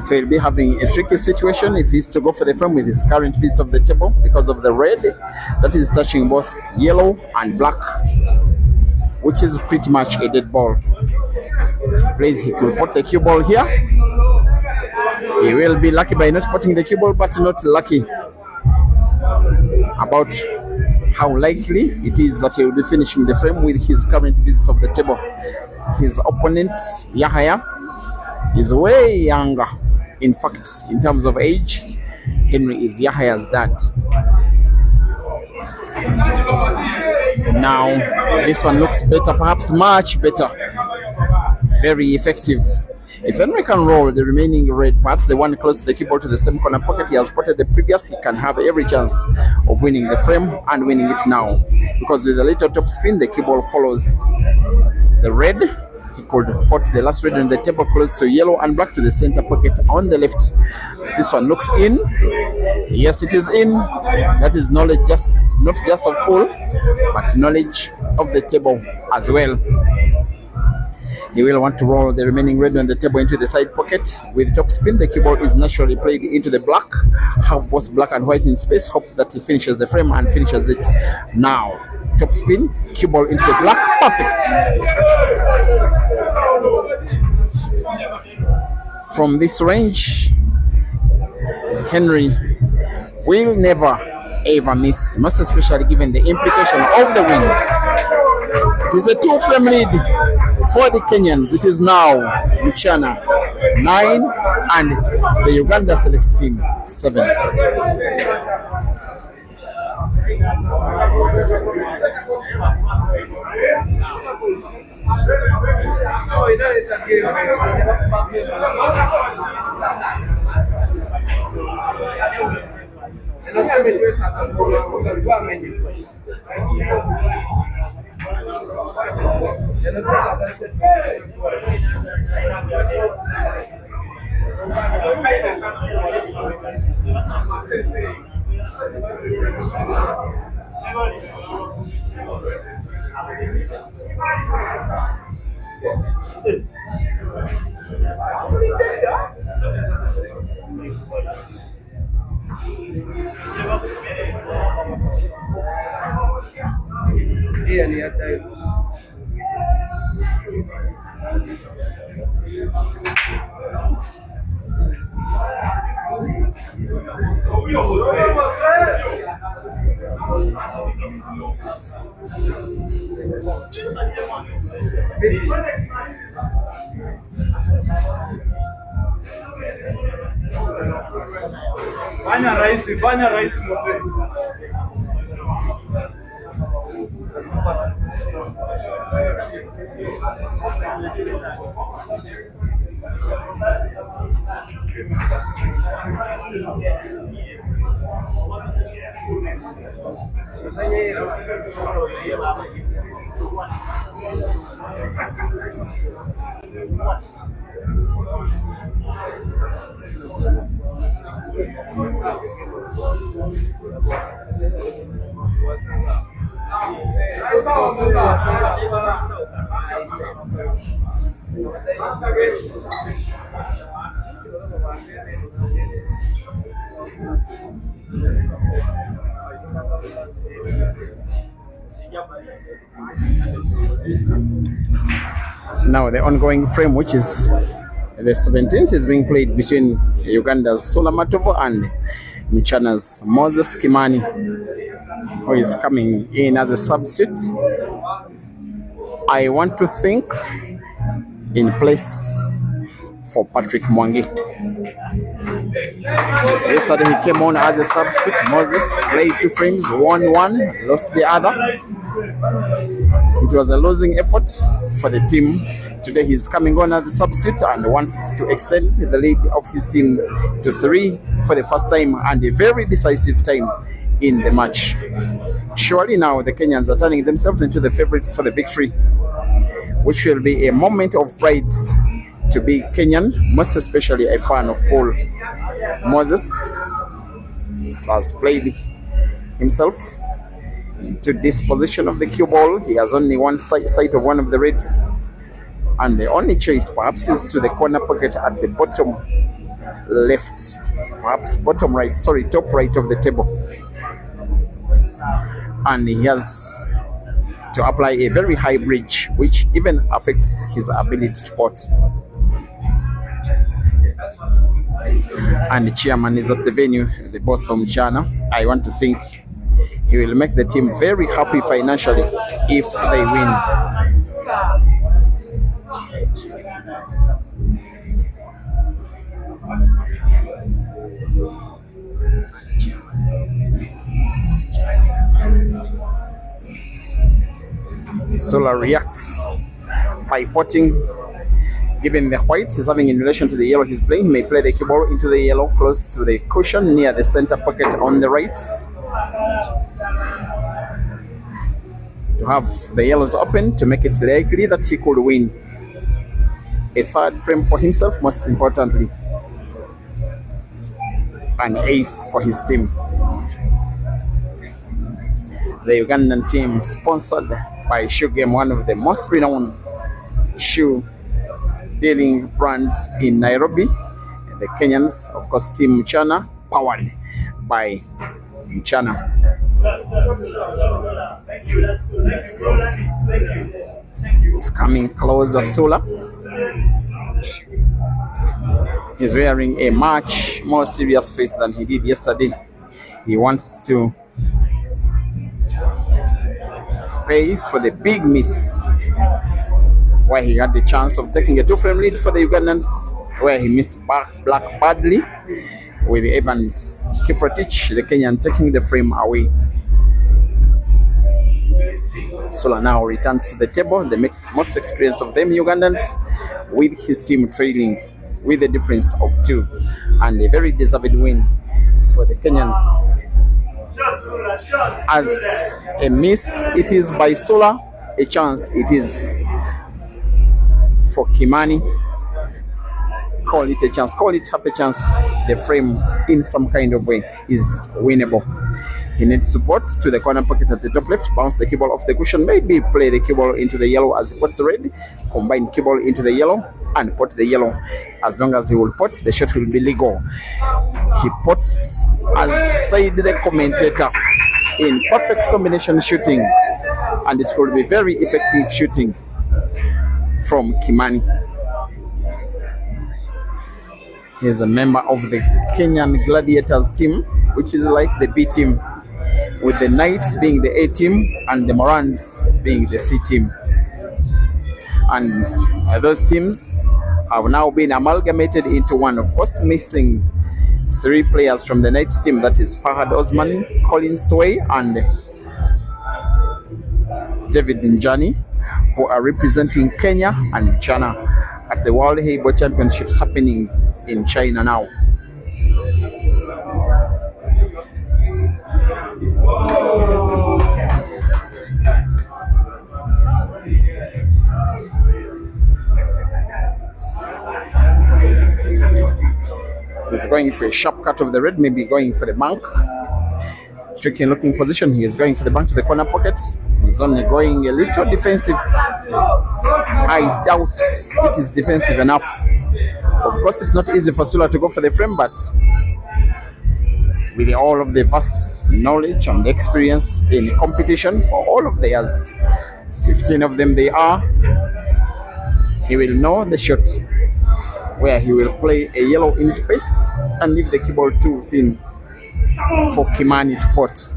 He'll be having a tricky situation if he's to go for the frame with his current piece of the table because of the red that is touching both yellow and black, which is pretty much a dead ball. Please, he could put the cue ball here. He will be lucky by not putting the cue ball, but not lucky about how likely it is that he will be finishing the frame with his current visit of the table. His opponent, Yahaya, is way younger. In fact, in terms of age, Henry is Yahaya's dad. Now, this one looks better, perhaps much better. Very effective. If Henry can roll the remaining red, perhaps the one close to the keyboard to the same corner pocket he has spotted the previous, he can have every chance of winning the frame and winning it now. Because with a little top spin, the keyboard follows the red. He could put the last red on the table close to yellow and back to the center pocket on the left. This one looks in. Yes, it is in. That is knowledge, not just of pool, but knowledge of the table as well. He will want to roll the remaining red on the table into the side pocket. With top spin, the keyboard is naturally played into the black. Have both black and white in space. Hope that he finishes the frame and finishes it now. Top spin, cue ball into the black. Perfect. From this range, Henry will never ever miss, most especially given the implication of the win. It is a 2-frame lead for the Kenyans. It is now Mchana 9 and the Uganda select team 7. Fanya rahisi mzee. Now the ongoing frame, which is the 17th, is being played between Uganda's Sula Matovo and Mchana's Moses Kimani, who is coming in as a substitute. I want to think in place for Patrick Mwangi. Yesterday he came on as a substitute. Moses played 2 frames, won 1, lost the other. It was a losing effort for the team. Today he's coming on as a substitute and wants to extend the lead of his team to 3 for the first time and a very decisive time in the match. Surely now the Kenyans are turning themselves into the favorites for the victory, which will be a moment of pride to be Kenyan, most especially a fan of Paul. Moses has played himself to this position of the cue ball. He has only one side of one of the reds, and the only choice perhaps is to the corner pocket at the bottom left, perhaps bottom right, sorry, top right of the table. And he has to apply a very high bridge, which even affects his ability to pot. And the chairman is at the venue, the boss of Mchana. I want to think he will make the team very happy financially if they win. Solar reacts by potting. Given the white he's having in relation to the yellow he's playing, he may play the cue ball into the yellow close to the cushion near the center pocket on the right, to have the yellows open to make it likely that he could win a 3rd frame for himself, most importantly, and 8th for his team. The Ugandan team, sponsored by Shoe Game, one of the most renowned shoe dealing brands in Nairobi. The Kenyans, of course, Team Mchana, powered by Mchana. It's coming closer, Sula. He's wearing a much more serious face than he did yesterday. He wants to pay for the big miss, where he had the chance of taking a 2-frame lead for the Ugandans, where he missed black badly, with Evans Kiprotich, the Kenyan, taking the frame away. Sula now returns to the table, the most experienced of them Ugandans, with his team trailing with a difference of 2, and a very deserved win for the Kenyans. As a miss it is by Sula, a chance it is for Kimani. Call it a chance, call it half a chance. The frame in some kind of way is winnable. He needs to pot to the corner pocket at the top left, bounce the cue ball off the cushion, maybe play the cue ball into the yellow as he pots the red, combine cue ball into the yellow and pot the yellow. As long as he will pot, the shot will be legal. He pots, as said the commentator, in perfect combination shooting, and it could be very effective shooting from Kimani. He is a member of the Kenyan Gladiators team, which is like the B team, with the Knights being the A team and the Morans being the C team. and those teams have now been amalgamated into one. Of course, missing 3 players from the Knights team, that is Fahad Osman, Colin Stowey, and David Njani, who are representing Kenya and Ghana at the World Heibo Championships happening in China now. He's going for a sharp cut of the red, maybe going for the bank. Tricky looking position. He is going for the bank to the corner pocket. He's only going a little defensive. I doubt it is defensive enough. Of course, it's not easy for Sula to go for the frame, but with all of the vast knowledge and experience in competition for all of the years, 15 of them they are, he will know the shot where he will play a yellow in space and leave the cue ball too thin for Kimani to pot.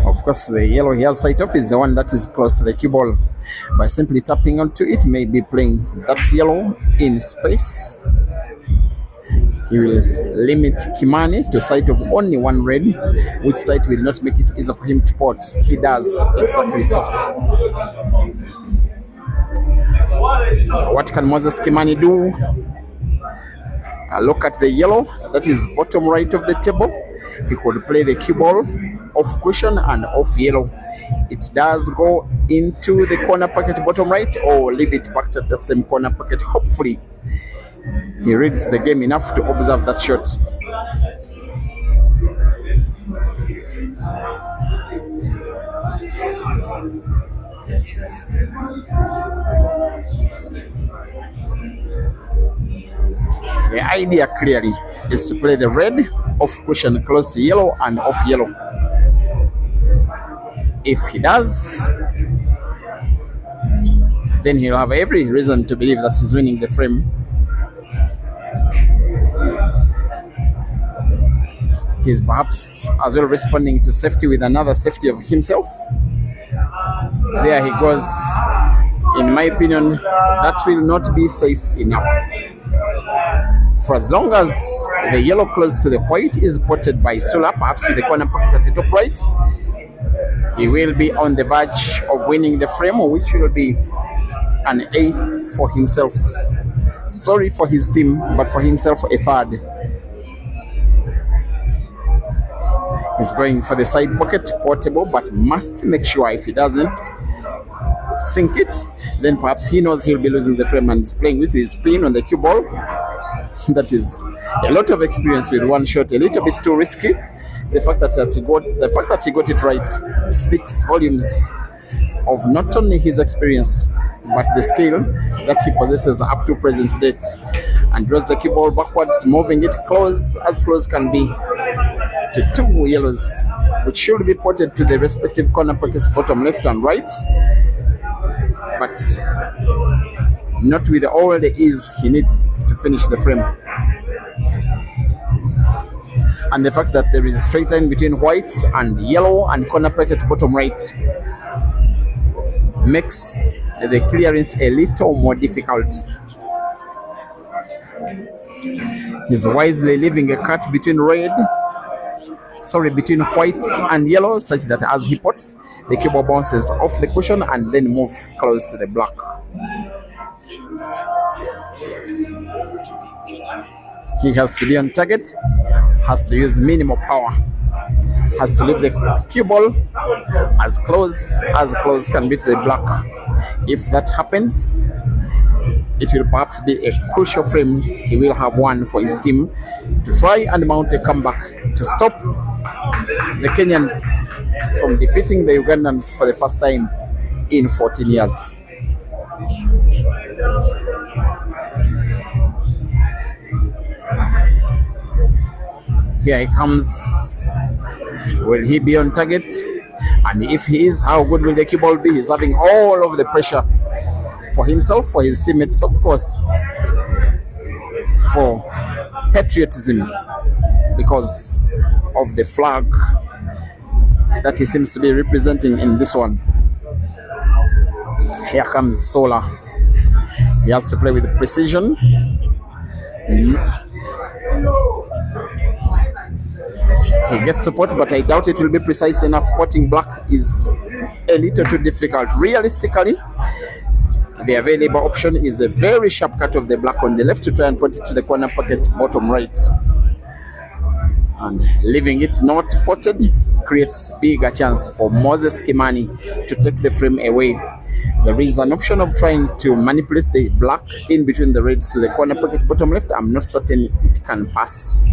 Of course, the yellow he has sight of is the one that is close to the cue ball. By simply tapping onto it, maybe playing that yellow in space, he will limit Kimani to sight of only one red, which sight will not make it easy for him to pot. He does exactly so. What can Moses Kimani do? Look at the yellow, that is bottom right of the table. He could play the cue ball off cushion and off yellow. It does go into the corner pocket bottom right, or leave it back to the same corner pocket. Hopefully he reads the game enough to observe that shot. The idea clearly is to play the red off cushion close to yellow and off yellow. If he does, then he'll have every reason to believe that he's winning the frame. He's perhaps as well responding to safety with another safety of himself. There he goes. In my opinion, that will not be safe enough. For as long as the yellow close to the white is potted by Sula, perhaps to the corner pocket at the top right, he will be on the verge of winning the frame, which will be an 8th for himself. Sorry for his team, but for himself, a 3rd. He's going for the side pocket, portable, but must make sure if he doesn't sink it, then perhaps he knows he'll be losing the frame and is playing with his spin on the cue ball. That is a lot of experience with one shot, a little bit too risky. The fact that he got it right speaks volumes of not only his experience but the skill that he possesses up to present date, and draws the cue ball backwards, moving it as close can be to 2 yellows, which should be potted to the respective corner pockets bottom left and right, but not with all the ease he needs to finish the frame. And the fact that there is a straight line between white and yellow and corner pocket bottom right makes the clearance a little more difficult. He's wisely leaving a cut between between white and yellow, such that as he pots, the cue ball bounces off the cushion and then moves close to the black. He has to be on target, has to use minimal power, has to leave the cue ball as close can be to the black. If that happens, it will perhaps be a crucial frame. He will have one for his team to try and mount a comeback to stop the Kenyans from defeating the Ugandans for the first time in 14 years. Here he comes. Will he be on target? And if he is, how good will the cue ball be? He's having all of the pressure for himself, for his teammates, of course, for patriotism, because of the flag that he seems to be representing in this one. Here comes Solar. He has to play with precision. He gets support, but I doubt it will be precise enough. Potting black is a little too difficult. Realistically, the available option is a very sharp cut of the black on the left to try and put it to the corner pocket bottom right. And leaving it not potted creates bigger chance for Moses Kimani to take the frame away. There is an option of trying to manipulate the black in between the reds to the corner pocket bottom left. I'm not certain it can pass.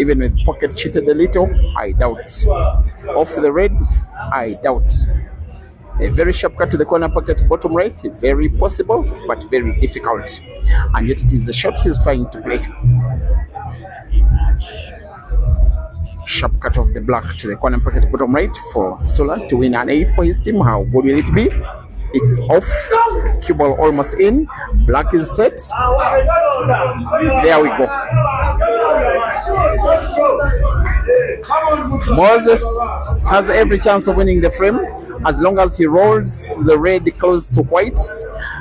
Even with pocket cheated a little, I doubt. Off the red, I doubt. A very sharp cut to the corner pocket bottom right, very possible, but very difficult. And yet it is the shot he's trying to play. Sharp cut of the black to the corner pocket bottom right for Solar to win an 8th for his team. How good will it be? It's off. Cue ball almost in. Black is set. There we go. Moses has every chance of winning the frame as long as he rolls the red close to white,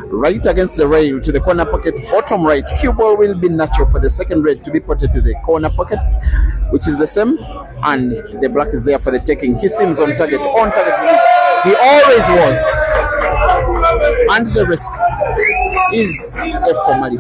right against the rail to the corner pocket bottom right. Cue ball will be natural for the second red to be potted to the corner pocket, which is the same, and the black is there for the taking. He seems on target. On target he always was. And the rest is a formality.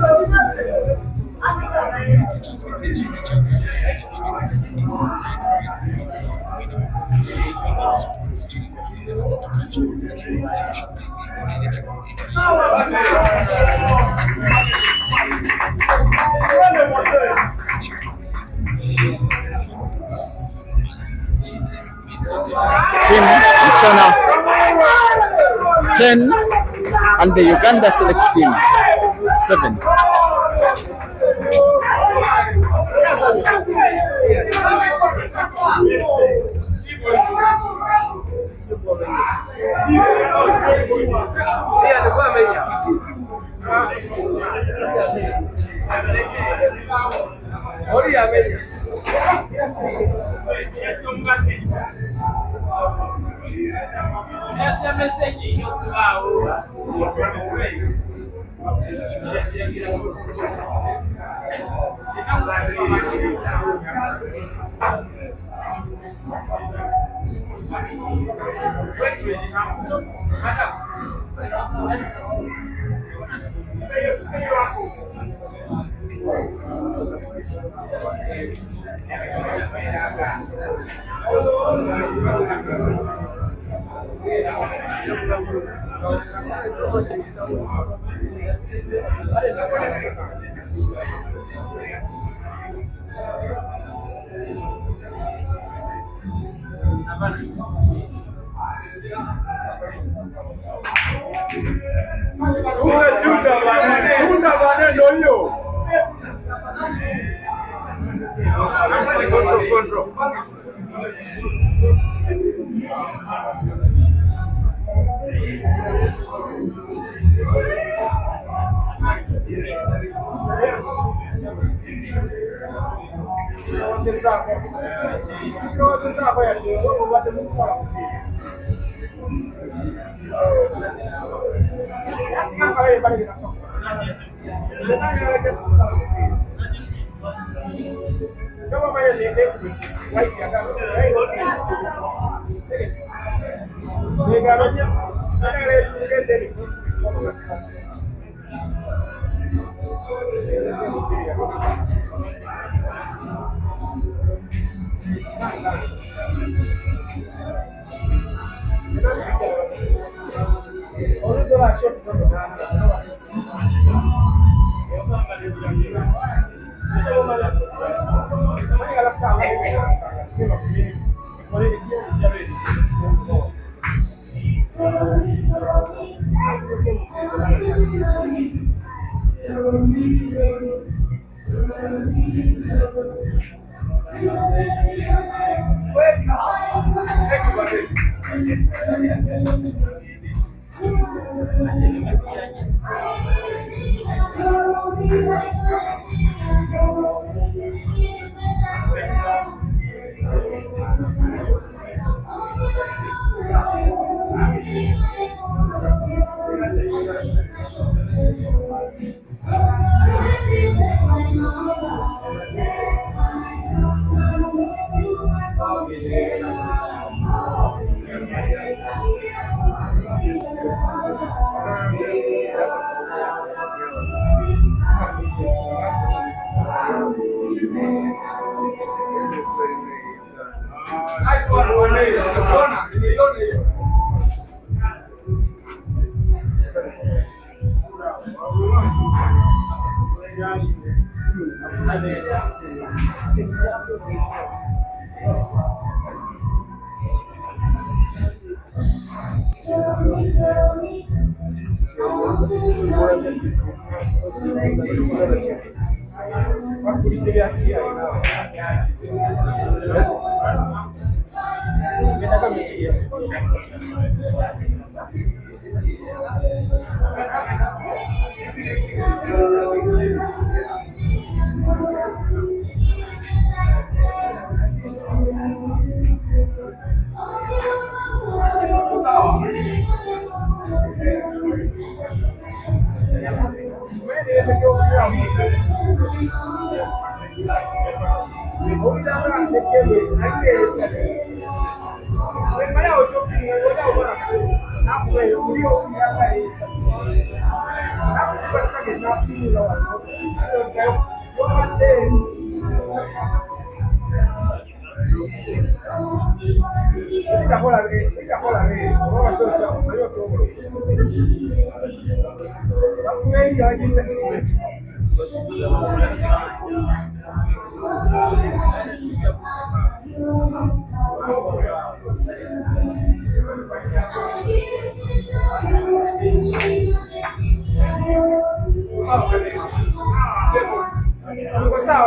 Team China 10 and the Uganda select team 7.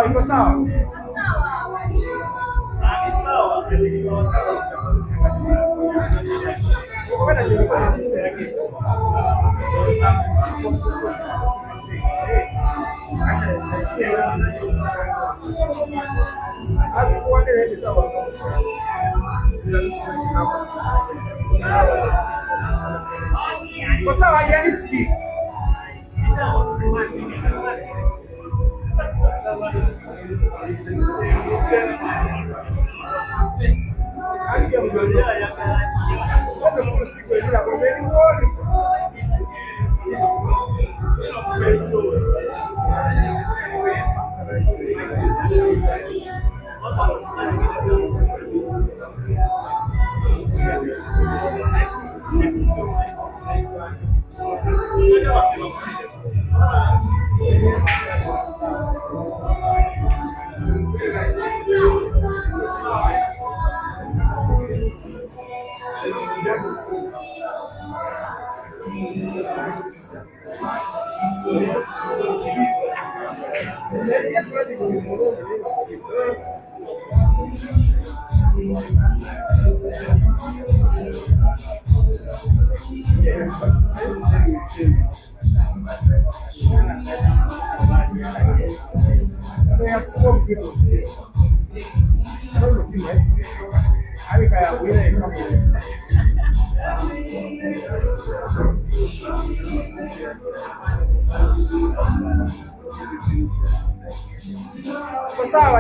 Iko sawa. Iko sawa, haianisikii.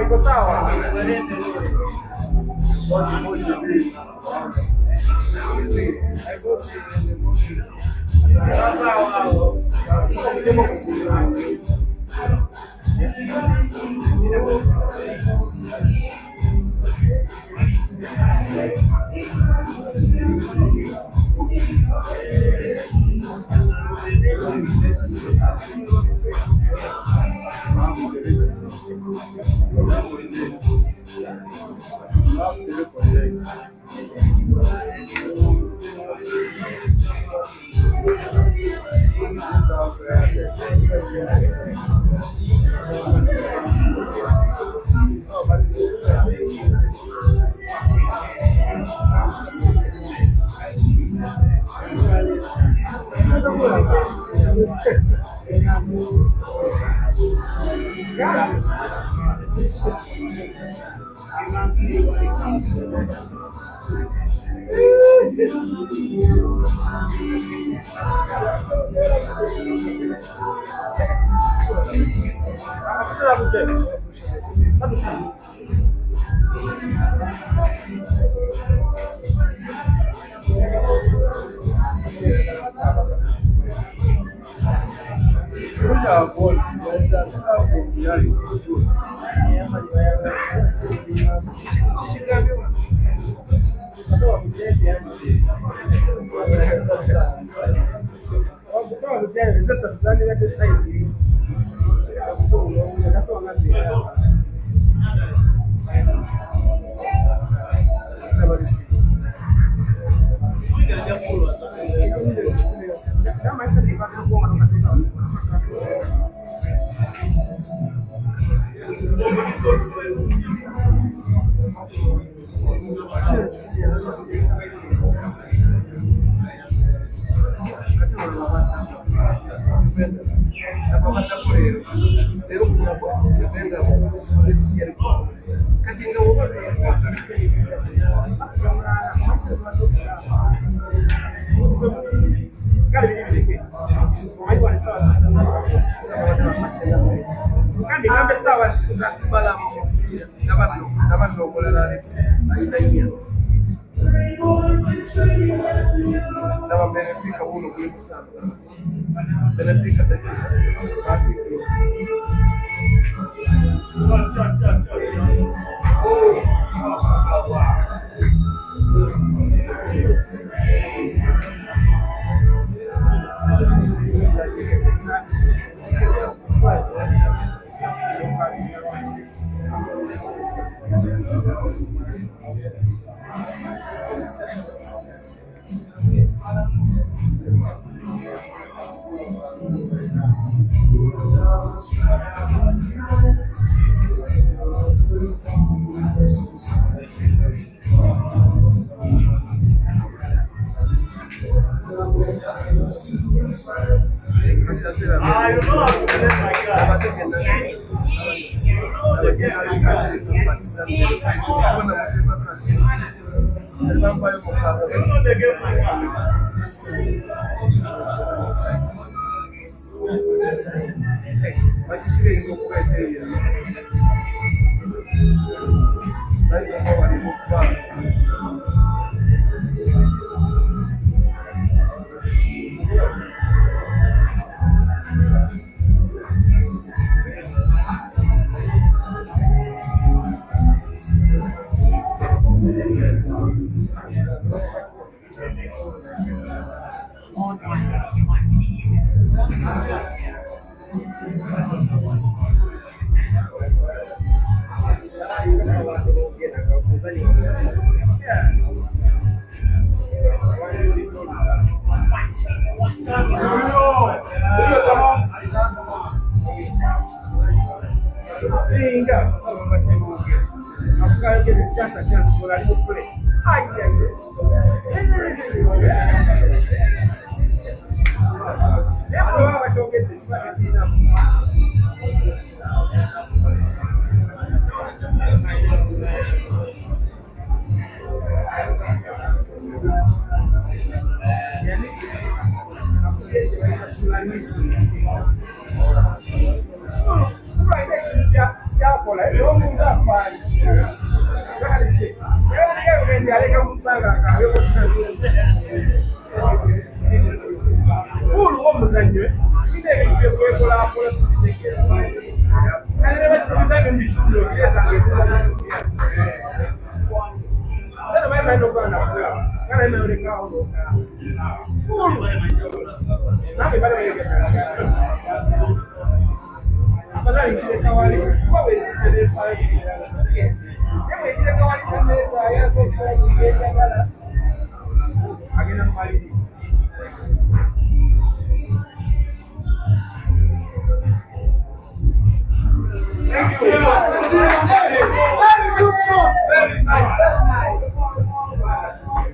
Iko sawa.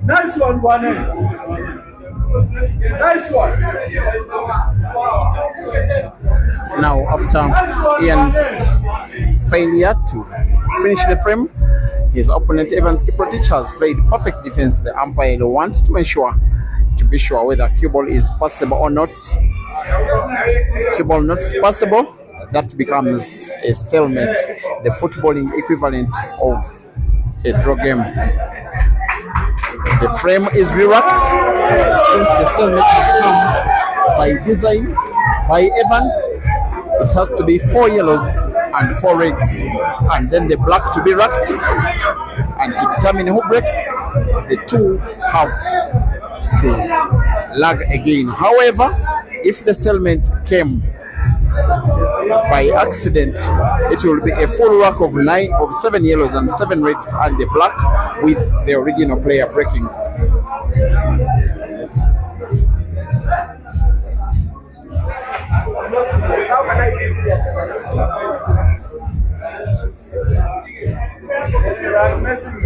Nice one, one. Nice one. Now, after Ian's failure to finish the frame, his opponent Evans Kiprotich has played perfect defense. The umpire wants to be sure whether cue ball is passable or not. Cue ball not passable, that becomes a stalemate, the footballing equivalent of a draw game. The frame is re-racked since the stalemate has come by design by Evans. It has to be 4 yellows and 4 reds, and then the black to be racked. And to determine who breaks, the 2 have to lag again. However, if the stalemate came by accident, it will be a full rack of 7 yellows and 7 reds, and the black with the original player breaking. How can I be serious? I'm messing with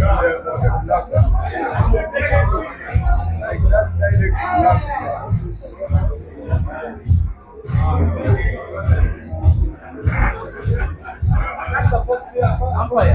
that's the first thing I'm like,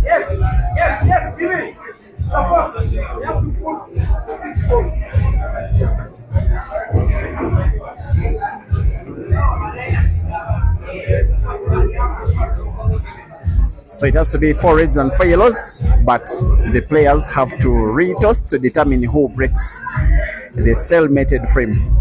yes, Jimmy. Suppose you have to put 6 goals. So it has to be 4 reds and 4 yellows, but the players have to retoss to determine who breaks the stalemated frame.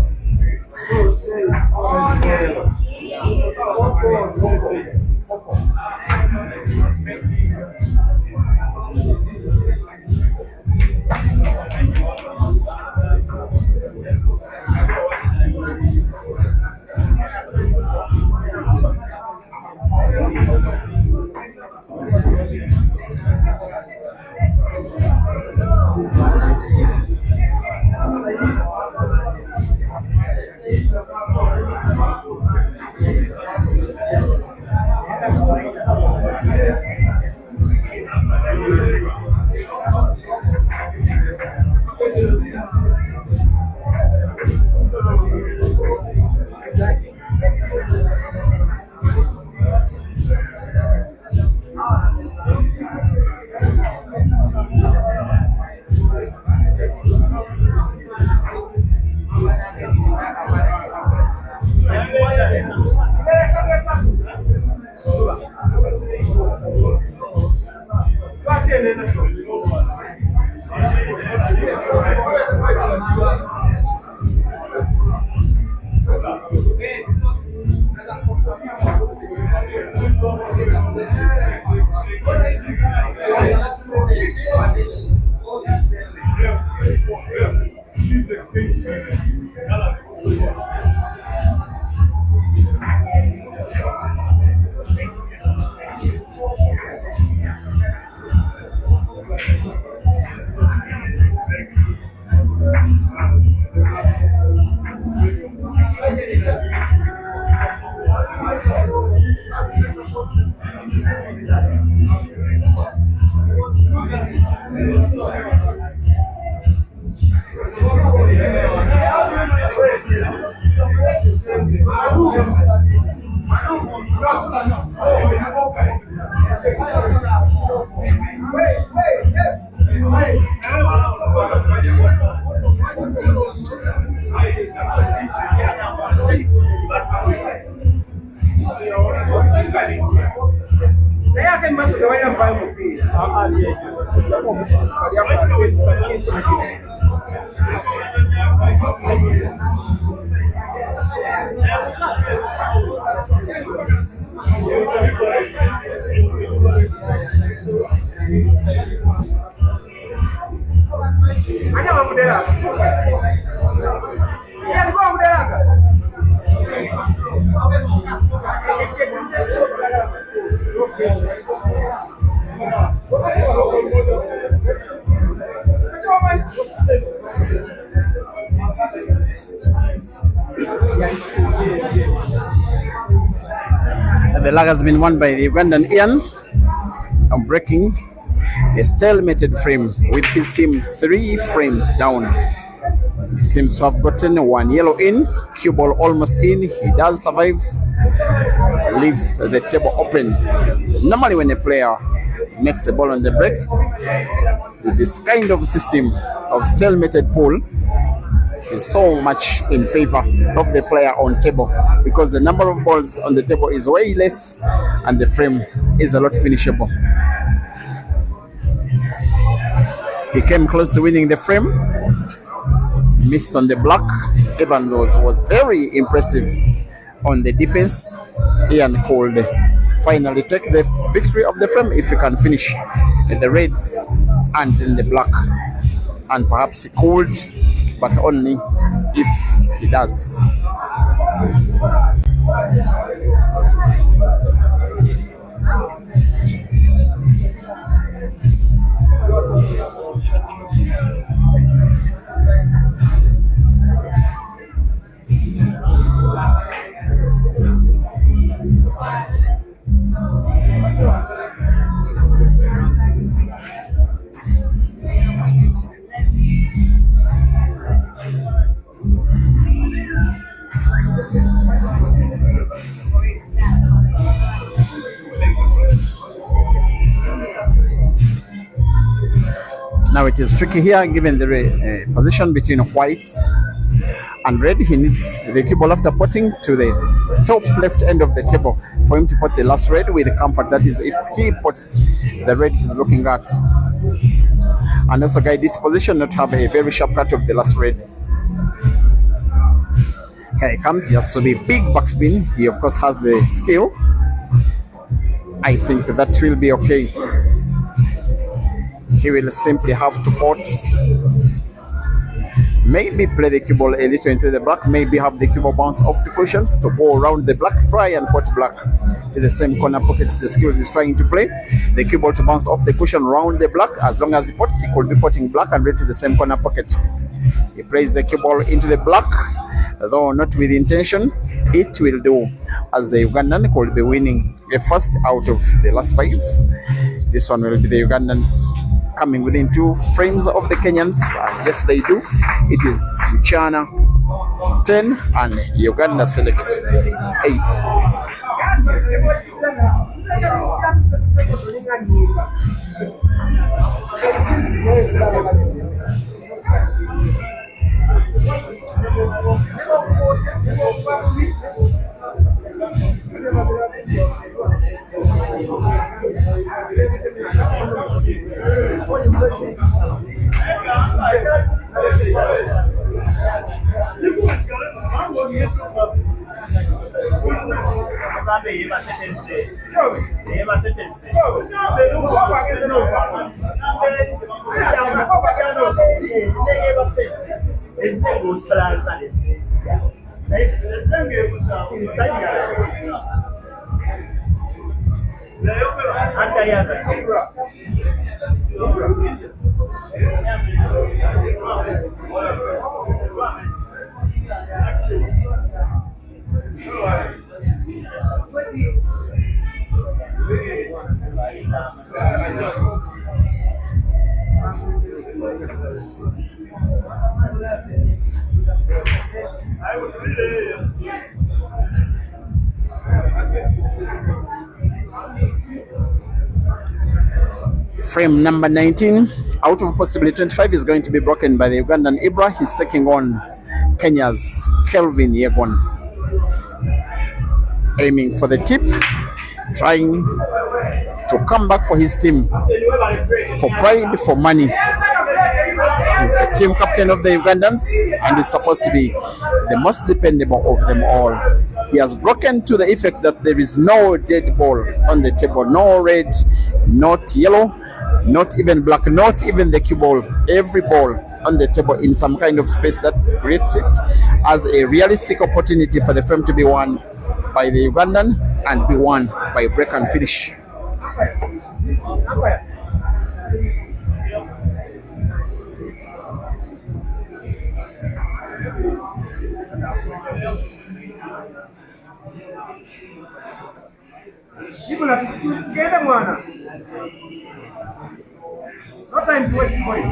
The lag has been won by the Ugandan Ian. I'm breaking a stalemated frame with his team 3 frames down. He seems to have gotten 1 yellow in, cue ball almost in. He does survive, leaves the table open. Normally when a player makes a ball on the break. With this kind of system of stalemated pool, it is so much in favor of the player on table because the number of balls on the table is way less and the frame is a lot finishable. He came close to winning the frame, missed on the block. Evans was very impressive on the defense. Ian could finally take the victory of the frame if he can finish the reds and in the black, and perhaps he could, but only if he does. Now it is tricky here given the position between white and red. He needs the cue ball after potting to the top left end of the table for him to pot the last red with comfort. That is, if he puts the red he's looking at. And also guide this position not to have a very sharp cut of the last red. Here he comes. He has to be big backspin. He of course has the skill. I think that will be okay. He will simply have to pot, maybe play the cue ball a little into the black, maybe have the cue ball bounce off the cushions to go around the black, try and pot black to the same corner pockets the skills he's trying to play. The cue ball to bounce off the cushion around the black. As long as he pots, he could be potting black and red to the same corner pocket. He plays the cue ball into the black, though not with intention. It will do, as the Ugandan could be winning a first out of the last 5. This one will be the Ugandans coming within 2 frames of the Kenyans. Yes, they do. It is China 10 and Uganda select 8. Frame number 19, out of possibly 25, is going to be broken by the Ugandan Ibra. He's taking on Kenya's Kelvin Yegon. Aiming for the tip, trying to come back for his team, for pride, for money. He's the team captain of the Ugandans and is supposed to be the most dependable of them all. He has broken to the effect that there is no dead ball on the table, no red, not yellow, not even black, not even the cue ball. Every ball on the table in some kind of space that creates it as a realistic opportunity for the frame to be won by the Ugandan and be won by break and finish. No time to waste point.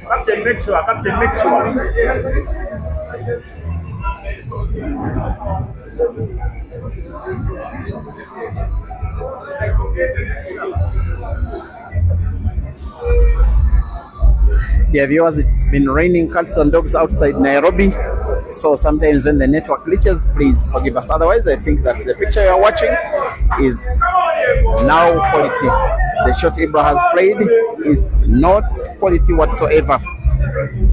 Captain, make sure. Captain, make sure. Dear viewers, it's been raining cats and dogs outside Nairobi, so sometimes when the network glitches, please forgive us. Otherwise, I think that the picture you're watching is now quality. The shot Ibra has played is not quality whatsoever.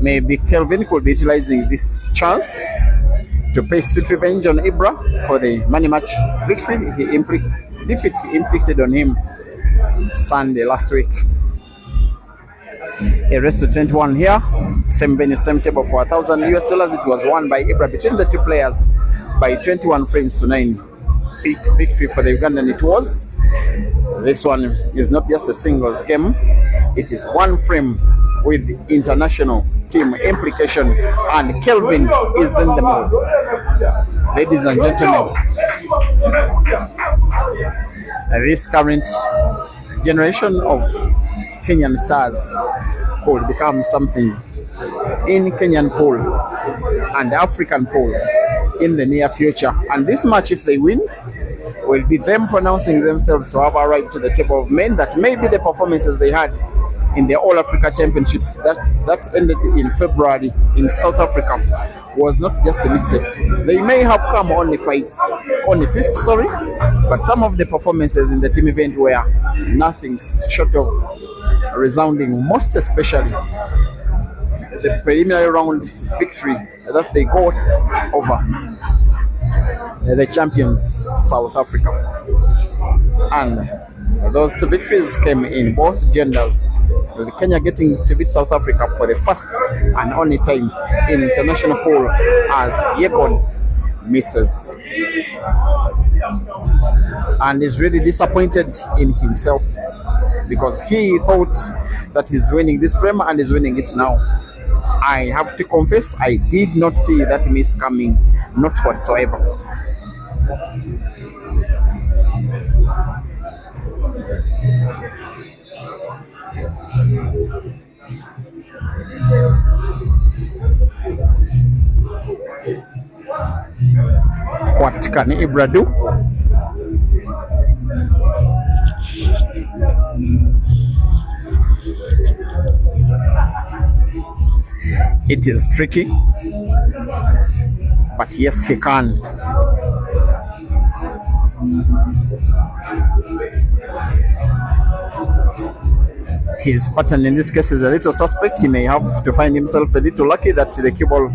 Maybe Kelvin could be utilizing this chance to pay sweet revenge on Ibra for the money match victory defeat he inflicted on him Sunday last week. A race to 21 here, same venue, same table for $1,000 US. It was won by Ibra between the two players by 21 frames to 9. Big victory for the Ugandan it was. This one is not just a singles game, it is one frame with international team implication, and Kelvin is in the middle. Ladies and gentlemen, this current generation of Kenyan stars could become something in Kenyan pool and African pool in the near future. And this match, if they win, will be them pronouncing themselves to have arrived to the table of men that maybe the performances they had in the All Africa Championships that ended in February in South Africa was not just a mistake. They may have come only fifth, but some of the performances in the team event were nothing short of resounding, most especially the preliminary round victory that they got over the champions South Africa. And those two victories came in both genders, with Kenya getting to beat South Africa for the first and only time in international pool as Yegon misses and is really disappointed in himself because he thought that he's winning this frame and is winning it now. I have to confess, I did not see that miss coming, not whatsoever. What can Ibra do? It is tricky, but yes, he can. His pattern in this case is a little suspect. He may have to find himself a little lucky that the cue ball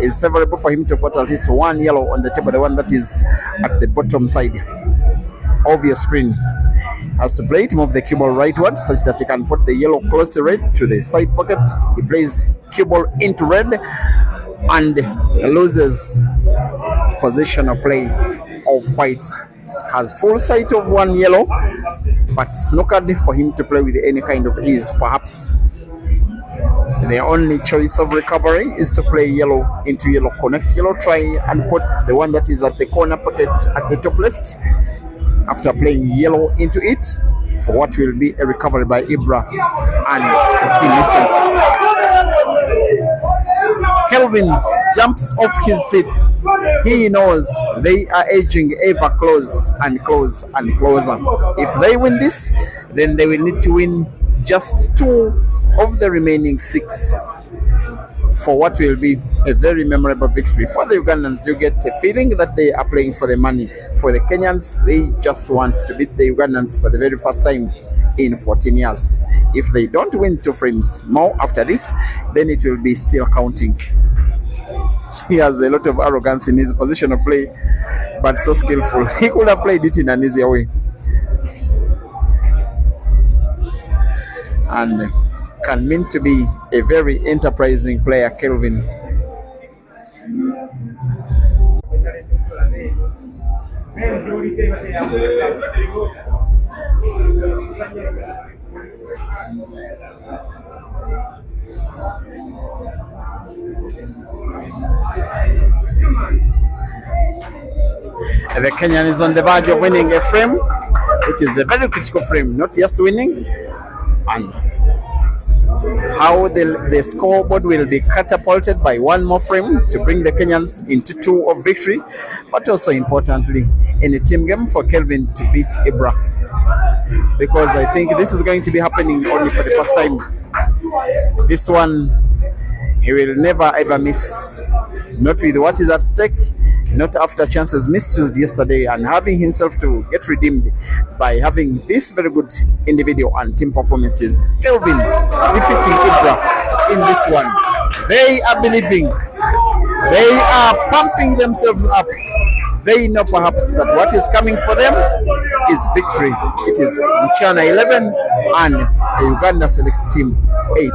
is favorable for him to put at least one yellow on the table, the one that is at the bottom side of your screen. Has to play it, move the cue ball rightwards such that he can put the yellow close to red to the side pocket. He plays cue ball into red and loses position of play of white. Has full sight of one yellow, but snookered for him to play with any kind of ease. Perhaps their only choice of recovery is to play yellow into yellow. Connect yellow, try and put the one that is at the corner pocket at the top left. After playing yellow into it, for what will be a recovery by Ibra, and he misses. Kelvin jumps off his seat. He knows they are edging ever close and close and closer. If they win this, then they will need to win just 2 of the remaining 6 for what will be a very memorable victory. For the Ugandans, you get a feeling that they are playing for the money. For the Kenyans, they just want to beat the Ugandans for the very first time in 14 years. If they don't win 2 frames more after this, then it will be still counting. He has a lot of arrogance in his position of play, but so skillful. He could have played it in an easier way. And can mean to be a very enterprising player, Kelvin. The Kenyan is on the verge of winning a frame, which is a very critical frame, not just winning, and how the scoreboard will be catapulted by 1 more frame to bring the Kenyans into 2 of victory, but also importantly in a team game for Kelvin to beat Ibra, because I think this is going to be happening only for the first time. This one he will never ever miss, not with what is at stake, not after chances missed yesterday and having himself to get redeemed by having this very good individual and team performances. Kelvin defeating Ibra in this one. They are believing. They are pumping themselves up. They know perhaps that what is coming for them is victory. It is Mchana 11 and the Uganda select team 8.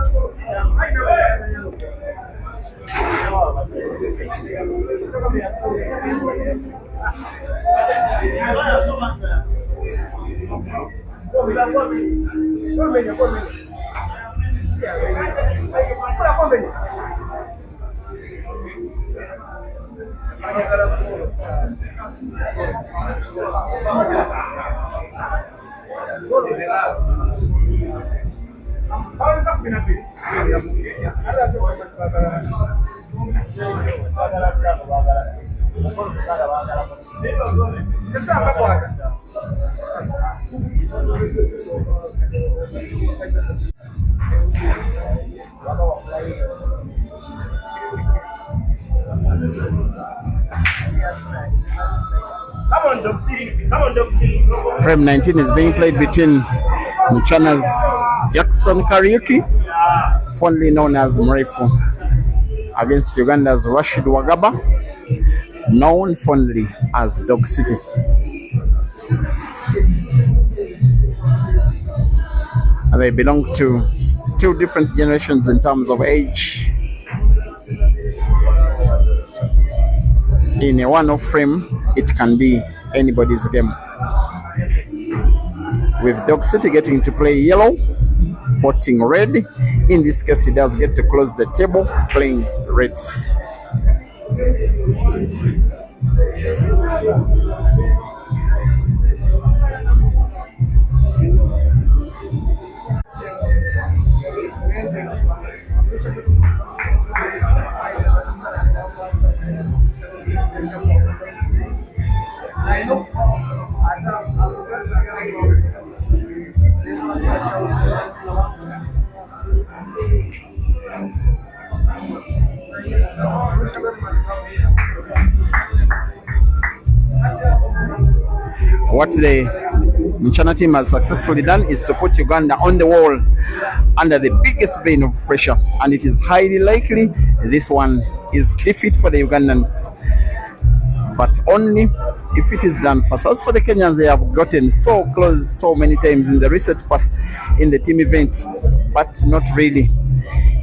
Frame 19 is being played between Mchana's Jackson Kariuki, fondly known as Mrefu, against Uganda's Rashid Wagaba, known fondly as Dog City. They belong to 2 different generations in terms of age. In a 1-off frame, it can be anybody's game. With Dog City getting to play yellow, potting red. In this case, he does get to close the table playing reds. What the Mchana team has successfully done is to put Uganda on the wall under the biggest vein of pressure, and it is highly likely this one is defeat for the Ugandans, but only if it is done first. As for the Kenyans, they have gotten so close so many times in the recent past in the team event, but not really.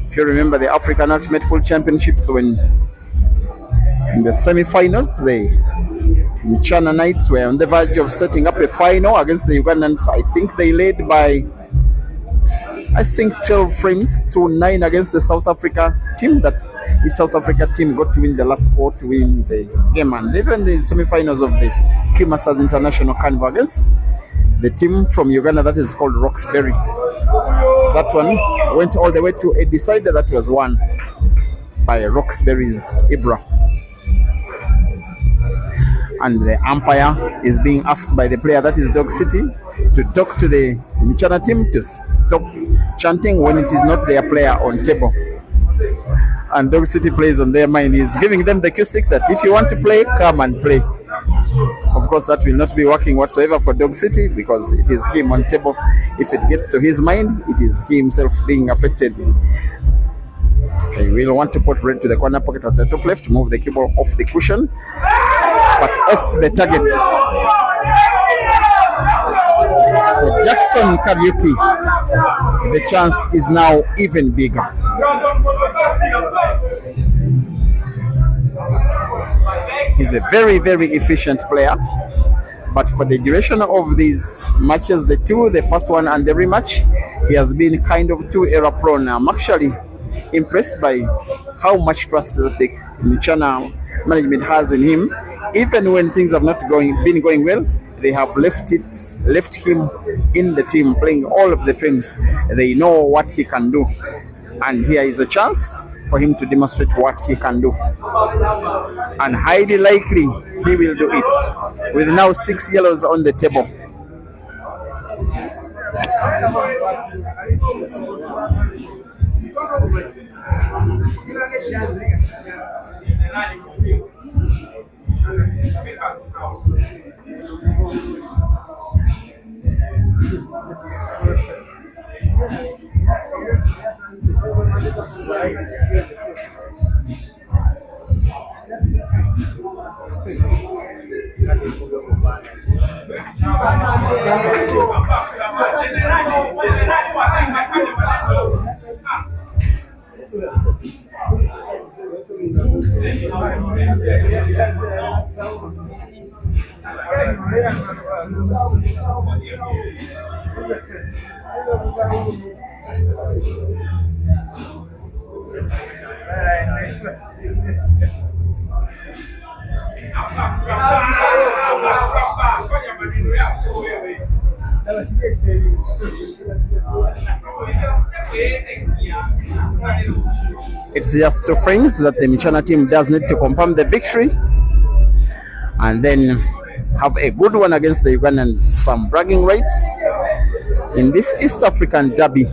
If you remember the African Ultimate Pool Championships, when in the semi-finals, the Mchana Knights were on the verge of setting up a final against the Ugandans. I think they led by I think 12 frames to 9 against the South Africa team. That the South Africa team got to win the last 4 to win the game, and even the semi-finals of the Q Masters International Carnival against the team from Uganda that is called Roxbury. That one went all the way to a decider that was won by Roxbury's Ibra. And the umpire is being asked by the player, that is Dog City, to talk to the Mchana team to stop chanting when it is not their player on table. And Dog City plays on their mind. He's giving them the cue stick that if you want to play, come and play. Of course, that will not be working whatsoever for Dog City because it is him on table. If it gets to his mind, it is he himself being affected. He will want to put red to the corner pocket at the top left, move the cue ball off the cushion, but off the target. For Jackson Kariuki, the chance is now even bigger. He's a very, very efficient player, but for the duration of these matches, the first one and the rematch, he has been kind of too error prone. I'm actually impressed by how much trust that the Mchana management has in him. Even when things have not been going well, they have left him in the team, playing all of the frames. They know what he can do, and here is a chance for him to demonstrate what he can do, and highly likely he will do it, with now 6 yellows on the table. It's just 2 frames that the Mchana team does need to confirm the victory and then have a good one against the Ugandans. Some bragging rights in this East African derby.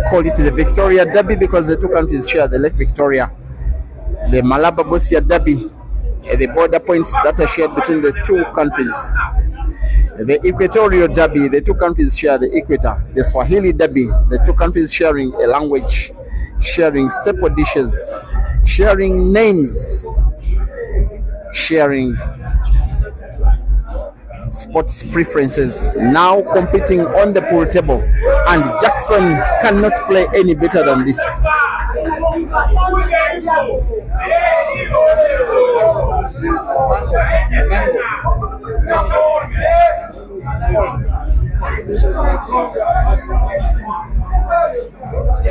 Call it the Victoria Derby because the 2 countries share the Lake Victoria. The Malaba-Bosia Derby, the border points that are shared between the 2 countries. The Equatorial Derby, the 2 countries share the equator. The Swahili Derby, the 2 countries sharing a language, sharing staple dishes, sharing names, sharing sports preferences, now competing on the pool table, and Jackson cannot play any better than this.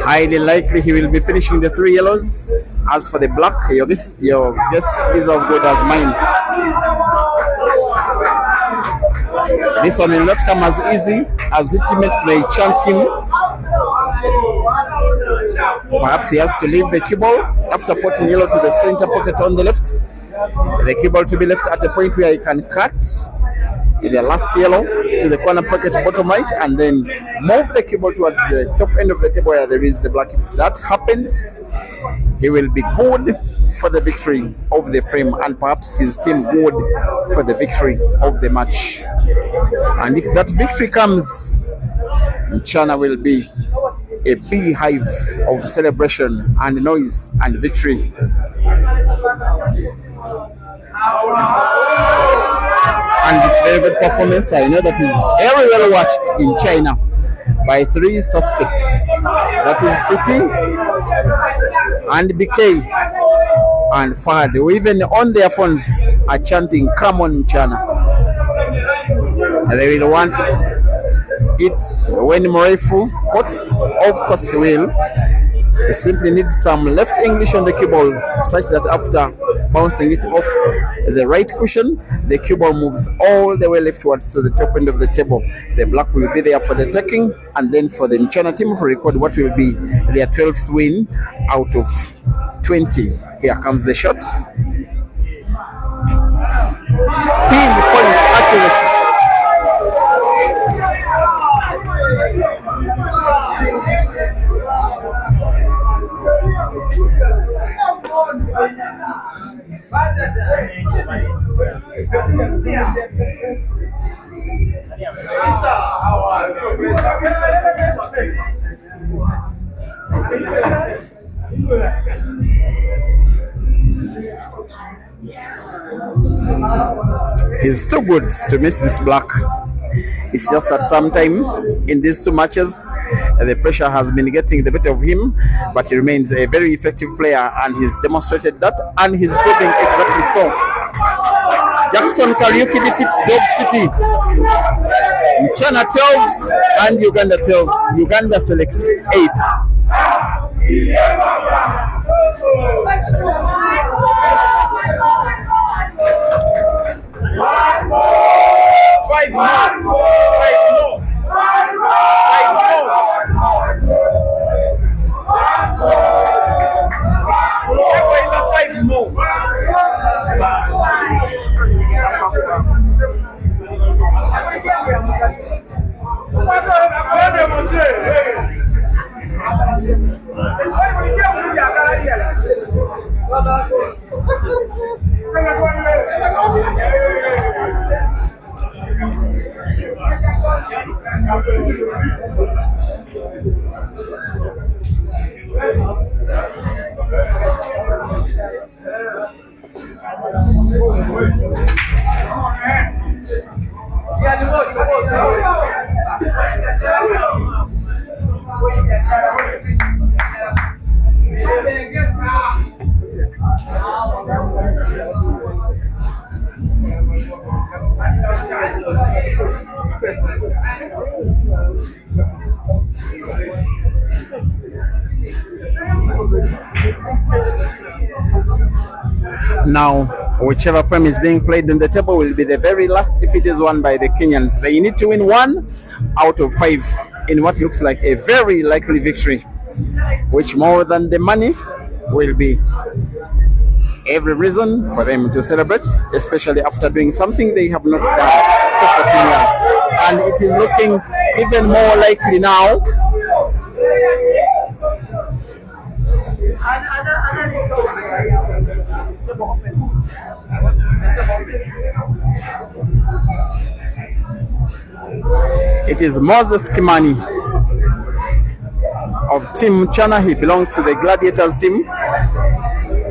Highly likely he will be finishing the 3 yellows. As for the black, your guess is as good as mine. This one will not come as easy as his teammates may chant him. Perhaps he has to leave the cue ball after putting yellow to the center pocket on the left. The cue ball to be left at a point where he can cut the last yellow to the corner pocket bottom right, and then move the cue ball towards the top end of the table where there is the black. If that happens, he will be good for the victory of the frame, and perhaps his team good for the victory of the match. And if that victory comes, Mchana will be a beehive of celebration and noise and victory. And this very good performance, I know that is very well watched in China by 3 suspects. That is City and BK and Fad, who even on their phones are chanting, "Come on, Mchana." And they will want it when Morefu cuts. Of course he will. He simply needs some left English on the cue ball, such that after bouncing it off the right cushion, the cue ball moves all the way leftwards to the top end of the table. The black will be there for the taking, and then for the Mchana team to record what will be their 12th win out of 20. Here comes the shot. Pinpoint accuracy. He's too good to miss this block. It's just that sometime in these two matches, the pressure has been getting the better of him, but he remains a very effective player, and he's demonstrated that, and he's proving exactly so. Jackson Kariuki defeats Dog City. Mchana 12 and Uganda 12. Uganda select 8. Now, whichever frame is being played on the table will be the very last if it is won by the Kenyans. They need to win 1 out of 5 in what looks like a very likely victory, which more than the money will be every reason for them to celebrate, especially after doing something they have not done for 14 years. And it is looking even more likely now. It is Moses Kimani of Team Chana. He belongs to the Gladiators team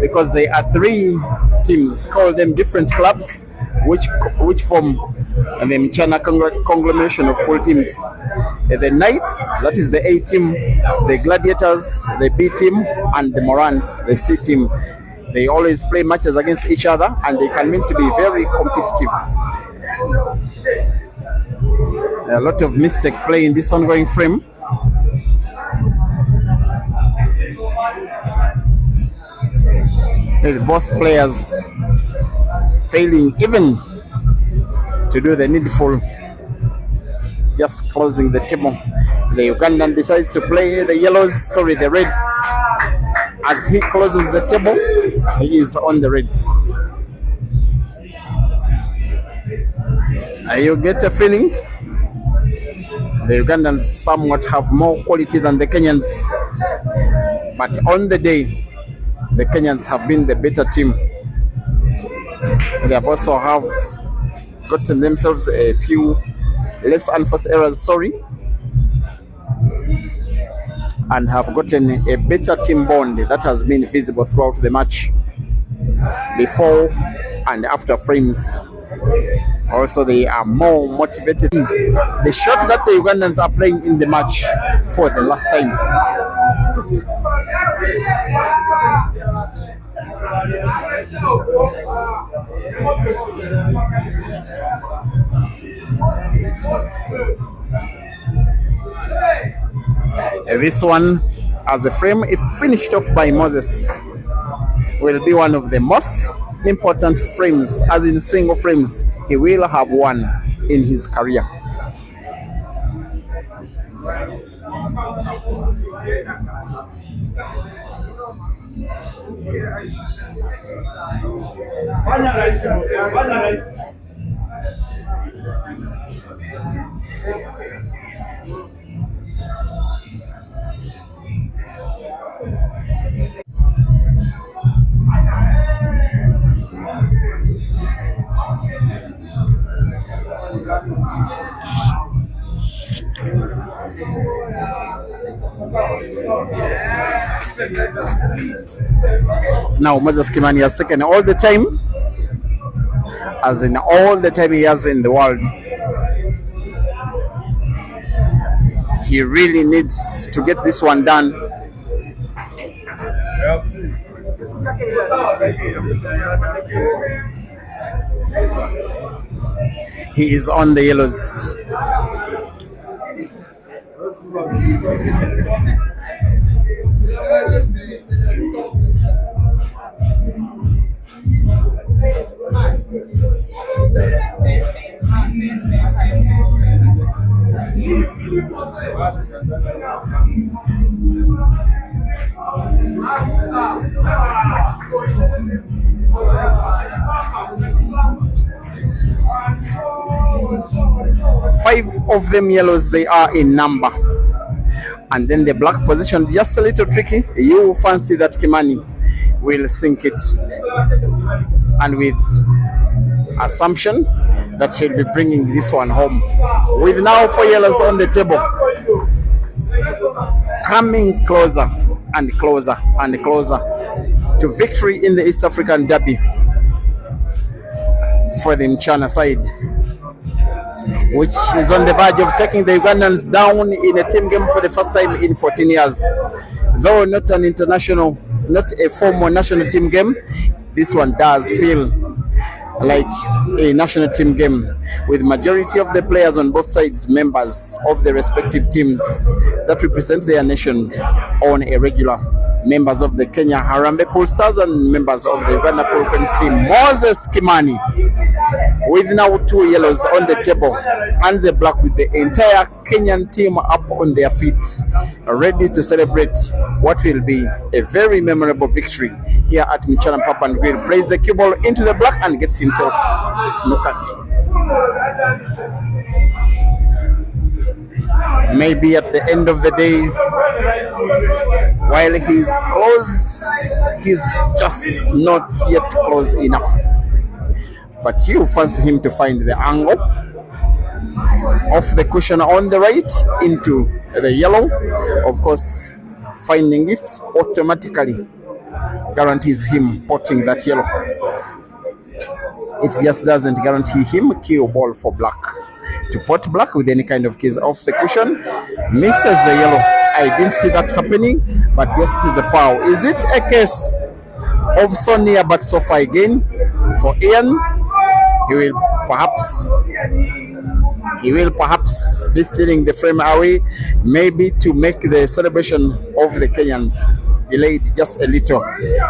because they are 3 teams, call them different clubs, which form the Mchana conglomeration of all teams. The Knights, that is the A team, the Gladiators, the B team, and the Morans, the C team. They always play matches against each other, and they can mean to be very competitive. A lot of mistake play in this ongoing frame. With both players failing even to do the needful, just closing the table. The Ugandan decides to play the Reds. As he closes the table, he is on the Reds. You get a feeling the Ugandans somewhat have more quality than the Kenyans, but on the day, the Kenyans have been the better team. They have also gotten themselves a few less unforced errors, and have gotten a better team bond that has been visible throughout the match, before and after frames. Also, they are more motivated. The shot that the Ugandans are playing in the match for the last time. This one, as a frame, if finished off by Moses, will be one of the most important frames, as in single frames he will have one in his career. Now Moses Kimani has taken all the time, as in all the time he has in the world. He really needs to get this one done. He is on the yellows. 5 of them yellows, they are in number. And then the black position just a little tricky. You fancy that Kimani will sink it, and with assumption that she'll be bringing this one home. With now 4 yellows on the table, coming closer and closer and closer to victory in the East African Derby for the Mchana side, which is on the verge of taking the Ugandans down in a team game for the first time in 14 years. Though not an international, not a formal national team game, this one does feel like a national team game, with majority of the players on both sides members of the respective teams that represent their nation on a regular, members of the Kenya Harambee Pool Stars and members of the Uganda Pool Quincy. Moses Kimani with now 2 yellows on the table, and the black with the entire Kenyan team up on their feet, ready to celebrate what will be a very memorable victory here at Mchana Pub and Grill. Plays the cue ball into the black and gets himself snookered. Maybe at the end of the day, while he's close, he's just not yet close enough. But you fancy him to find the angle of the cushion on the right into the yellow. Of course, finding it automatically guarantees him potting that yellow. It just doesn't guarantee him cue ball for black. To pot black with any kind of keys off the cushion, misses the yellow. I didn't see that happening, but yes, it is a foul. Is it a case of so near but so far again for Ian? He will perhaps be stealing the frame away, maybe to make the celebration of the Kenyans delayed just a little.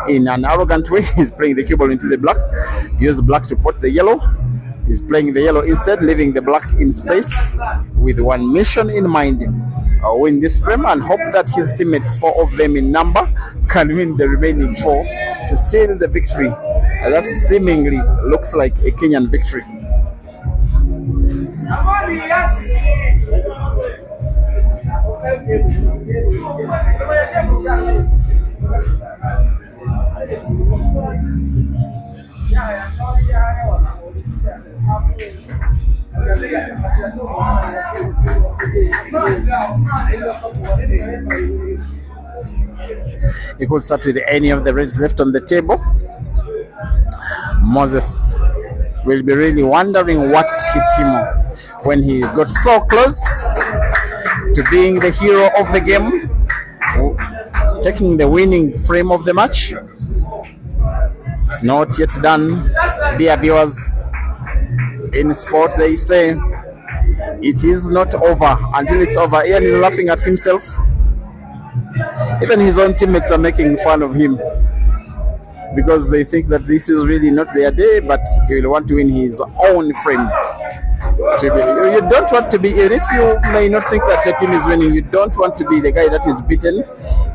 In an arrogant way, he's playing the cue ball into the black. Use black to pot the yellow. He's playing the yellow instead, leaving the black in space with one mission in mind: win this frame and hope that his teammates, 4 of them in number, can win the remaining 4 to steal the victory. That seemingly looks like a Kenyan victory. He could start with any of the reds left on the table. Moses will be really wondering what hit him when he got so close to being the hero of the game, taking the winning frame of the match. It's not yet done, dear viewers. In sport, they say it is not over until it's over. Ian is laughing at himself Even his own teammates are making fun of him because they think that this is really not their day, but he will want to win his own frame. You don't want to be, even if you may not think that your team is winning, you don't want to be the guy that is beaten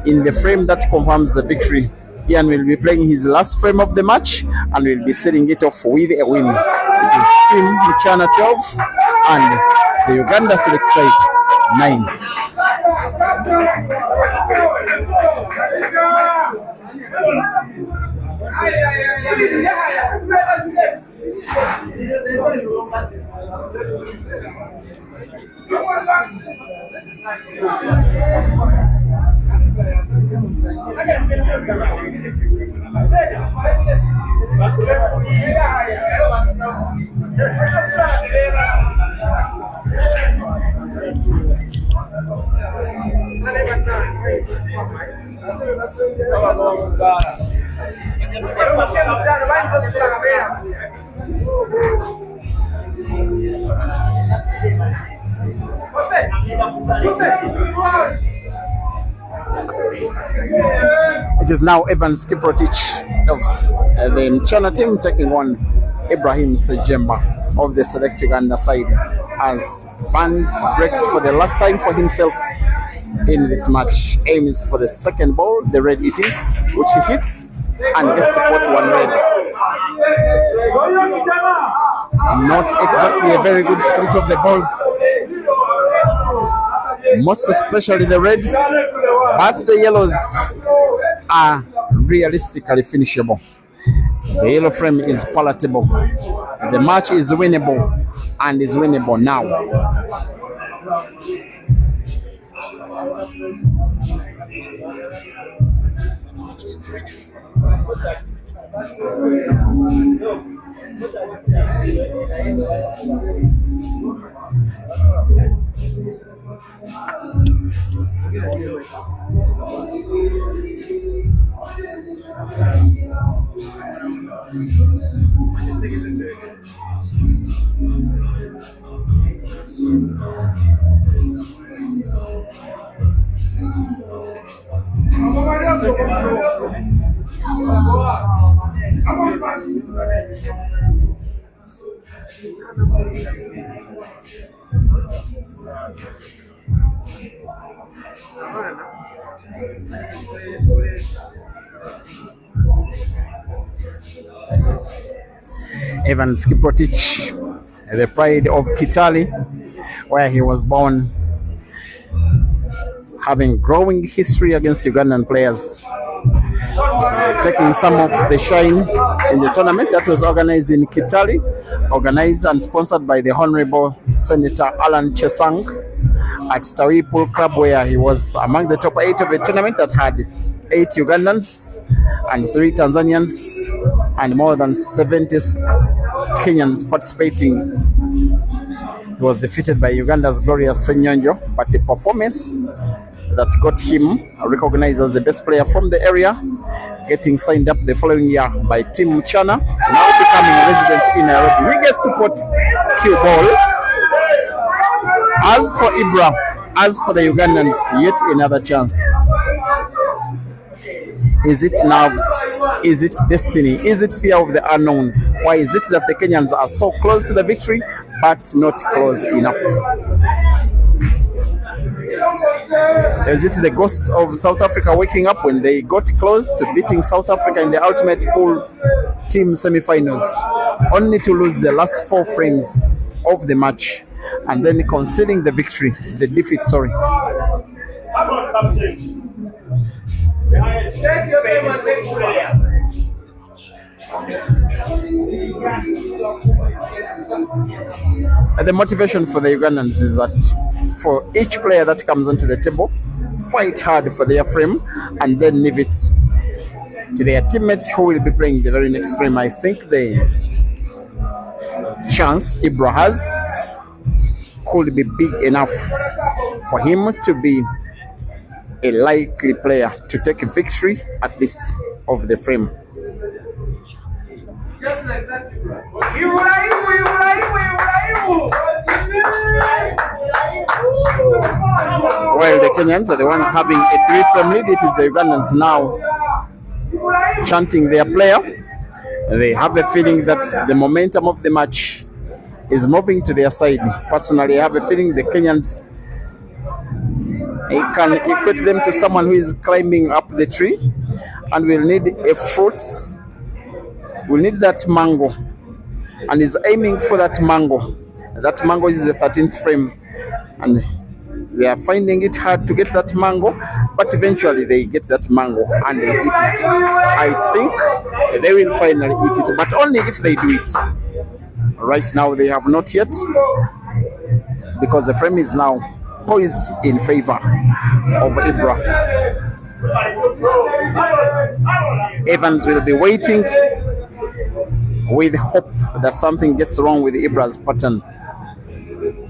in the frame that confirms the victory. Ian will be playing his last frame of the match and will be setting it off with a win. It is Team Muchana 12 and the Uganda select side 9. It is now Evan Skiprotich of the Mchana team taking on Ibrahim Sejemba of the Select Uganda side as Vance breaks for the last time for himself in this match. Aims for the second ball, the red it is, which he hits and gets to put one red. Not exactly a very good split of the balls, most especially the reds, but the yellows are realistically finishable. The yellow frame is palatable. The match is winnable and is winnable now. Evan Skiprotich, the pride of Kitale, where he was born, having growing history against Ugandan players, taking some of the shine in the tournament that was organized in Kitale, organized and sponsored by the Honorable Senator Alan Chesang at Tawi Pool Club, where he was among the top 8 of a tournament that had 8 Ugandans and 3 Tanzanians and more than 70 Kenyans participating. He was defeated by Uganda's Glorious Senyonjo, but the performance that got him recognized as the best player from the area, getting signed up the following year by Team Chana, now becoming a resident in Nairobi. He gets to put cue ball. As for Ibra, as for the Ugandans, yet another chance. Is it nerves? Is it destiny? Is it fear of the unknown? Why is it that the Kenyans are so close to the victory, but not close enough? Is it the ghosts of South Africa waking up when they got close to beating South Africa in the ultimate pool team semi-finals, only to lose the last 4 frames of the match and then conceding the victory, the defeat, sorry. The motivation for the Ugandans is that for each player that comes onto the table, fight hard for their frame and then leave it to their teammate who will be playing the very next frame. I think the chance Ibra has could be big enough for him to be a likely player to take a victory at least of the frame. Just like that. While the Kenyans are the ones having a 3-frame lead. It is the Ugandans now chanting their player. They have a feeling that the momentum of the match is moving to their side. Personally, I have a feeling the Kenyans, I can equate them to someone who is climbing up the tree and will need a fruit. Will need that mango and is aiming for that mango. That mango is the 13th frame, and they are finding it hard to get that mango, but eventually they get that mango and they eat it. I think they will finally eat it, but only if they do it. Right now they have not yet, because the frame is now poised in favor of Ibra. Evans will be waiting with hope that something gets wrong with Ibra's pattern.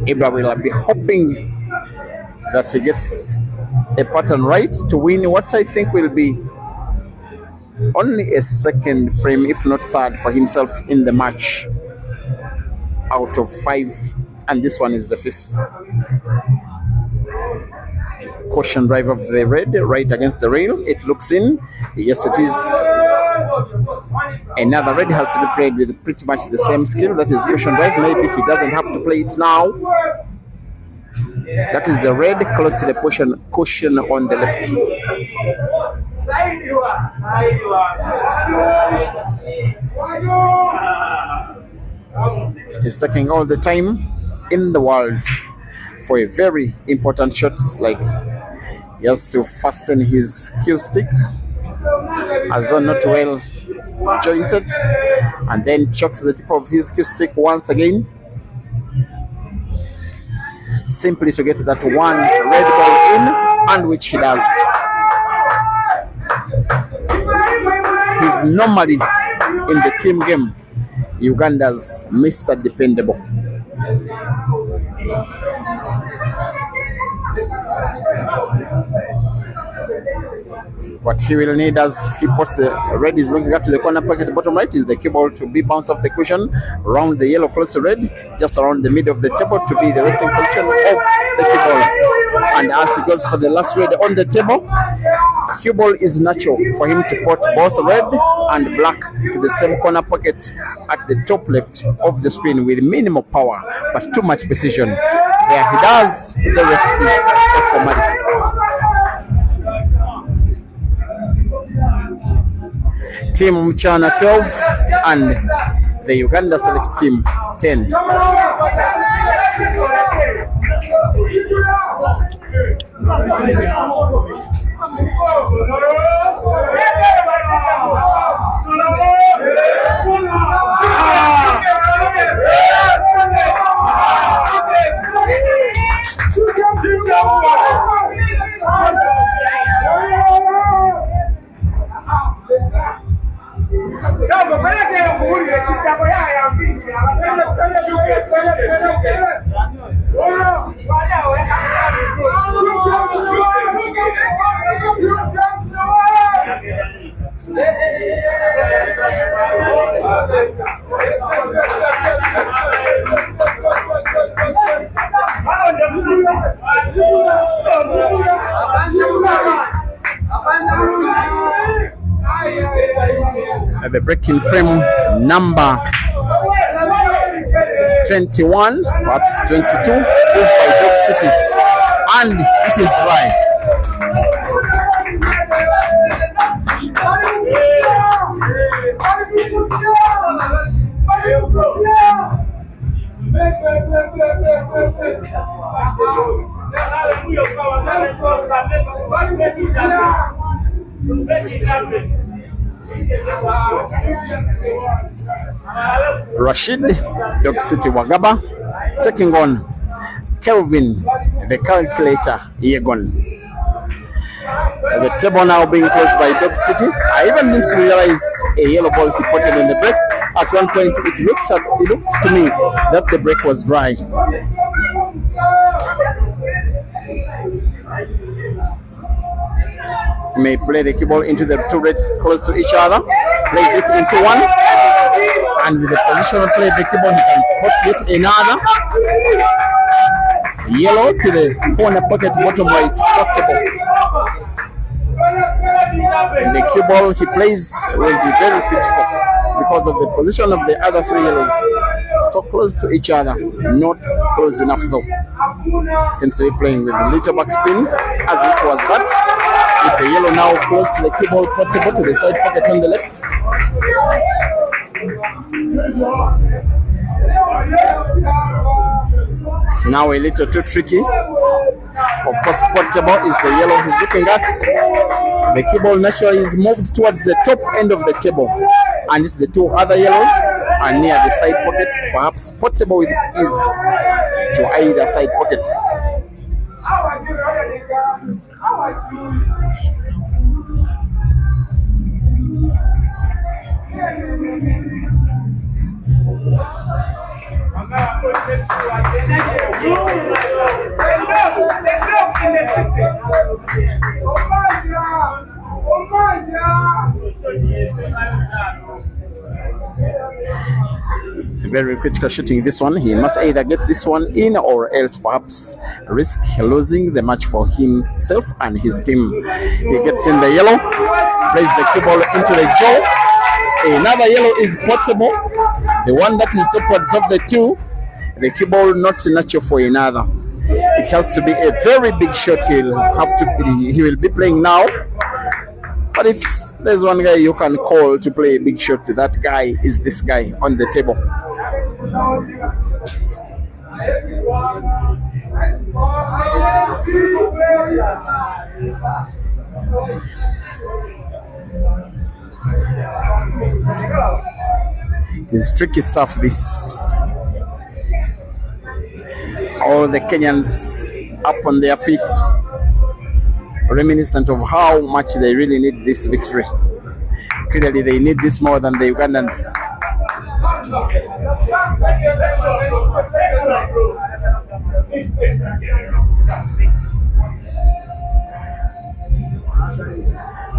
Ibra will be hoping that he gets a pattern right to win what I think will be only a second frame, if not third, for himself in the match out of 5, and this one is the 5th. Caution drive of the red right against the rail. It looks in. Yes, it is. Another red has to be played with pretty much the same skill. That is caution drive. Maybe he doesn't have to play it now. That is the red close to the caution on the left. He's taking all the time in the world for a very important shot, like he has to fasten his cue stick as though not well jointed, and then chokes the tip of his cue stick once again, simply to get that one red ball in, and which he does. He's normally in the team game Uganda's Mr. Dependable. What he will need as he puts the red is looking up to the corner pocket bottom right is the cue ball to be bounced off the cushion around the yellow close to red, just around the middle of the table to be the resting position of the cue ball. And as he goes for the last red on the table, cue ball is natural for him to put both red and black to the same corner pocket at the top left of the screen with minimal power but too much precision. There he does, the rest is a formality. Team Mchana 12 and the Uganda Select Team 10. The breaking frame number 21, perhaps 22, is by Dog City, and it is dry. Rashid, Dog City Wagaba, taking on Kelvin, the calculator, Yegon. The table now being closed by Dog City. I even didn't realize a yellow ball he put in the break. At one point, it looked to me that the break was dry. He may play the cue ball into the two reds close to each other, plays it into one, and with the positional play of the cue ball, he can put yet another. Yellow to the corner pocket, bottom right, portable. The cue ball he plays will be very critical because of the position of the other three yellows. So close to each other, not close enough though. Seems to be playing with a little backspin as it was that. If the yellow now close to the cue ball, portable to the side pocket on the left. It's now a little too tricky. Of course, portable is the yellow he's looking at. The cue ball naturally is moved towards the top end of the table, and the two other yellows are near the side pockets. Perhaps portable is to either side pockets. Very critical shooting this one. He must either get this one in or else perhaps risk losing the match for himself and his team. He gets in the yellow, plays the cue ball into the jaw. Another yellow is portable, the one that is towards of the two. The cue ball not natural for another. It has to be a very big shot. He will be playing now. But if there's one guy you can call to play a big shot, that guy is this guy on the table. It is tricky stuff, this. All the Kenyans up on their feet, reminiscent of how much they really need this victory. Clearly they need this more than the Ugandans.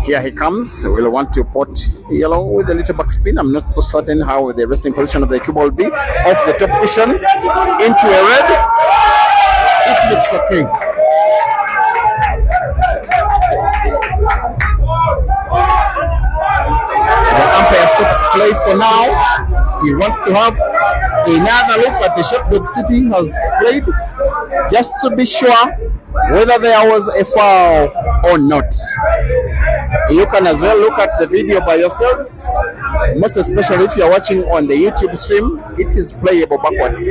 Here he comes. We'll want to put yellow with a little backspin. I'm not so certain how the resting position of the cue ball will be. Off the top cushion into a red. It looks okay. The umpire stops play for now. He wants to have another look at the shot that City has played, just to be sure whether there was a foul or not. You can as well look at the video by yourselves, most especially if you're watching on the YouTube stream. It is playable backwards.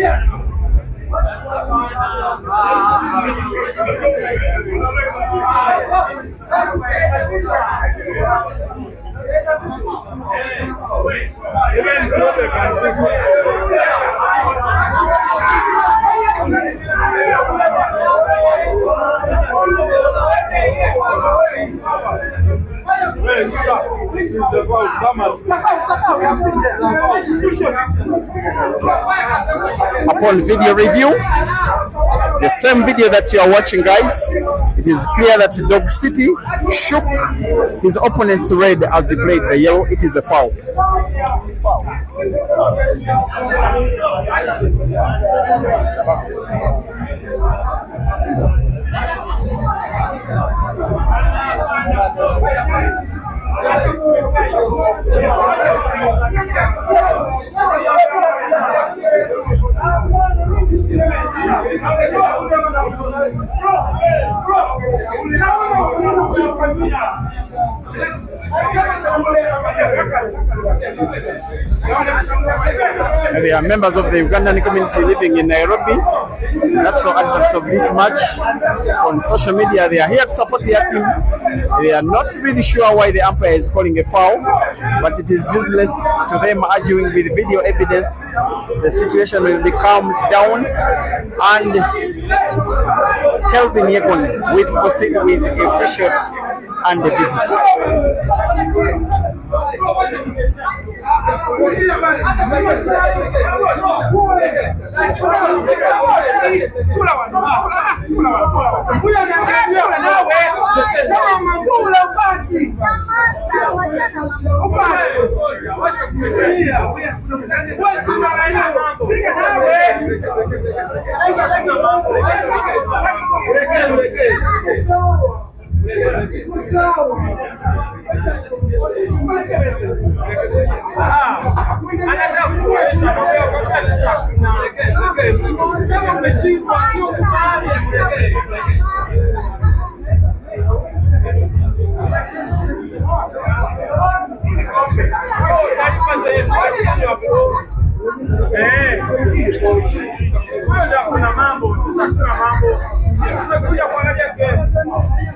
Upon video review, the same video that you are watching, guys, it is clear that Dog City shook his opponent's red as he played the yellow. It is a foul. There are members of the Ugandan community living in Nairobi. That's the advocates of this match. On social media, they are here to support their team. They are not really sure why the umpire is calling a foul, but it is useless to them arguing with video evidence. The situation will be calmed down, and Kelvin Yekon will proceed with a free shot and a visit. Kuna mambo, sasa kuna mambo. Sisi tumekuja kuangalia game.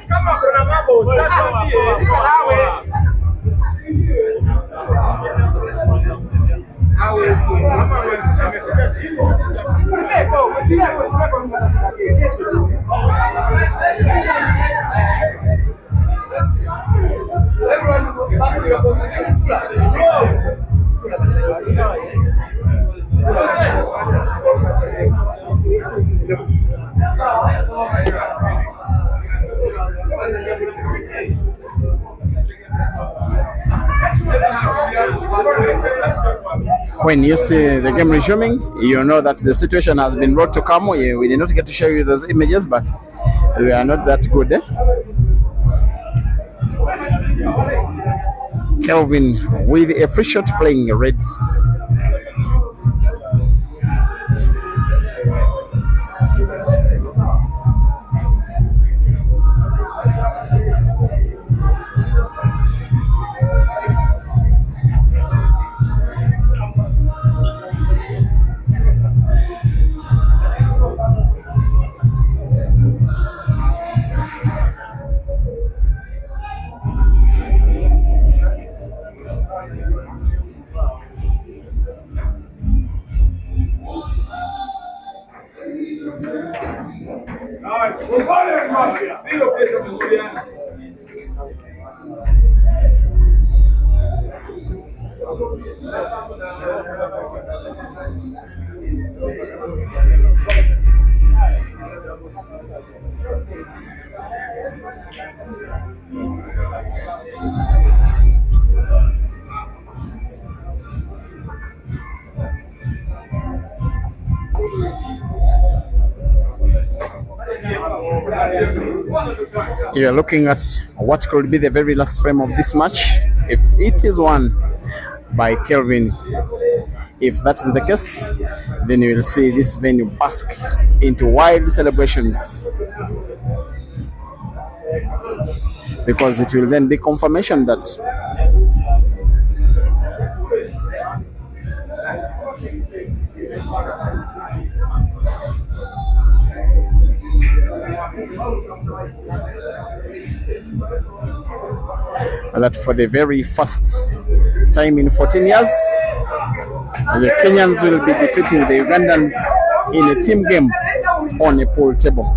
Kama kuna mambo, sasa tuambie. When you see the game resuming, you know that the situation has been brought to calm. We did not get to show you those images, but we are not that good. Kelvin with a free shot playing Reds. You are looking at what could be the very last frame of this match. If it is won by Kelvin, if that is the case, then you will see this venue bask into wild celebrations, because it will then be confirmation that for the very first time in 14 years, the Kenyans will be defeating the Ugandans in a team game on a pool table.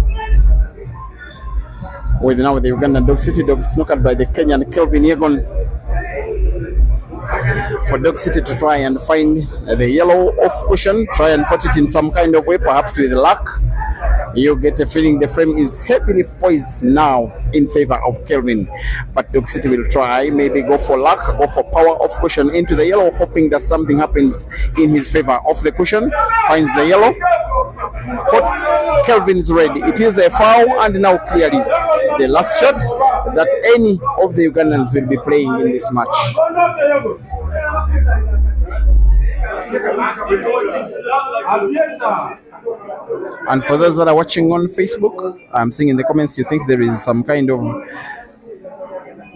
With now the Ugandan Dog City Dogs knockout by the Kenyan Kelvin Yegon, for Dog City to try and find the yellow off cushion, try and put it in some kind of way, perhaps with luck. You get a feeling the frame is heavily poised now in favor of Kelvin. But Dog City will try, maybe go for luck, go for power off cushion into the yellow, hoping that something happens in his favor. Off the cushion, finds the yellow, puts Kelvin's red. It is a foul, and now clearly the last shot that any of the Ugandans will be playing in this match. And for those that are watching on Facebook, I'm seeing in the comments you think there is some kind of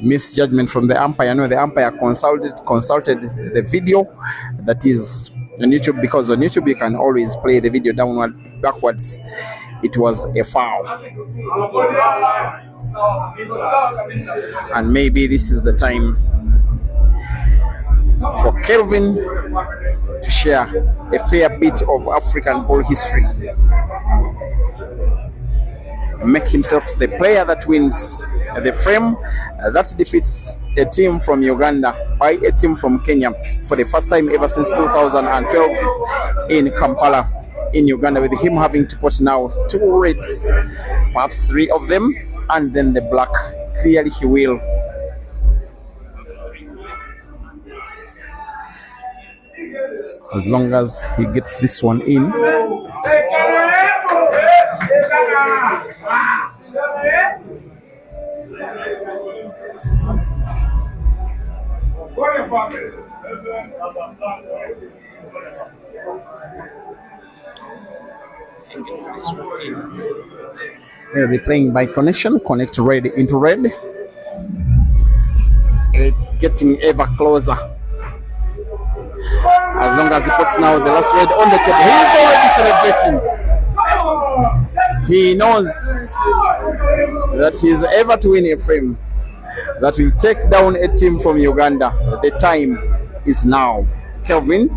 misjudgment from the umpire. No, the umpire consulted the video that is on YouTube, because on YouTube you can always play the video backwards. It was a foul, and maybe this is the time for Kelvin to share a fair bit of African ball history, make himself the player that wins the frame, that defeats a team from Uganda by a team from Kenya for the first time ever since 2012 in Kampala in Uganda, with him having to put now 2 reds, perhaps 3 of them, and then the black. Clearly he will. As long as he gets this one in. They'll be playing by connection. Connect red into red. Getting ever closer. As long as he puts now the last red on the table, he is already celebrating. He knows that he is ever to win a frame that will take down a team from Uganda. The time is now. Kelvin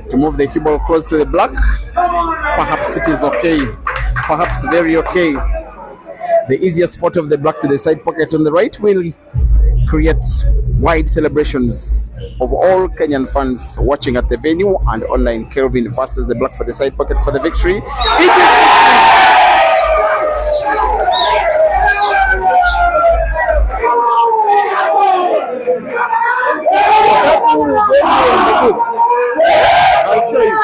to move the cue ball close to the black. Perhaps it is okay. Perhaps very okay. The easiest spot of the black to the side pocket on the right will create wide celebrations of all Kenyan fans watching at the venue and online. Kelvin versus the black for the side pocket for the victory. It I'll show you.